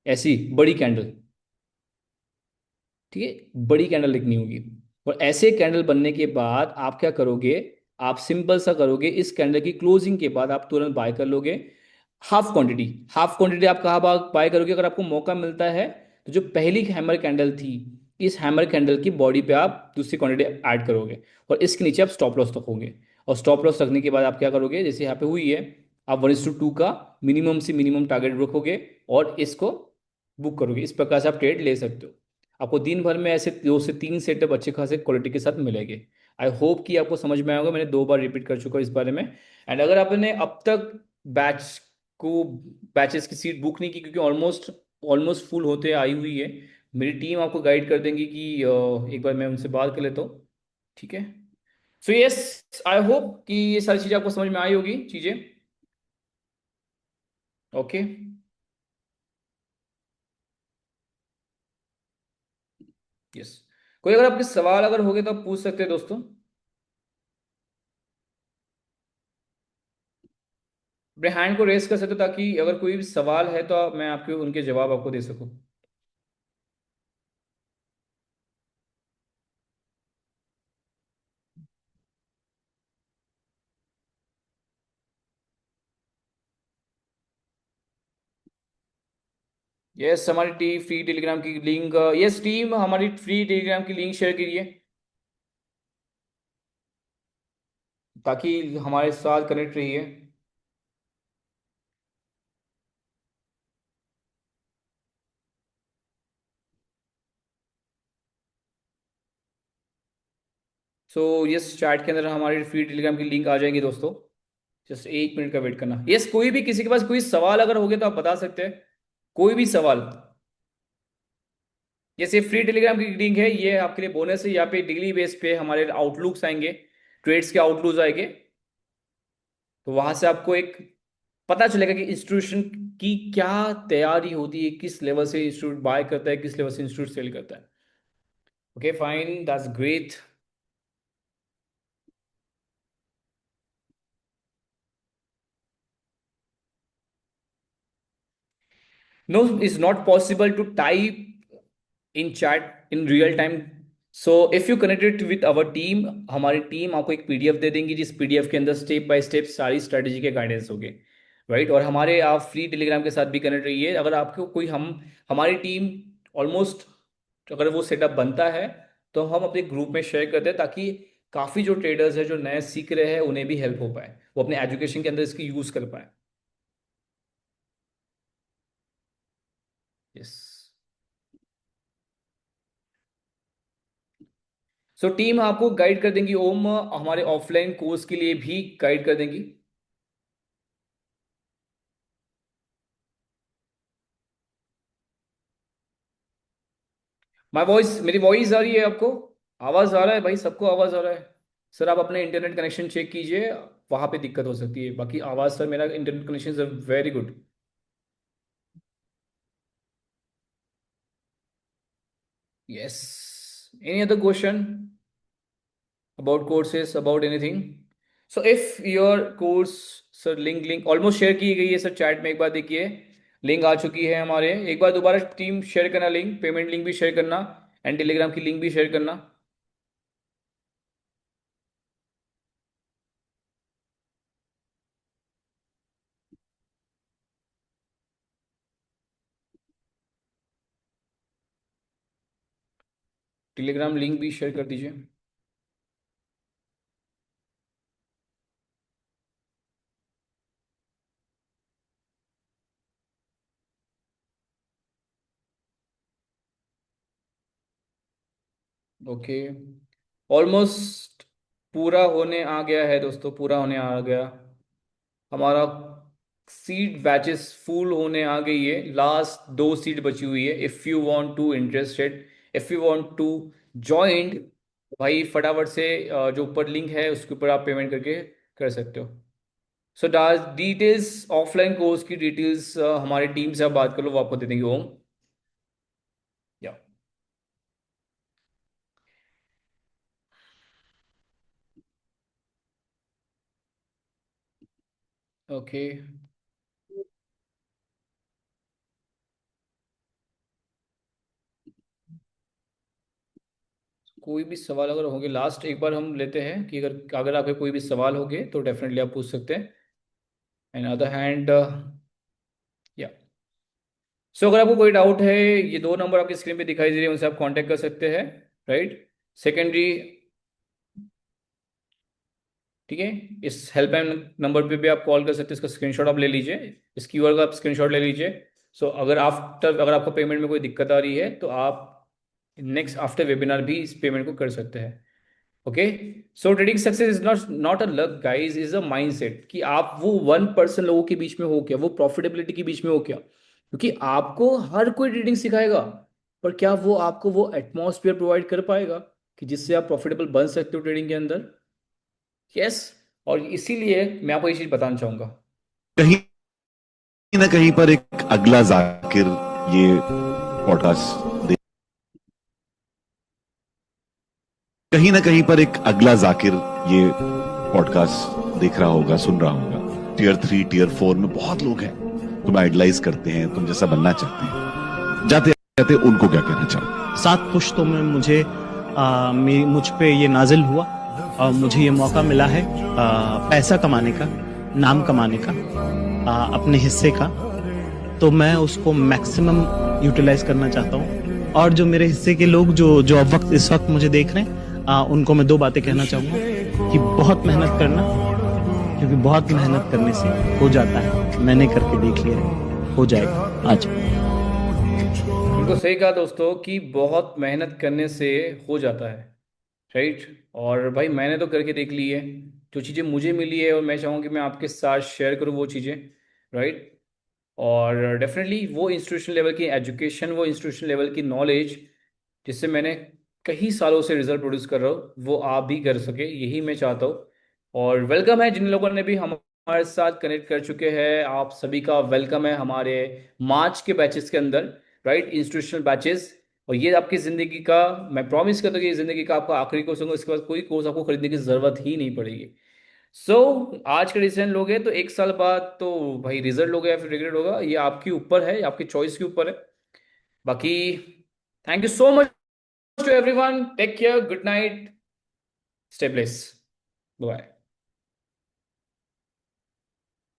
ऐसी बड़ी कैंडल, ठीक है, बड़ी कैंडल लिखनी होगी। और ऐसे कैंडल बनने के बाद आप क्या करोगे, आप सिंपल सा करोगे, इस कैंडल की क्लोजिंग के बाद आप तुरंत बाय कर लोगे हाफ क्वांटिटी। हाफ क्वांटिटी आप कहाँ बाय करोगे, अगर आपको मौका मिलता है तो जो पहली हैमर कैंडल थी, इस हैमर कैंडल की बॉडी पे आप दूसरी क्वांटिटी ऐड करोगे, और इसके नीचे आप स्टॉप लॉस रखोगे। और स्टॉप लॉस रखने के बाद आप क्या करोगे, जैसे यहाँ पे हुई है, आप 1:2 का मिनिमम से मिनिमम टारगेट रखोगे और इसको बुक करोगे। इस प्रकार से आप ट्रेड ले सकते हो। आपको दिन भर में ऐसे 2 से 3 सेटअप अच्छे खासे क्वालिटी के साथ मिलेंगे। आई होप कि आपको समझ में आया होगा, मैंने 2 बार रिपीट कर चुका हूँ इस बारे में। एंड अगर आपने अब तक बैच को बैचेस की सीट बुक नहीं की, क्योंकि ऑलमोस्ट ऑलमोस्ट फुल होते आई हुई है, मेरी टीम आपको गाइड कर देंगी कि एक बार मैं उनसे बात कर लेता हूँ, ठीक है। सो यस, आई होप कि ये सारी चीज़ें आपको समझ में आई होगी चीज़ें, ओके। यस, कोई अगर आपके सवाल अगर होगे तो आप पूछ सकते हैं दोस्तों। अपने हैंड को रेस कर सकते हो ताकि अगर कोई भी सवाल है तो मैं आपके उनके जवाब आपको दे सकूं। यस, हमारी टीम फ्री टेलीग्राम की लिंक, यस टीम हमारी फ्री टेलीग्राम की लिंक शेयर करिए ताकि हमारे साथ कनेक्ट रहिए। सो यस, चैट के अंदर हमारी फ्री टेलीग्राम की लिंक आ जाएगी दोस्तों, जस्ट 1 मिनट का वेट करना। यस, कोई भी किसी के पास कोई सवाल अगर होगे तो आप बता सकते हैं, कोई भी सवाल। जैसे फ्री टेलीग्राम की लिंक है, ये आपके लिए बोनस है, यहाँ पे डेली बेस पे हमारे आउटलुक्स आएंगे, ट्रेड्स के आउटलुक्स आएंगे, तो वहां से आपको एक पता चलेगा कि इंस्टीट्यूशन की क्या तैयारी होती है, किस लेवल से इंस्टीट्यूट बाय करता है, किस लेवल से इंस्टीट्यूट सेल करता है। Okay fine, that's great. No, it's not possible to type in chat in real time. So if you connected with our team, हमारी टीम आपको एक पीडीएफ दे देंगी जिस पीडीएफ के अंदर स्टेप बाय स्टेप सारी स्ट्रेटेजी के गाइडेंस होंगे, राइट। और हमारे आप फ्री टेलीग्राम के साथ भी कनेक्ट रहिए, अगर आपको कोई हम हमारी टीम ऑलमोस्ट अगर वो सेटअप बनता है तो हम अपने ग्रुप में शेयर करते हैं ताकि काफ़ी जो ट्रेडर्स हैं जो नए सीख रहे हैं उन्हें भी हेल्प हो पाए, वो अपने एजुकेशन के अंदर इसकी यूज़ कर पाए। यस, सो टीम आपको गाइड कर देंगी ओम, हमारे ऑफलाइन कोर्स के लिए भी गाइड कर देंगी। माय वॉइस, मेरी वॉइस आ रही है आपको, आवाज़ आ रहा है भाई, सबको आवाज़ आ रहा है। सर आप अपने इंटरनेट कनेक्शन चेक कीजिए, वहाँ पे दिक्कत हो सकती है, बाकी आवाज़ सर मेरा internet connection is very good. Yes, any other question. about courses, about anything. So if your course, sir link almost share की गई है सर चैट में, एक बार देखिए लिंक आ चुकी है हमारे, एक बार दोबारा टीम शेयर करना लिंक, पेमेंट लिंक भी शेयर करना एंड टेलीग्राम की लिंक भी शेयर करना। टेलीग्राम लिंक भी शेयर कर दीजिए। ओके, ऑलमोस्ट पूरा होने आ गया है दोस्तों, पूरा होने आ गया हमारा। सीट बैचेस फुल होने आ गई है, लास्ट 2 सीट बची हुई है। If you want to interested, if you want to join, भाई फटाफट से जो ऊपर लिंक है उसके ऊपर आप पेमेंट करके कर सकते हो। सो डिटेल्स, ऑफलाइन कोर्स की डिटेल्स हमारी टीम से आप बात कर लो, वो आपको दे देंगे ओम। या ओके, कोई भी सवाल अगर होंगे, लास्ट एक बार हम लेते हैं कि अगर अगर आपके कोई भी सवाल होंगे तो डेफिनेटली आप पूछ सकते हैं। एंड अदर हैंड, या सो अगर आपको कोई डाउट है, ये 2 नंबर आपकी स्क्रीन पे दिखाई दे रहे हैं, उनसे आप कांटेक्ट कर सकते हैं। राइट, सेकेंडरी, ठीक है, इस हेल्पलाइन नंबर पे भी आप कॉल कर सकते हैं, इसका स्क्रीनशॉट आप ले लीजिए, इस कीवर्ड का आप स्क्रीनशॉट ले लीजिए। सो अगर आफ्टर, अगर आपको पेमेंट में कोई दिक्कत आ रही है तो आप नेक्स्ट आफ्टर वेबिनार भी इस पेमेंट को कर सकते हैं। Okay, so trading success is not not a luck guys, is a mindset, कि आप वो 1% लोगों के बीच में हो क्या, वो प्रॉफिटेबिलिटी के बीच में हो क्या, क्योंकि आपको हर कोई ट्रेडिंग सिखाएगा, पर क्या वो आपको वो एटमॉस्फेयर प्रोवाइड कर पाएगा कि जिससे आप प्रॉफिटेबल बन सकते हो ट्रेडिंग के अंदर। यस, और इसीलिए मैं आपको ये चीज बताना चाहूंगा। कहीं ना कहीं पर एक अगला जाकिर ये पॉडकास्ट, कहीं ना कहीं पर एक अगला जाकिर ये पॉडकास्ट देख रहा होगा, सुन रहा होगा। टियर 3 टियर 4 में बहुत लोग हैं, तुम आइडलाइज करते हैं, तुम जैसा बनना चाहते हैं, जाते जाते उनको क्या कहना चाहो? 7 पुश्तों में मुझे मुझ पे ये नाजिल हुआ और मुझे ये मौका मिला है पैसा कमाने का, नाम कमाने का, अपने हिस्से का। तो मैं उसको मैक्सिमम यूटिलाइज करना चाहता हूँ। और जो मेरे हिस्से के लोग जो जो अब वक्त इस वक्त मुझे देख रहे हैं, उनको मैं 2 बातें कहना चाहूँगा कि बहुत मेहनत करना, क्योंकि बहुत मेहनत करने से हो जाता है। मैंने करके देख लिया है, हो जाएगा आज। बिल्कुल सही कहा दोस्तों कि बहुत मेहनत करने से हो जाता है। राइट, और भाई मैंने तो करके देख ली है, जो चीज़ें मुझे मिली है और मैं चाहूँ कि मैं आपके साथ शेयर करूँ वो चीज़ें। राइट, और डेफिनेटली वो इंस्टीट्यूशन लेवल की एजुकेशन, वो इंस्टीट्यूशन लेवल की नॉलेज जिससे मैंने कई सालों से रिजल्ट प्रोड्यूस कर रहा हूँ, वो आप भी कर सके, यही मैं चाहता हूँ। और वेलकम है जिन लोगों ने भी हमारे साथ कनेक्ट कर चुके हैं, आप सभी का वेलकम है हमारे मार्च के बैचेस के अंदर। Right, institutional batches. और ये आपकी ज़िंदगी का, मैं प्रॉमिस करता हूँ कि ये ज़िंदगी का आपका आखिरी कोर्स होगा, इसके बाद कोई कोर्स आपको खरीदने की ज़रूरत ही नहीं पड़ेगी। आज का डिसीजन लोगे तो 1 साल बाद तो भाई रिजल्ट लोगे या फिर रिग्रेट होगा, ये आपके ऊपर है, आपकी चॉइस के ऊपर है। बाकी thank you so much to everyone, take care, good night, stay bless, bye.